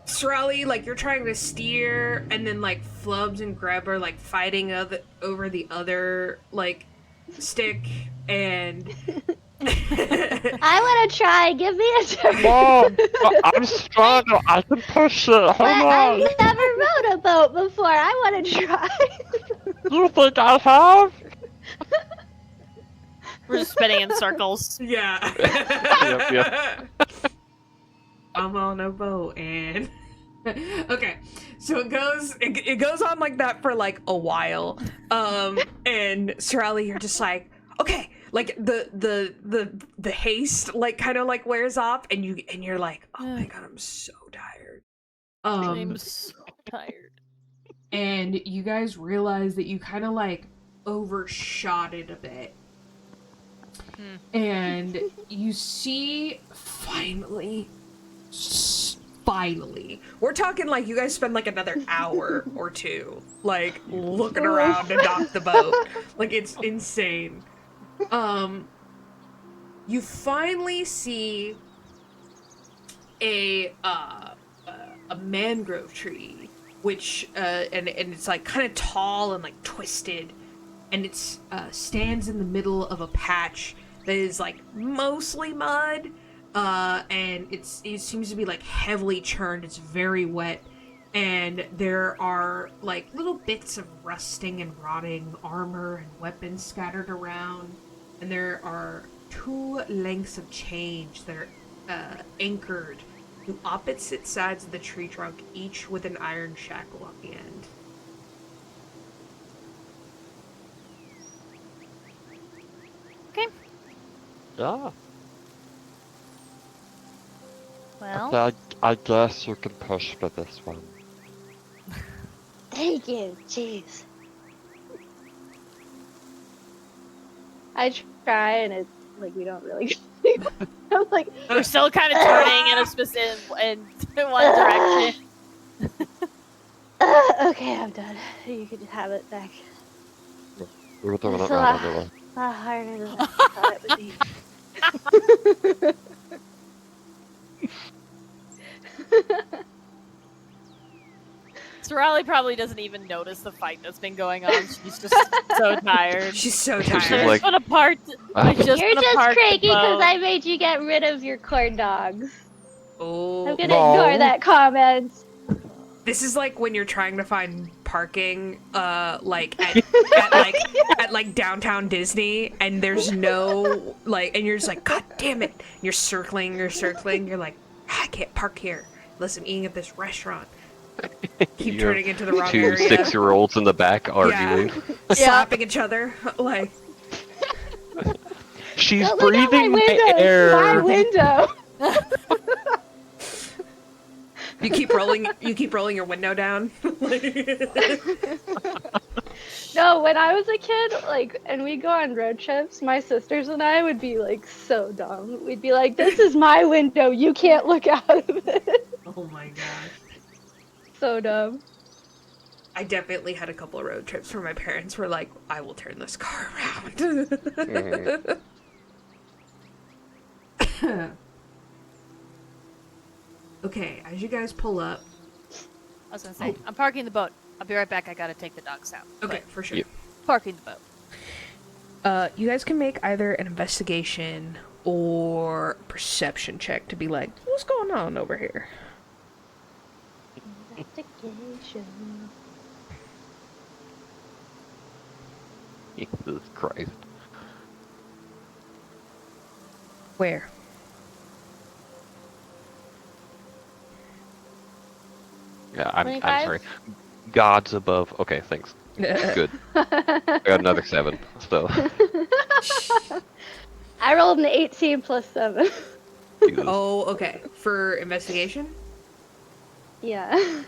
Sarali, like you're trying to steer, and then like Flubs and Greb are like fighting over the other like stick, and I want to try. Give me a turn. Mom, I'm strong. I can push it. Hold But I've on. never rode a boat before. I want to try. You think I have? We're just spinning in circles. yeah. Yep. I'm on a boat, and okay, so it goes on like that for like a while, and Sarali, you're just like, okay, like the haste like kind of like wears off, and you're like, oh my god, I'm so tired. I'm so tired. And you guys realize that you kind of like overshot it a bit. And you see, finally, we're talking like you guys spend like another hour or two, like looking around to dock the boat. Like it's insane. You finally see a mangrove tree, which and it's like kind of tall and like twisted, and it's stands in the middle of a patch that is like mostly mud, and it seems to be like heavily churned. It's very wet, and there are like little bits of rusting and rotting armor and weapons scattered around, and there are 2 lengths of chains that are anchored to opposite sides of the tree trunk, each with an iron shackle on the end. Okay. Yeah. Well, Okay, I guess you can push for this one. Thank you. Jeez. I try, and it's like we don't really I'm like, We're still kind of turning in a specific in one direction. okay, I'm done. You can have it back. We're throwing It's it a right lot, under harder than I thought it would be. Sarali probably doesn't even notice the fight that's been going on. She's just so tired. She's so She's I tired. just like- want to part. I just You're want to just part cranky the because boat. I made you get rid of your corn dogs. Oh, I'm gonna No. ignore that comment. this is like when you're trying to find parking, like at like downtown Disney, and there's no like, and you're just like, God damn it! And you're circling. You're like, I can't park here unless I'm eating at this restaurant. Keep You turning into the wrong Two area. 6-year-olds in the back arguing. Slapping each other. Like, She's Don't look out breathing my window. It's air. my window. you keep rolling your window down. No, when I was a kid, like, and we'd go on road trips, my sisters and I would be like so dumb. We'd be like, "This is my window. You can't look out of it." Oh my god. So dumb. I definitely had a couple of road trips where my parents were like, I will turn this car around. Okay, as you guys pull up. I was gonna say, I'm parking the boat. I'll be right back. I gotta take the dogs out. Okay, for sure. Yep. Parking the boat. You guys can make either an investigation or perception check to be like, what's going on over here? Investigation. Jesus Christ. Where? Yeah, I'm 25? sorry. Gods above. Okay, thanks. Good. I got another 7. So. I rolled an 18 plus 7. Jesus. Oh, okay. For investigation? Yeah.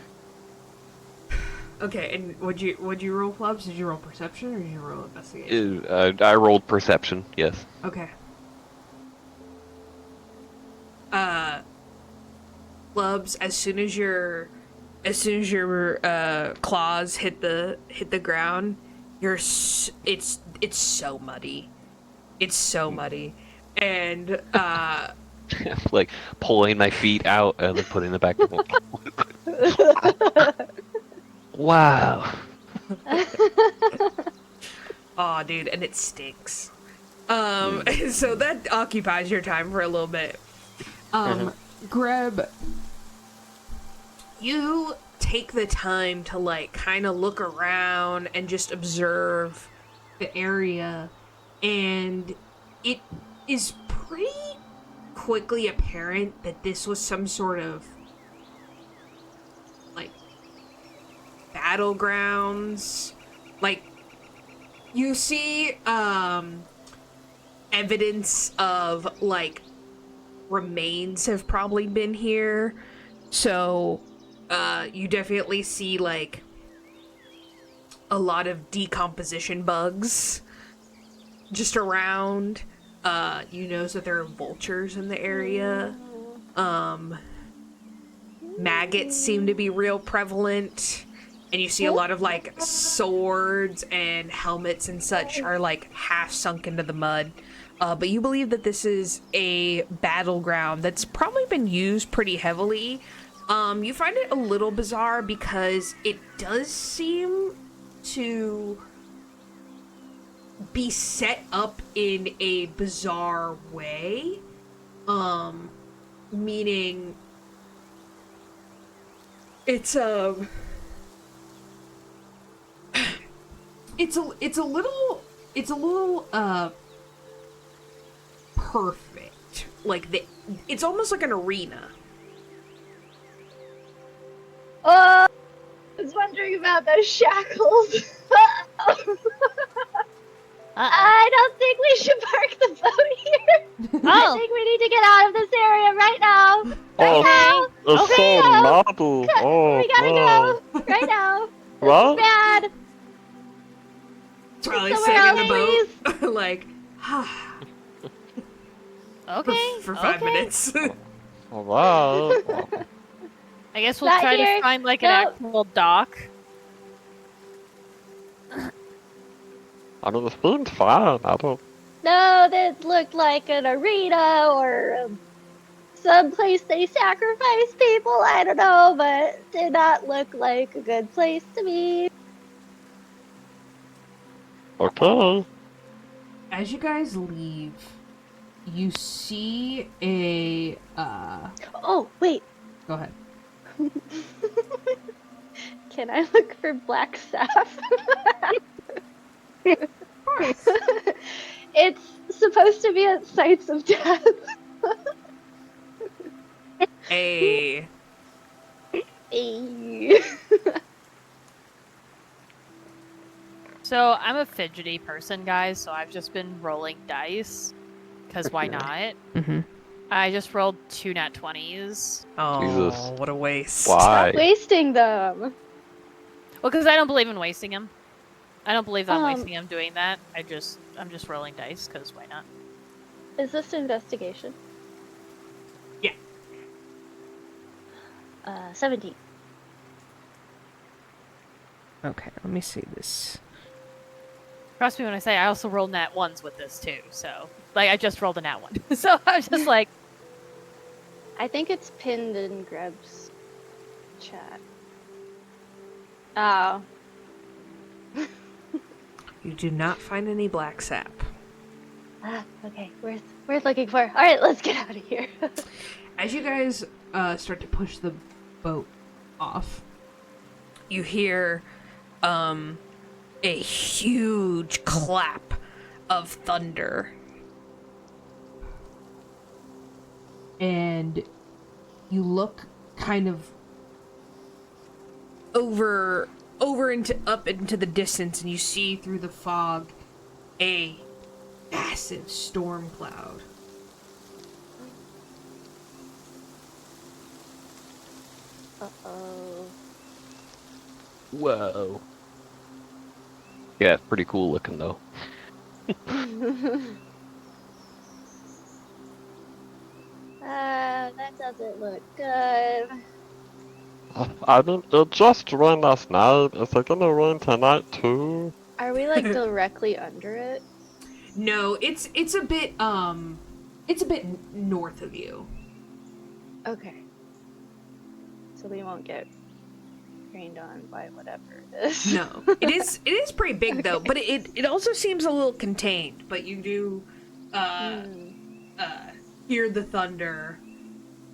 Okay, and would you roll Flubs? Did you roll perception or did you roll investigation? I rolled perception. Yes. Okay. Flubs, as soon as your claws hit the ground, it's so muddy. It's so muddy. And Like pulling my feet out and then putting them back. Wow. aw, dude, and it stinks. So that occupies your time for a little bit. Greb, you take the time to like kind of look around and just observe the area, and it is pretty quickly apparent that this was some sort of like battlegrounds. Like, you see evidence of like remains have probably been here. So you definitely see like a lot of decomposition bugs just around. You notice that there are vultures in the area. Maggots seem to be real prevalent. And you see a lot of like swords and helmets and such are like half sunk into the mud. But you believe that this is a battleground that's probably been used pretty heavily. You find it a little bizarre because it does seem to be set up in a bizarre way. Meaning it's a little perfect. Like it's almost like an arena. Oh, I was wondering about those shackles. I don't think we should park the boat here. I think we need to get out of this area right now. The Okay, sun no. model. Oh, We gotta no. go right now. What? Bad. It's probably Somewhere sitting in the else, boat. Like, Okay. for 5 okay. minutes. Alright. I guess we'll Not try here. to find like Nope. an actual dock. I mean, it seems fine. I don't. No, that looked like an arena or some place they sacrifice people. I don't know, but it did not look like a good place to me. Okay. As you guys leave, you see a Oh, wait. go ahead. Can I look for black sap? It's supposed to be at sites of death. A Ayy. So I'm a fidgety person, guys, so I've just been rolling dice. Because why not? Mm-hmm. I just rolled 2 nat 20s. Oh, Jesus. what a waste. Why? Stop wasting them. Well, because I don't believe in wasting them. I don't believe I'm Um, wasting them doing that. I'm just rolling dice, because why not? Is this investigation? Yeah. 17. Okay, let me see this. Trust me when I say I also rolled nat 1s with this, too. So, like, I just rolled a nat 1. So I'm just like... I think it's pinned in Greb's chat. Oh. You do not find any black sap. Okay. Worth looking for. Alright, let's get out of here. As you guys start to push the boat off, you hear a huge clap of thunder. And you look kind of up into the distance, and you see through the fog a massive storm cloud. Uh-oh. Whoa. Yeah, it's pretty cool looking though. That doesn't look good. I mean, it just rained last night. Is it gonna rain tonight too? Are we like directly under it? No, it's a bit north of you. Okay. So we won't get rained on by whatever it is. No, it is pretty big though, but it also seems a little contained. But you do hear the thunder,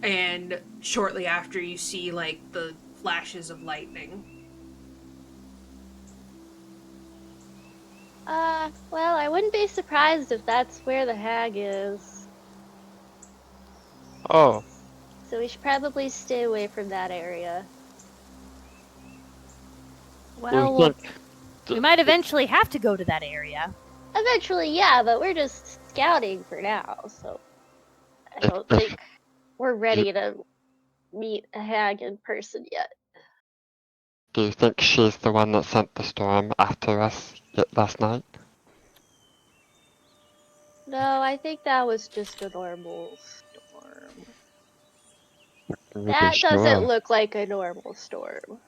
and shortly after you see like the flashes of lightning. Well, I wouldn't be surprised if that's where the hag is. Oh, So we should probably stay away from that area. Well, we might eventually have to go to that area. Eventually, yeah, but we're just scouting for now, so I don't think we're ready to meet a hag in person yet. do you think she's the one that sent the storm after us last night? No, I think that was just a normal storm. Really That sure. doesn't look like a normal storm.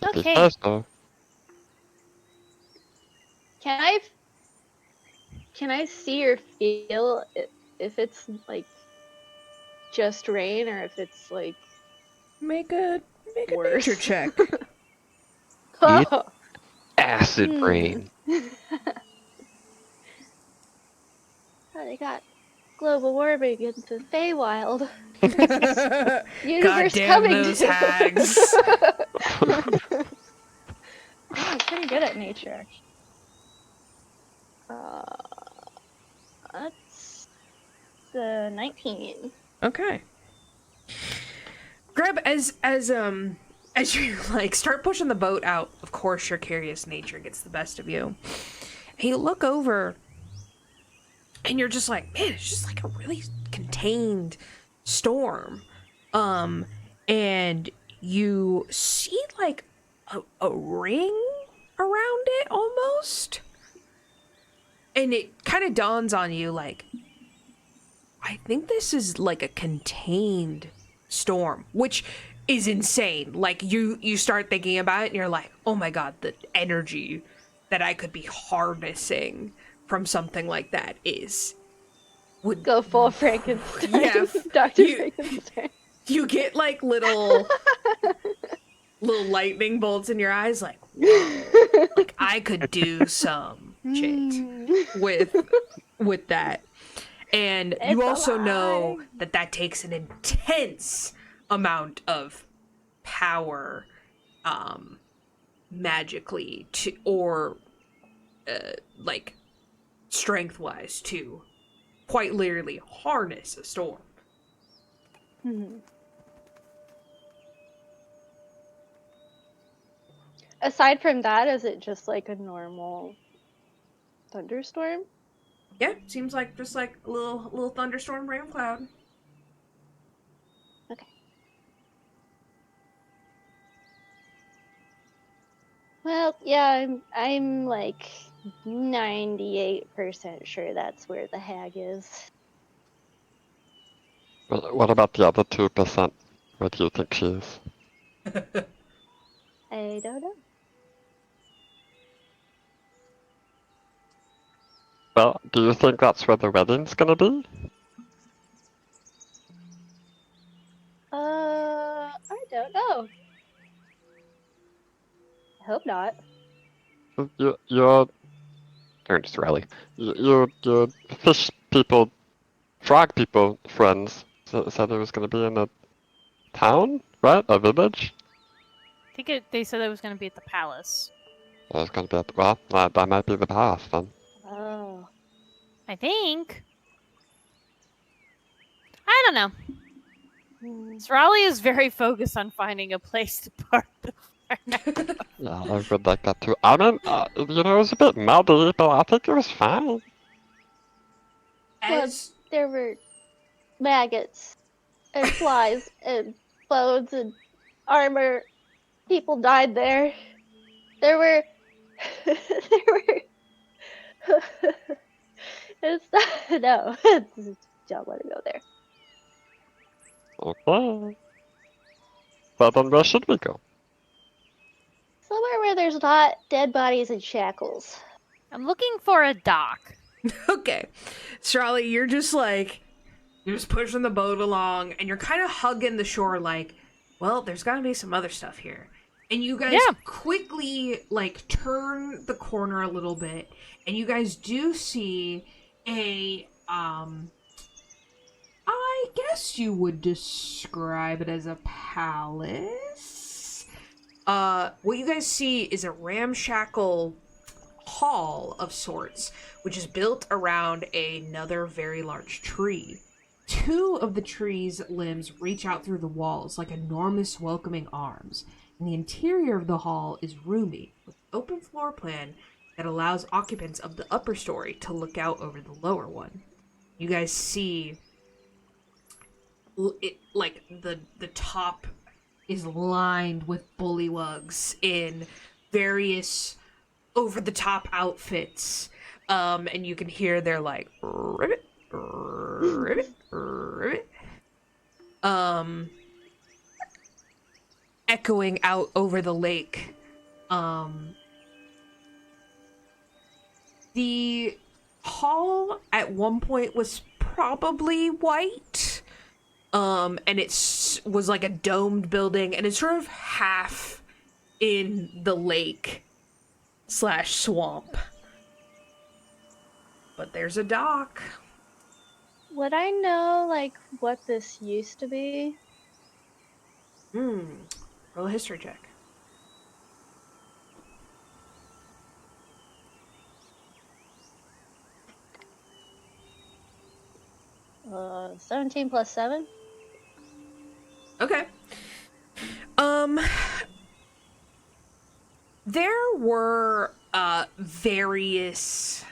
If you Okay. say so. Can I see or feel if it's like just rain or if it's like Make a worse? nature check. Oh. Acid Hmm. rain. Oh, they got global warming in the Feywild. Universe Goddamn coming those to. hags. Yeah, I'm pretty good at nature. That's the 19. Okay. Greb, as you like start pushing the boat out, of course your curious nature gets the best of you. And you look over and you're just like, man, it's just like a really contained storm. And you see like a ring around it almost. And it kind of dawns on you like, I think this is like a contained storm, which is insane. Like you start thinking about it and you're like, oh my god, the energy that I could be harnessing from something like that would Go full Frankenstein. Yeah, Dr. you- Frankenstein. you get like little lightning bolts in your eyes, like, whoa, like I could do some shit with that. And you It's also know alive. that takes an intense amount of power, magically to, or like strength-wise, to quite literally harness a storm. Aside from that, is it just like a normal thunderstorm? Yeah, seems like just like a little thunderstorm rain cloud. Okay. Well, yeah, I'm like 98% sure that's where the hag is. What about the other 2%? Where do you think she is? I don't know. Well, do you think that's where the wedding's gonna be? I don't know. I hope not. Your Ernest Rally. your fish people, frog people friends said it was gonna be in a town, right? A village? I think they said it was going to be at the palace. It was gonna be at, well, that might be the path then. Oh. I think. I don't know. Sarali is very focused on finding a place to park the fire. Yeah, I would like that too. I mean, it was a bit muddy, but I think it was fine. Well, there were maggots and flies and bones and armor. People died there. There were. It's not. No. Don't let it go there. Okay. Well, then where should we go? Somewhere where there's not dead bodies and shackles. I'm looking for a dock. Okay. Sarali, you're just pushing the boat along and you're kind of hugging the shore like, well, there's gotta be some other stuff here. And you guys quickly turn the corner a little bit and you guys do see a I guess you would describe it as a palace. What you guys see is a ramshackle hall of sorts, which is built around another very large tree. Two of the tree's limbs reach out through the walls like enormous welcoming arms, and the interior of the hall is roomy, with an open floor plan that allows occupants of the upper story to look out over the lower one. You guys see the top is lined with bullywugs in various over-the-top outfits, and you can hear their ribbit, ribbit, ribbit, echoing out over the lake. The hall at one point was probably white, and it was like a domed building, and it's sort of half in the lake / swamp. But there's a dock. Would I know, what this used to be? Roll a history check. Uh, 17 plus 7? Okay. There were various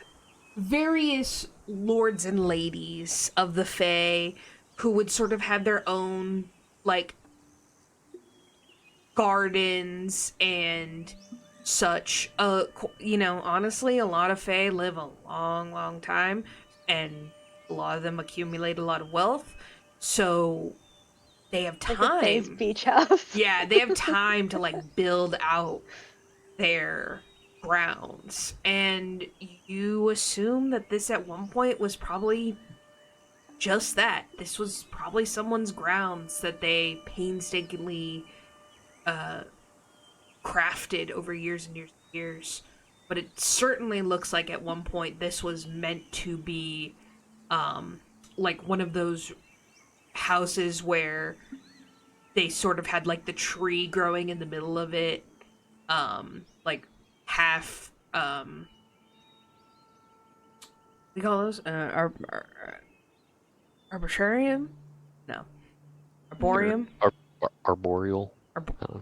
lords and ladies of the Fae who would sort of have their own gardens and such. Honestly, a lot of Fae live a long, long time, and a lot of them accumulate a lot of wealth, so they have Like a phase time. beach house. Yeah, they have time to like build out their grounds, and you assume that this at one point was probably just that. This was probably someone's grounds that they painstakingly crafted over years and years and years. But it certainly looks like at one point this was meant to be like one of those houses where they sort of had like the tree growing in the middle of it, like half we call those arboretum? No, arboreum. Arboreal.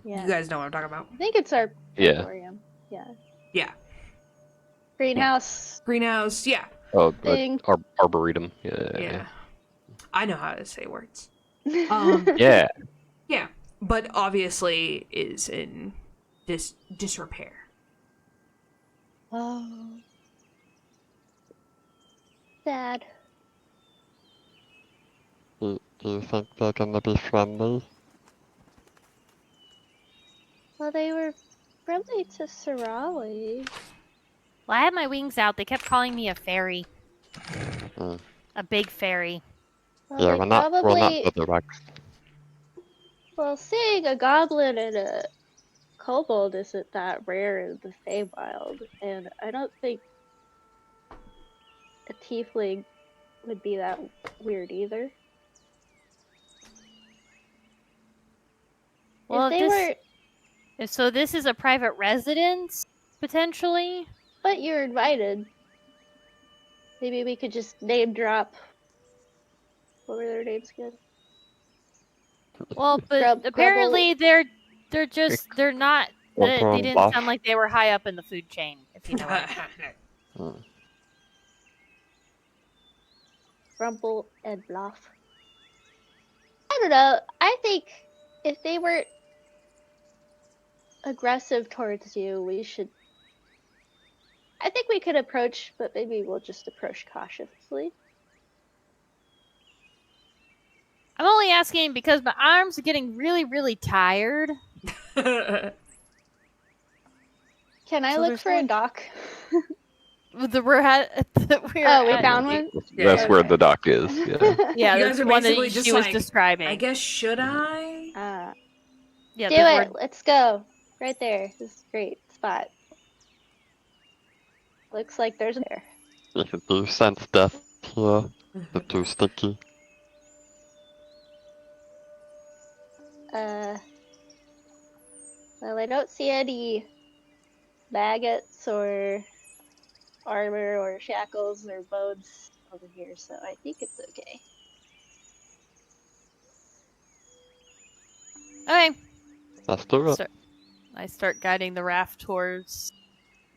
Yeah. You guys know what I'm talking about. I think it's our Yeah. aquarium. Yeah. Yeah, Greenhouse greenhouse. Yeah, Oh, thing. arboretum. Yeah. yeah. I know how to say words. Yeah. Yeah, but obviously is in disrepair. Oh. Sad. Do you think they're gonna be friendly? Well, they were friendly to Sarali. Well, I had my wings out. They kept calling me a fairy. Hmm. A big fairy. Well, Yeah, they we're not probably... the direct. Well, seeing a goblin and a kobold isn't that rare in the Feywild, and I don't think a tiefling would be that weird either. Well, if they were, so this is a private residence, potentially? but you're invited. Maybe we could just name drop. What were their names again? Well, but apparently they're not. They didn't sound like they were high up in the food chain, if you know what I mean. Grumble and Bluff. I don't know. I think if they were aggressive towards you, we should. I think we could approach, but maybe we'll just approach cautiously. I'm only asking because my arms are getting really, really tired. Can I look for a dock? We found one? That's Yeah, where okay. the dock is. Yeah. Yeah, You that's guys are the one that basically just she was like, describing. I guess, should I? Yeah, Do it. Let's go. Right there. This is a great spot. Looks like there's a bear. Do you sense death here? They're too sticky. Well, I don't see any maggots or armor or shackles or bones over here, so I think it's okay. Okay. Let's do it. I start guiding the raft towards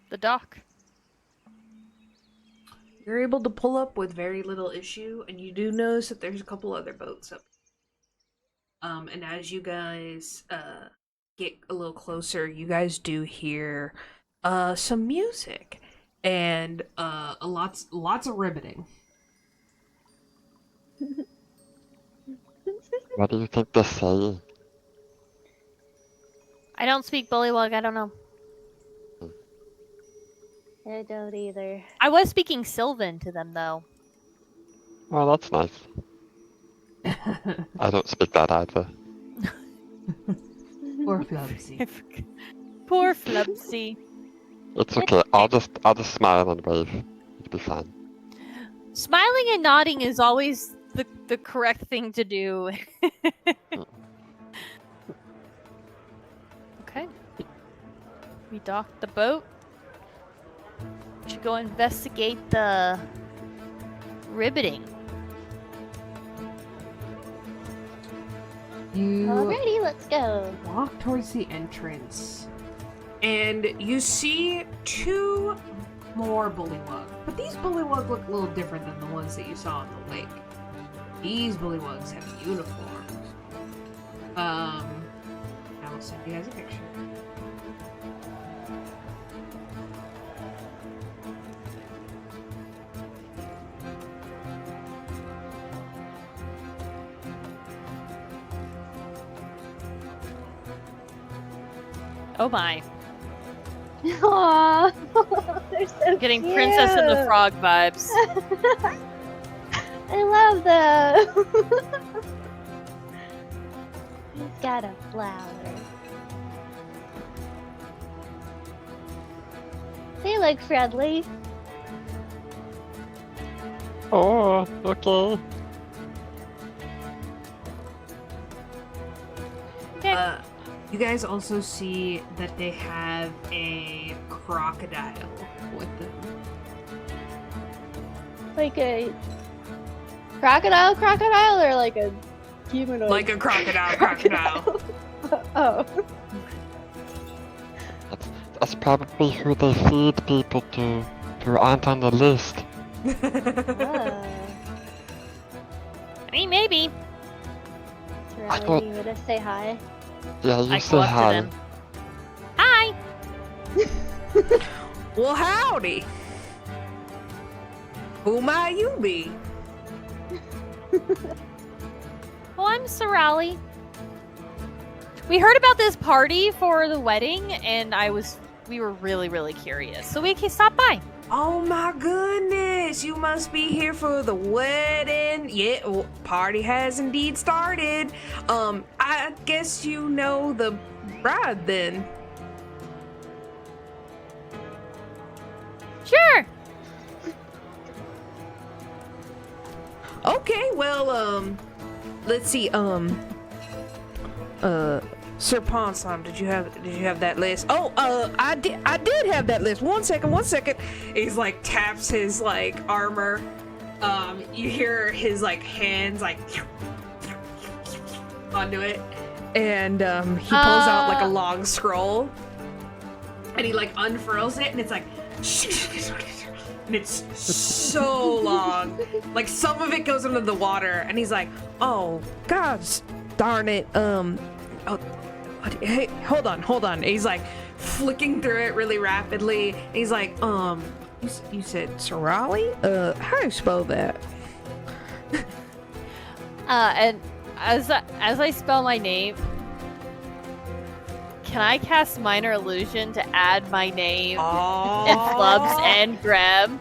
the dock. You're able to pull up with very little issue, and you do notice that there's a couple other boats up. And as you guys get a little closer, you guys do hear some music and lots of ribbiting. What do you think they're saying? I don't speak bullywug, I don't know. I don't either. I was speaking Sylvan to them, though. Oh, that's nice. I don't speak that either. Poor Flubsy. Poor Flubsy. It's okay. I'll just smile and wave. It'll be fine. Smiling and nodding is always the correct thing to do. Okay. We docked the boat. We should go investigate the ribbiting. You Alrighty, let's go. walk towards the entrance, and you see two more bullywug. But these bullywug look a little different than the ones that you saw on the lake. These bullywugs have uniforms. I will send you guys a picture. Oh my. Aww. They're so Getting cute. Princess and the Frog vibes. I love them. He's got a flower. They look friendly. Oh, okay. Okay. You guys also see that they have a crocodile with them. Like a crocodile, or like a humanoid? Like a crocodile. Oh. That's probably who they feed people to who aren't on the list. Oh. I mean, maybe. Sarali, you wanna say hi? Yeah, you I say go up to hi. them. Hi! Well, howdy. Who might you be? Well, I'm Sarali. We heard about this party for the wedding, and we were really, really curious. So we stopped by. Oh my goodness, you must be here for the wedding. Yeah, well, party has indeed started. I guess you know the bride then. Sure! Okay, well, let's see, Sir Ponsam, did you have that list? Oh, I did have that list. One second. He's like taps his like armor. You hear his like hands like onto it, and he pulls out like a long scroll, and he like unfurls it, and it's like, and it's so long. Like some of it goes into the water, and he's like, oh gosh, darn it, hey, hold on. He's like flicking through it really rapidly. He's like, you said Sarali? How do you spell that? And as I spell my name, can I cast Minor Illusion to add my name and Flubs and Greb?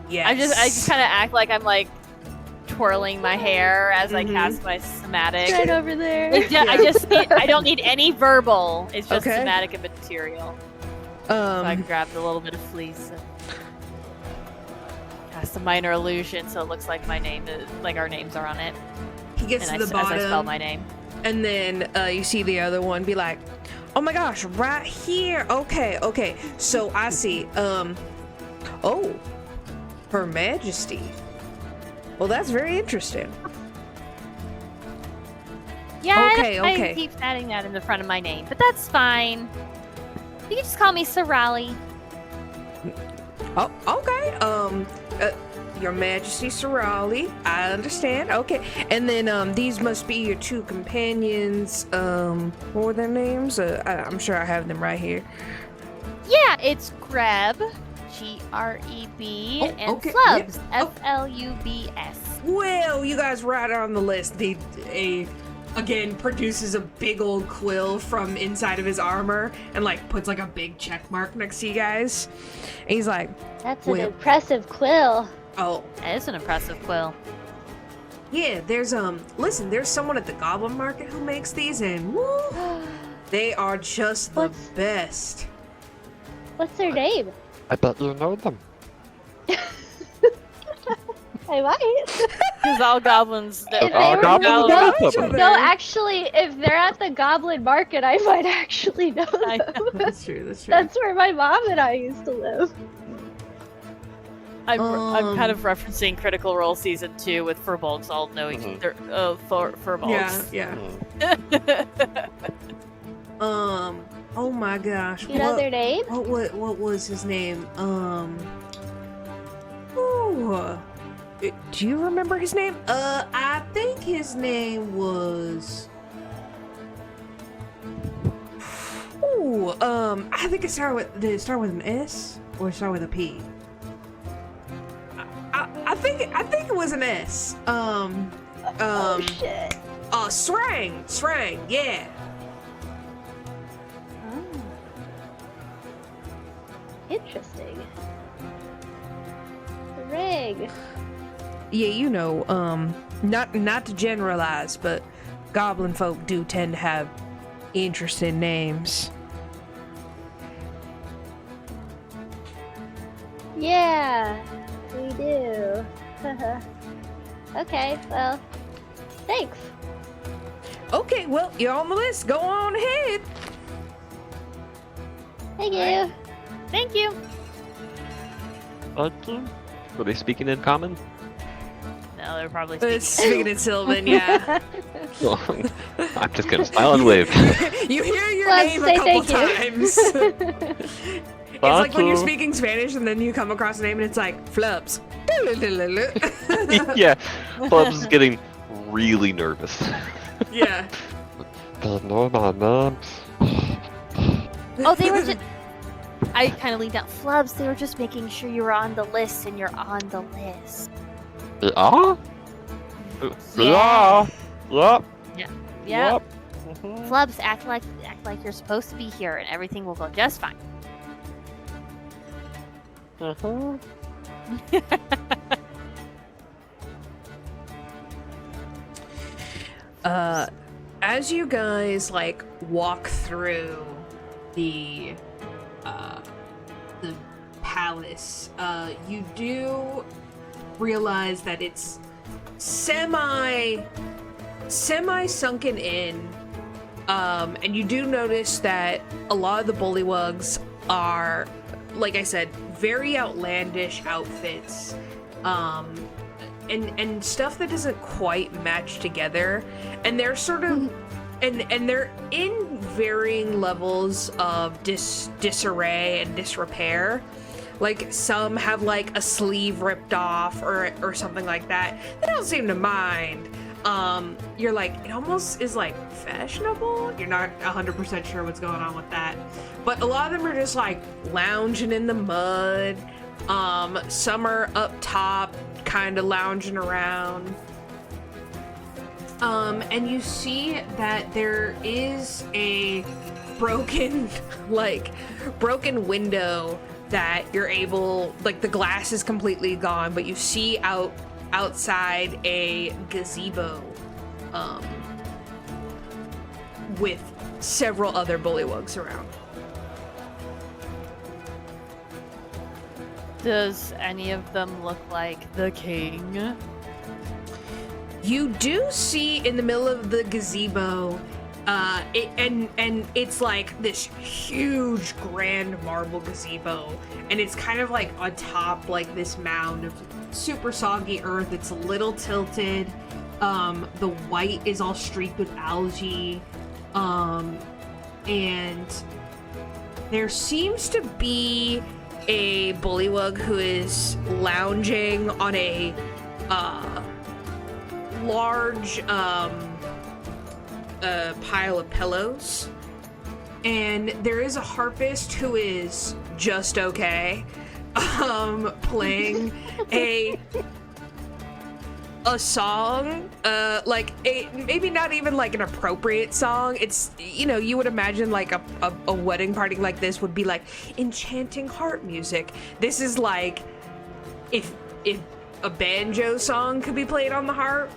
Yes. I just kind of act like I'm like twirling my hair as I cast my somatic. Right over there. I don't need any verbal. It's just Okay. somatic and material. So I grabbed a little bit of fleece and cast a minor illusion, so it looks like my name is like our names are on it. He gets And to the bottom, as I spell my name. and then you see the other one be like, oh my gosh, right here. Okay. So I see. Oh, Her Majesty. Well, that's very interesting. Yeah, Okay. I keep adding that in the front of my name, but that's fine. You can just call me Sarali. Oh, okay. Your Majesty Sarali, I understand. Okay, and then these must be your two companions. What were their names? I'm sure I have them right here. Yeah, it's Greb, Greb, and okay, Flubs, yeah. Flubs. Well, you guys right on the list. He again produces a big old quill from inside of his armor and like puts like a big check mark next to you guys. And he's like, That's an well, impressive quill. oh. That is an impressive quill. Yeah, there's listen, there's someone at the Goblin Market who makes these, and woo, they are just the What's- best. What's their name? I bet you know them. I might. Because all goblins. If all they were- goblins no, know each other. no, actually, if they're at the Goblin Market, I might actually know I them. know. That's true. That's where my mom and I used to live. I'm kind of referencing Critical Role Season 2 with Furbolgs all knowing Furbolgs. Yeah. Mm. Oh my gosh. You know their name? What was his name? Ooh. Do you remember his name? I think his name was. Ooh. I think did it start with an S or start with a P? I think it was an S. Oh shit. Srang, yeah. Interesting. Rig. Yeah, you know, not to generalize, but goblin folk do tend to have interesting names. Yeah, we do. Okay, well, thanks. Okay, well, you're on the list. Go on ahead. Thank you. Thank you. Okay. Were they speaking in common? No, they're probably speaking. Speaking in Sylvan, yeah. Well, I'm just gonna smile and wave. You hear your Flubs, name a say couple thank times. It's like when you're speaking Spanish and then you come across a name and it's like, Flubs. Yeah, Flubs is getting really nervous. Yeah. They know my names. Oh, they were just. I kind of leaned out. Flubs, they were just making sure you were on the list, and you're on the list. Yeah? Yeah. Yep. Yep. Mhm. Flubs, act like you're supposed to be here, and everything will go just fine. Mhm. As you guys like walk through the palace, you do realize that it's semi sunken in, and you do notice that a lot of the bullywugs are, like I said, very outlandish outfits, and stuff that doesn't quite match together, and they're sort of and they're in varying levels of disarray and disrepair. Like, some have like a sleeve ripped off or something like that. They don't seem to mind. You're like, it almost is like fashionable. You're not 100% sure what's going on with that. But a lot of them are just like lounging in the mud. Some are up top, kind of lounging around. And you see that there is a broken window that you're able, like, the glass is completely gone, but you see outside a gazebo, with several other bullywugs around. Does any of them look like the king? You do see in the middle of the gazebo, and it's like this huge grand marble gazebo, and it's kind of like on top, like this mound of super soggy earth. It's a little tilted. The white is all streaked with algae, and there seems to be a bullywug who is lounging on a large pile of pillows, and there is a harpist who is just okay, playing a song, like maybe not even like an appropriate song. It's, you know, you would imagine like a wedding party like this would be like enchanting harp music. This is like if a banjo song could be played on the harp.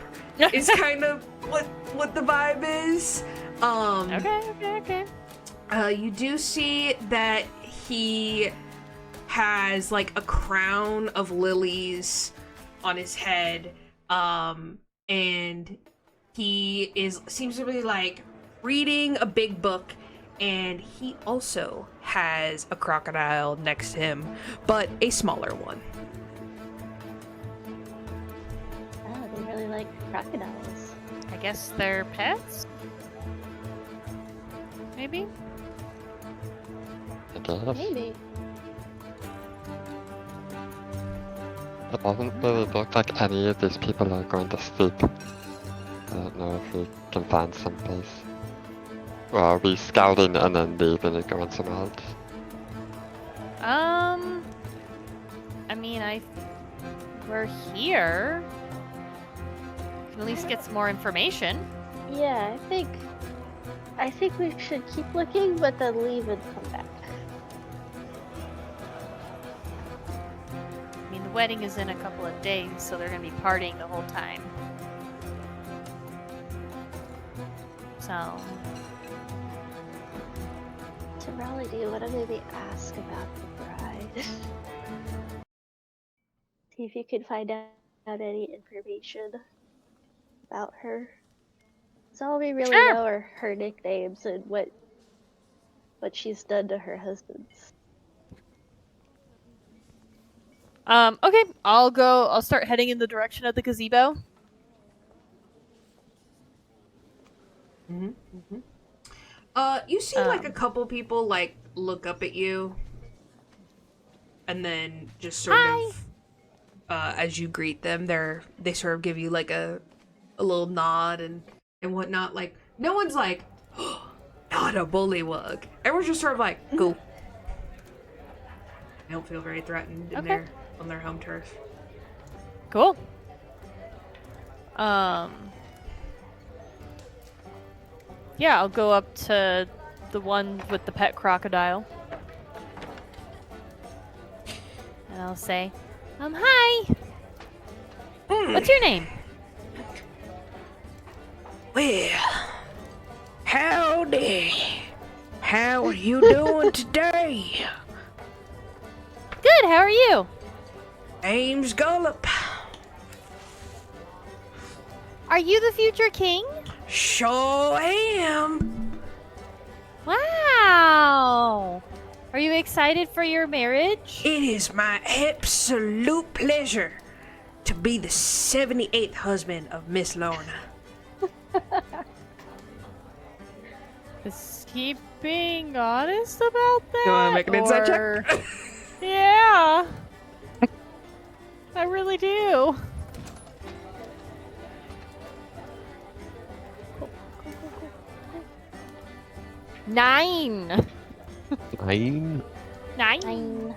Is kind of what the vibe is. Okay. You do see that he has like a crown of lilies on his head, and he seems to be like reading a big book, and he also has a crocodile next to him, but a smaller one. Really like crocodiles. I guess they're pets? Maybe? I guess. Maybe. It doesn't really look like any of these people are going to speak. I don't know if we can find some place. Or are we scouting and then leaving and going somewhere else? I mean, we're here. At least get some more information. Yeah, I think we should keep looking, but then leave and come back. The wedding is in a couple of days, so they're going to be partying the whole time. So... Sarali, do you want to maybe ask about the bride? See if you can find out any information about her. So all we really know are her nicknames and what she's done to her husbands. Okay, I'll start heading in the direction of the gazebo. You see like a couple people like look up at you, and then just sort of, as you greet them, they sort of give you like a little nod and whatnot. Like no one's like, oh, not a bullywug. Everyone's just sort of like, go. They don't feel very threatened in on their home turf. Cool. Yeah, I'll go up to the one with the pet crocodile. And I'll say, hi! What's your name? Well, howdy. How are you doing today? Good, how are you? Name's Gullop. Are you the future king? Sure am. Wow! Are you excited for your marriage? It is my absolute pleasure to be the 78th husband of Miss Lorna. Is he being honest about that? You wanna make an insight check? Yeah. I really do. Nine. Nine? Nine.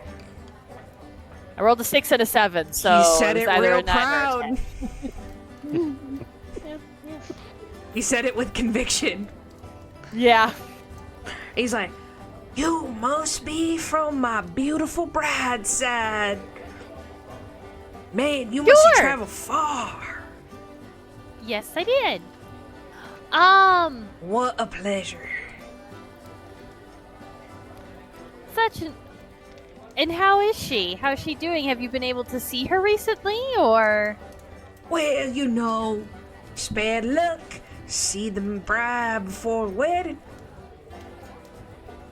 I rolled a 6 and a 7, so He said it's it either real a 9 or a proud. 10. He said it with conviction. Yeah. He's like, you must be from my beautiful bride's side. Man, you must have Sure. traveled far. Yes, I did. What a pleasure. Such an... And how is she? How's she doing? Have you been able to see her recently, or... Well, you know, it's bad luck. See the bride before the wedding.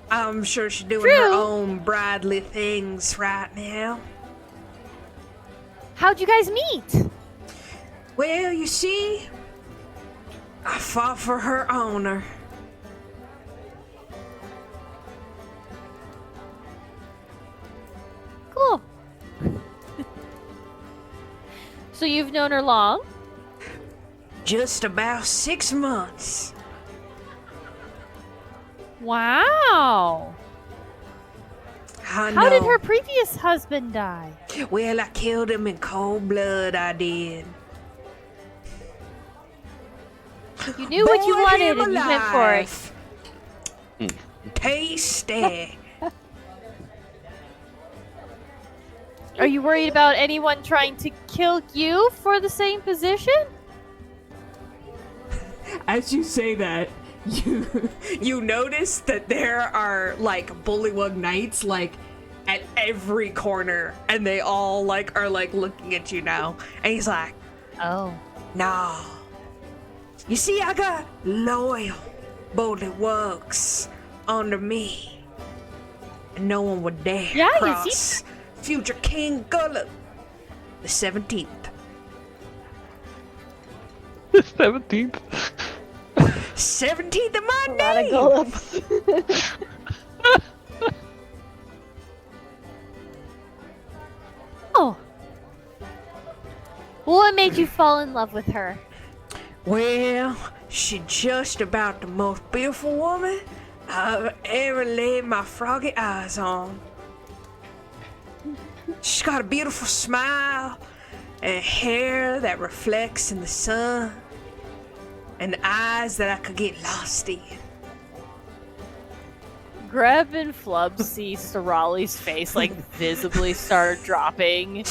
I'm sure she's doing her True. own bridely things right now. How'd you guys meet? Well, you see, I fought for her honor. Cool. So you've known her long? Just about 6 months. Wow. I How did know. her previous husband die? Well, I killed him in cold blood, I did. You knew what you Boiled wanted him and you went for it. alive. Tasty. Are you worried about anyone trying to kill you for the same position? As you say that, You notice that there are like bullywug knights like at every corner, and they all like are like looking at you now. And he's like, Oh. "No, you see, I got loyal bullywugs under me, and no one would dare Yeah, you cross future King Gullop, the 17th." The 17th? 17th of my A lot of name. Gollups. Oh. What made you fall in love with her? Well, she's just about the most beautiful woman I've ever laid my froggy eyes on. She's got a beautiful smile and hair that reflects in the sun, and eyes that I could get lost in. Greb and Flubs see Sarali's face like visibly start dropping.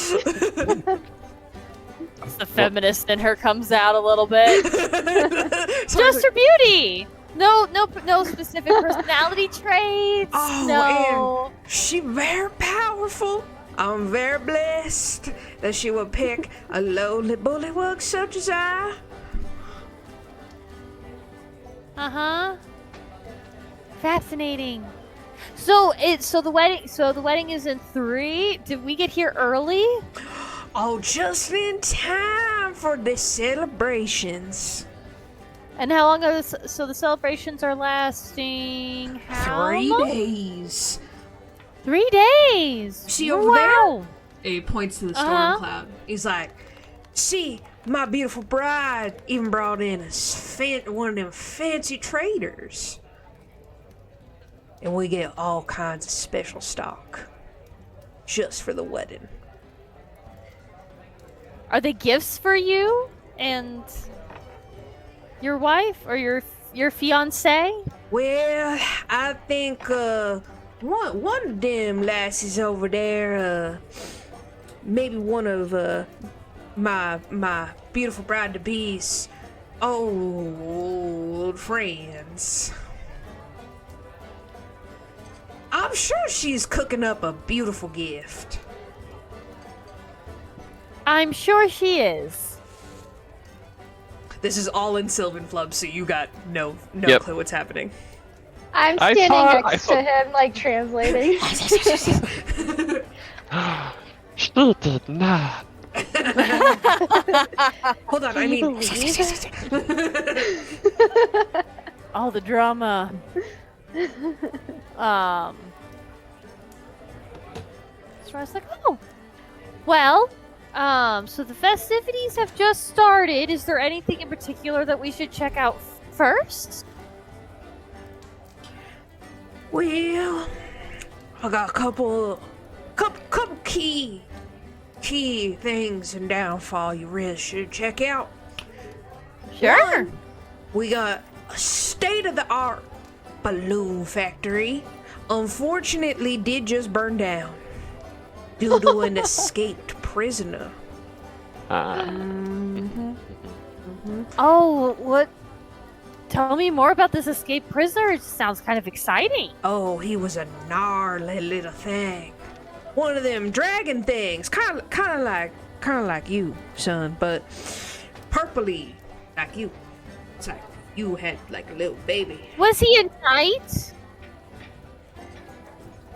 The feminist in her comes out a little bit. Just her beauty. No specific personality traits. Oh, no. and she very powerful. I'm very blessed that she would pick a lowly bullywug such as I. Fascinating. So the wedding is in 3. Did we get here early? Oh, just in time for the celebrations. And how long are the celebrations are lasting? How 3 long? days. 3 days. See over wow. there? He points to the storm cloud. He's like, see, my beautiful bride even brought in one of them fancy traders. And we get all kinds of special stock. Just for the wedding. Are they gifts for you and your wife or your fiancé? Well, I think one of them lassies over there, maybe one of my beautiful bride to be's old friends. I'm sure she's cooking up a beautiful gift. I'm sure she is. This is all in Sylvan Flubs, so you got no Yep. clue what's happening. I'm I standing saw- next to him, like translating. She did not. Hold on, I mean. All the drama. So I was like, oh, well, so the festivities have just started. Is there anything in particular that we should check out first? Well, I got a couple key things in Downfall you really should check out. Sure. One, we got a state-of-the-art balloon factory. Unfortunately, did just burn down due to an escaped prisoner. Oh, what? Tell me more about this escaped prisoner. It sounds kind of exciting. Oh, he was a gnarly little thing. One of them dragon things, kind of like you, son, but purpley like you. It's like you had like a little baby. Was he a knight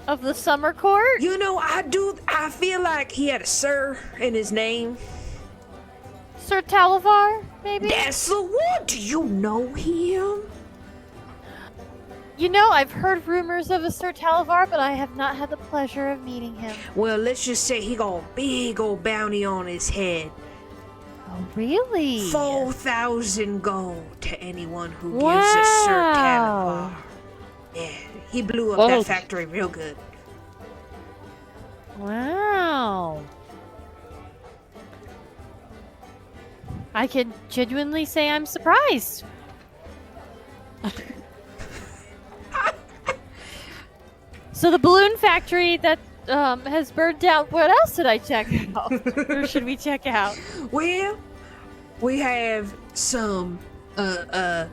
of the summer court? You know, I feel like he had a sir in his name. Sir Talavar, maybe? That's the one. Do you know him? You know, I've heard rumors of a Sir Talavar, but I have not had the pleasure of meeting him. Well, let's just say he got a big old bounty on his head. Oh, really? 4,000 gold to anyone who gives a Sir Talavar. Yeah, he blew up that factory real good. Wow. I can genuinely say I'm surprised. So the balloon factory that has burned down, what else did I check out? Or should we check out? Well, we have some a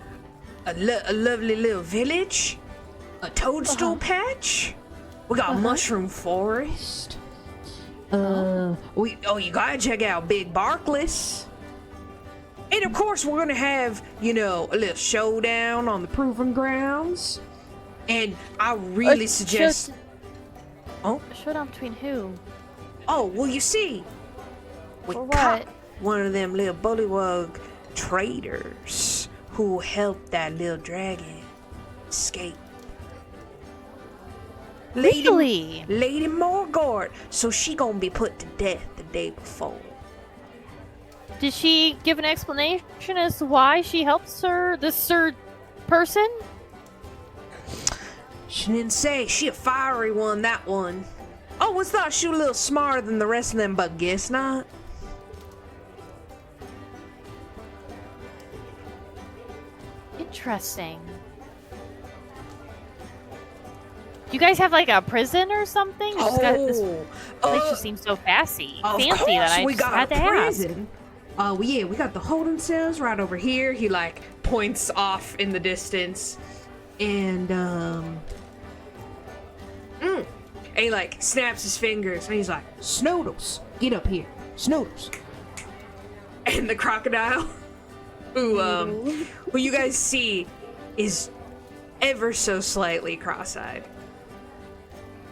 lovely little village, a toadstool patch. We got a mushroom forest. You gotta check out Big Barkless. And of course, we're gonna have, a little showdown on the proving grounds. And I really suggest. A showdown between who? Oh, well, you see, we For caught what? one of them little bullywug traders who helped that little dragon escape. Really? Lady Morgort. So she gonna be put to death the day before. Did she give an explanation as to why she helped this Sir person? She didn't say. She a fiery one, that one. Always thought she was a little smarter than the rest of them, but guess not. Interesting. you guys have like a prison or something? This place Oh, just seems so fancy of that course I we just got had to a ask. prison. Yeah, we got the holding cells right over here. He like points off in the distance, and and he like snaps his fingers, and he's like, "Snoodles, get up here, Snoodles." And the crocodile, who you guys see, is ever so slightly cross-eyed.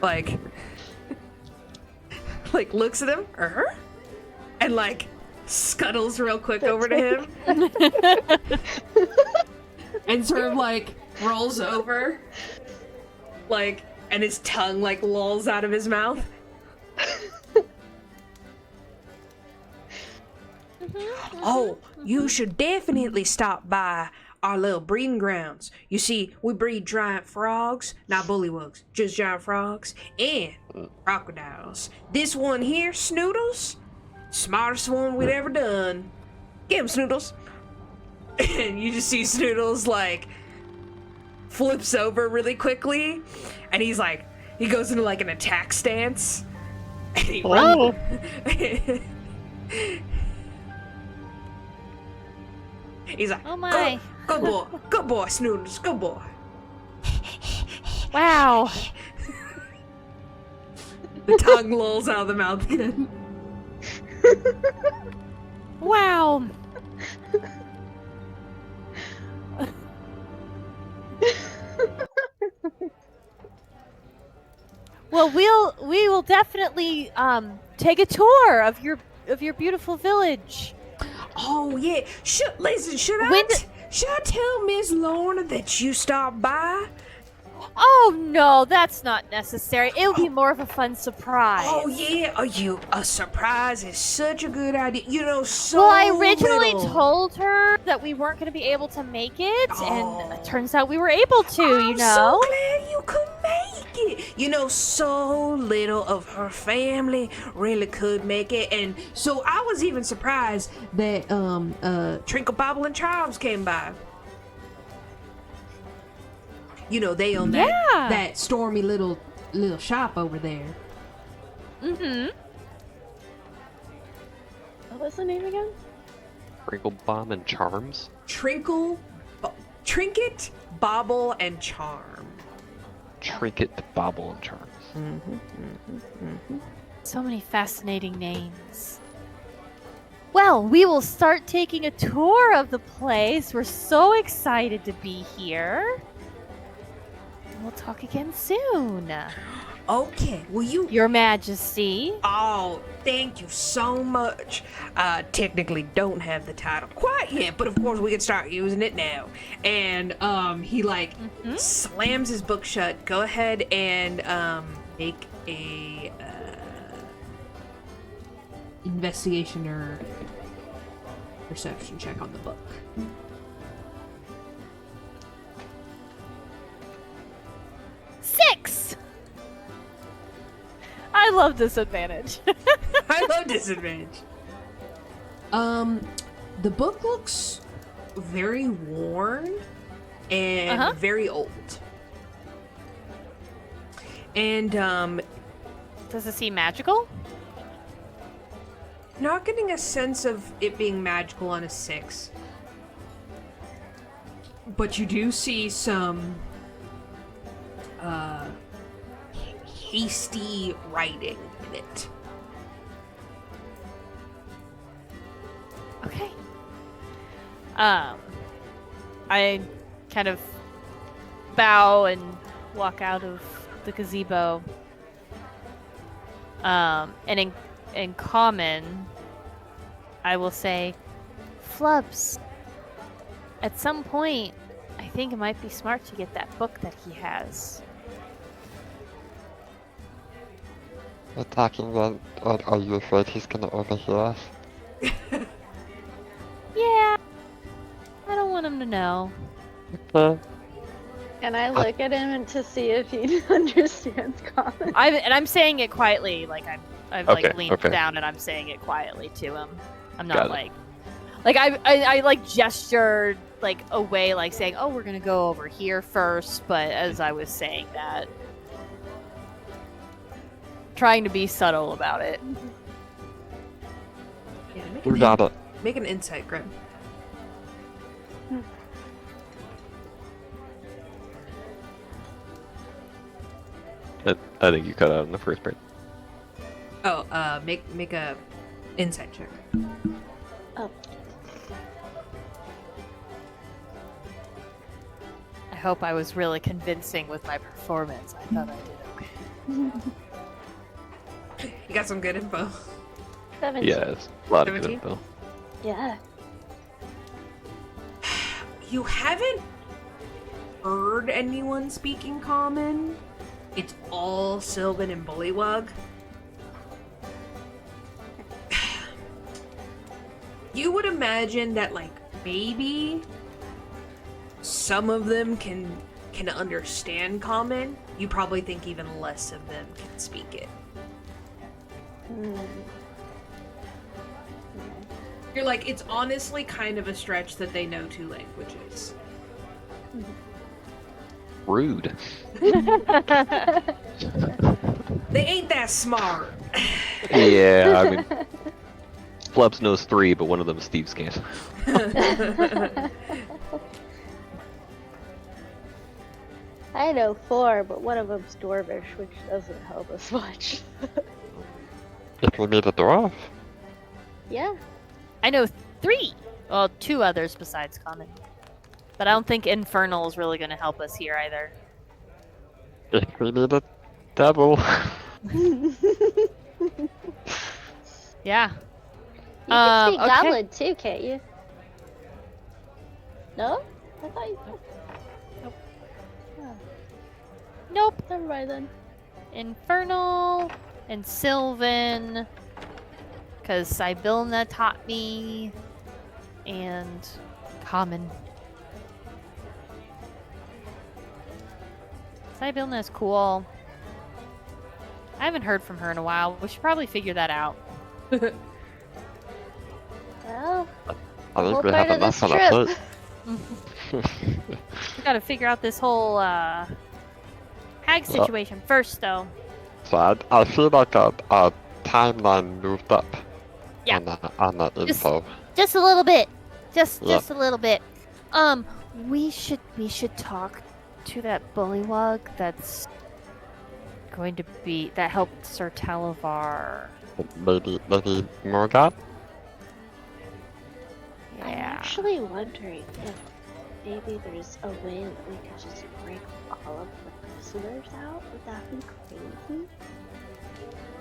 Like looks at him, and like scuttles real quick over to him, and sort of like rolls over, like, and his tongue like lolls out of his mouth. Oh, you should definitely stop by our little breeding grounds. You see, we breed giant frogs, not bullywugs, just giant frogs, and crocodiles. This one here, Snoodles, smartest one we'd ever done. Get him, Snoodles. And you just see Snoodles, like, flips over really quickly, and he's like, he goes into, like, an attack stance. And he Whoa. He's like, Oh my. Good boy, Snoodles, good boy. Wow. The tongue lolls out of the mouth again. Wow. Well, we will definitely take a tour of your beautiful village. Oh yeah, listen, should When I tell Miss Lorna that you stopped by? Oh no, that's not necessary. It'll be more of a fun surprise. Oh yeah, a surprise is such a good idea. You know, so Well, I originally little. told her that we weren't going to be able to make it, Oh. and it turns out we were able to, you I'm know? so glad you could make it. You know, so little of her family really could make it, and so I was even surprised that Trinkle, Bobble, and Charms came by. You know, they own that stormy little shop over there. Mm-hmm. What was the name again? Sprinkle Bomb and Charms. Trinket, Bobble, and Charm. Trinket, Bobble, and Charms. So many fascinating names. Well, we will start taking a tour of the place. We're so excited to be here. We'll talk again soon. Okay, well Your Majesty. Oh, thank you so much. Technically don't have the title quite yet, but of course we can start using it now. And he like slams his book shut. Go ahead and make a investigation or perception check on the book. 6! I love disadvantage. I love disadvantage. The book looks very worn and very old. And Does it seem magical? not getting a sense of it being magical on a 6. But you do see some hasty writing in it. Okay. I kind of bow and walk out of the gazebo. And in common, I will say, Flubs, at some point, I think it might be smart to get that book that he has. We're talking about, are you afraid he's gonna overhear us? Yeah. I don't want him to know. Okay. And I look at him to see if he understands common. I'm saying it quietly, like I've Okay, leaned okay. down and I'm saying it quietly to him. I'm Got not it. like I like gestured like away, like saying, "Oh, we're gonna go over here first," but as I was saying that, trying to be subtle about it. Yeah, You got it. make an insight, Greb. I think you cut out in the first part. Oh, make a insight check. Oh, I hope I was really convincing with my performance. I thought I did okay. You got some good info. 17. Yes, a lot of good 17? info. Yeah. You haven't heard anyone speaking common. It's all Sylvan and Bullywug. You would imagine that, like, maybe some of them can understand common. You probably think even less of them can speak it. You're like, it's honestly kind of a stretch that they know 2 languages. Rude. They ain't that smart. Yeah, I mean, Flubs knows 3, but one of them is Steve's can't. I know 4, but one of them's Dwarvish, which doesn't help us much. If we meet a dwarf, Yeah. I know 3. Well, 2 others besides common. But I don't think infernal is really going to help us here either. if we meet a devil, Yeah. You can speak Okay. Goblin too, can't you? No? I thought you could. Nope. Oh, Nope. never mind then. Infernal and Sylvan. Because Zybilna taught me. And common. Zybilna is cool. I haven't heard from her in a while. We should probably figure that out. Well, I whole think we part have of this enough on our trip. plate. We gotta figure out this whole hag situation first, though. So I feel like a timeline moved up Yeah. on that Just- info. Just a little bit. Just Yeah. a little bit. We should talk to that bullywug that's going to be that helped Sir Talavar. Maybe Morgoth? I'm Yeah. actually wondering if maybe there's a way that we could just break all of the prisoners out. Would that be crazy?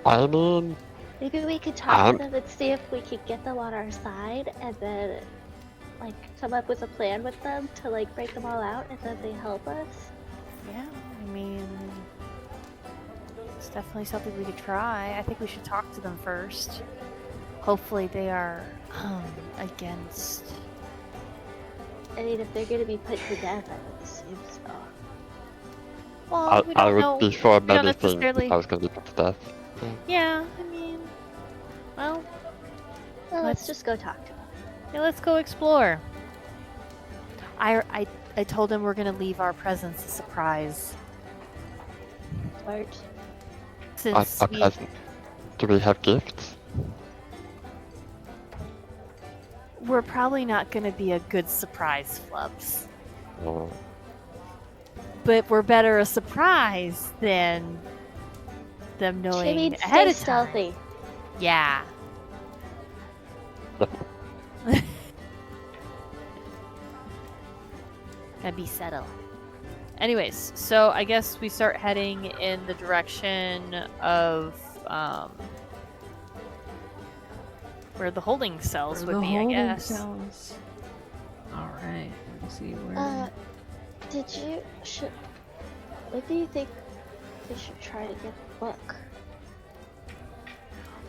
I mean, Maybe we could talk Um, to them and see if we could get them on our side, and then like come up with a plan with them to like break them all out, and then they help us. Yeah. I mean, it's definitely something we could try. I think we should talk to them first. Hopefully, they are against. I mean, if they're gonna be put to death, I would assume so. Well, we I don't would know. be for don't many things necessarily- if I was going to be put to death. Yeah. I mean, well, Well, Let's- let's just go talk to them. yeah, let's go explore. I told him we're gonna leave our presents a surprise. Smart. Since A we, present. Do we have gifts? we're probably not gonna be a good surprise, Flubs. Oh. But we're better a surprise than them knowing She means ahead stay of time. stealthy. Yeah. Gotta be subtle. Anyways, so I guess we start heading in the direction of where the holding cells would be, I guess. Alright, let me see where. What do you think we should try to get the book?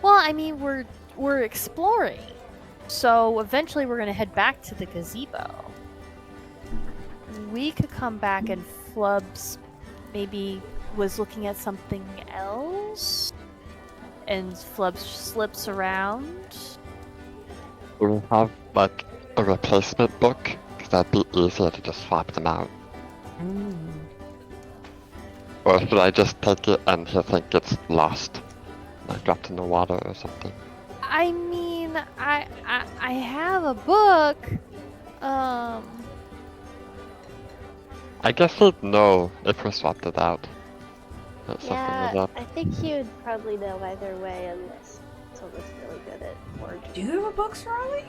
Well, I mean, we're exploring, so eventually we're gonna head back to the gazebo. We could come back and Flubs maybe was looking at something else, and Flubs slips around. Do we have, like, a replacement book? Because that'd be easier to just swap them out. Or should I just take it and he'll think it's lost? Like dropped in the water or something. I mean, I have a book. I guess he'd know if we swapped it out. That something was Yeah, up. I think he would probably know either way unless someone's really good at origin. Do you have a book, Sarali?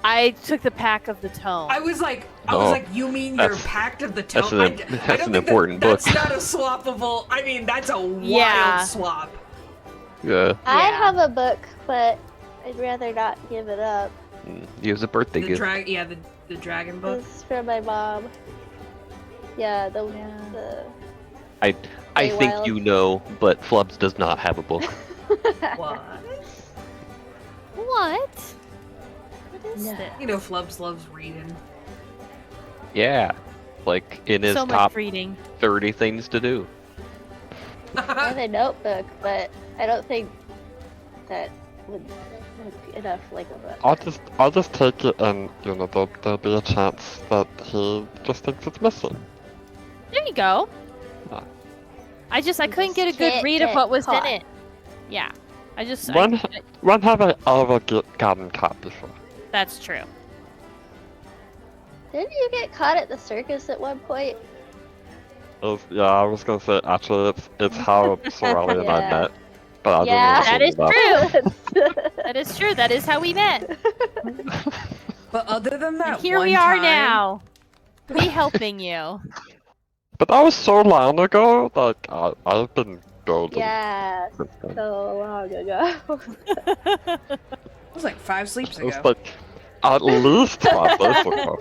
I took the pack of the tome. I was like, Oh, you mean your that's- Pact of the that's Tome? an- I that's don't an think important book. That's not a swappable. I mean, that's a wild Yeah. swap. Yeah. I Yeah. have a book, but I'd rather not give it up. Use a birthday The gift. the dragon book. It's from my mom. Yeah, the I think Wild. you know, but Flubs does not have a book. What? What? What is No. this? You know, Flubs loves reading. Yeah, like in his So top much reading. 30 things to do. I have a notebook, but I don't think that would be enough like a book. I'll just take it, and there'll be a chance that he just thinks it's missing. There you go. Ah. I You couldn't just get a good can't read of get what was caught. in it. Yeah. When have I ever gotten caught before? That's true. Didn't you get caught at the circus at one point? Yeah, I was gonna say actually it's how Sarali and I Yeah. met, but I Yeah. don't That know is about. true. That is true. That is how we met. But other than that, And here one we are time- now. Me helping you. But that was so long ago. Like I've been golden. Yeah, since then. so long ago. It was like 5 sleeps It was ago. like at least 5 days ago.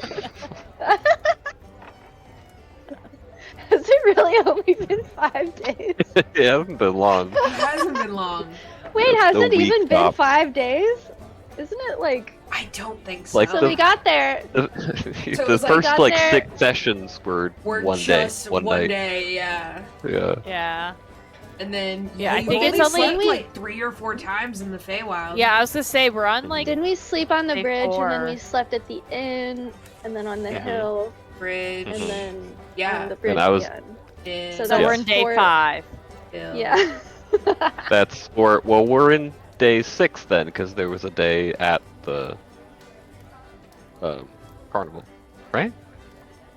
Has it really only been 5 days? It hasn't been long. It hasn't been long. Wait, It's has the it even week been off. 5 days? Isn't it like... I don't think so. Like So the- we got there. The it was like first got like there- 6 sessions were We're one day, just one night. day, yeah. Yeah. Yeah. And then Yeah, I you think it's only only- slept like 3 or 4 times in the Feywild. Yeah, I was gonna say we're on like Didn't we sleep on the Day bridge and 4. then we slept at the inn and then on the Mhm. hill Bridge. and then on Yeah. the bridge I was- again? in So so that we're was in day 4. 5. Hill. Yeah. That's we're in day 6 then, because there was a day at the carnival, right?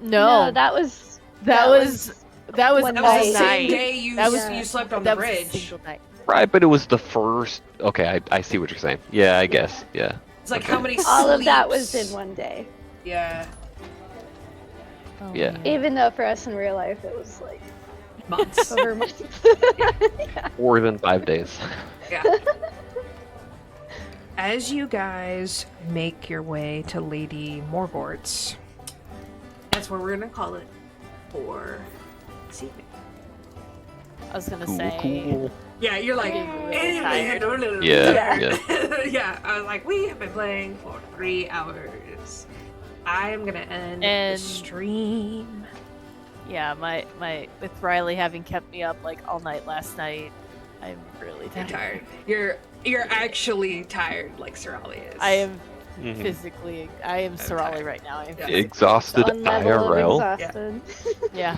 No, that was that was one That was the night. same day you That was- you slept on that the was a bridge. single night. Right, but it was the first. Okay, I see what you're saying. Yeah, I guess. Yeah. It's like Okay. how many all of that was sleeps? in one day. Yeah. Oh, Yeah. man. Even though for us in real life it was like Months. over months. More than 5 days. Yeah. As you guys make your way to Lady Morgort's, that's where we're gonna call it for this evening. I was gonna Cool, say. cool. Yeah, you're like, Getting really Yeah, yeah. I was like, we have been playing for 3 hours. I am gonna end And- the stream. Yeah, my with Riley having kept me up like all night last night, I'm really You're tired. tired. You're actually tired, like Sarali is. I am Mhm. physically. I am Sarali tired. right now. I am Yeah. physically Exhausted On level of IRL. exhausted. Yeah.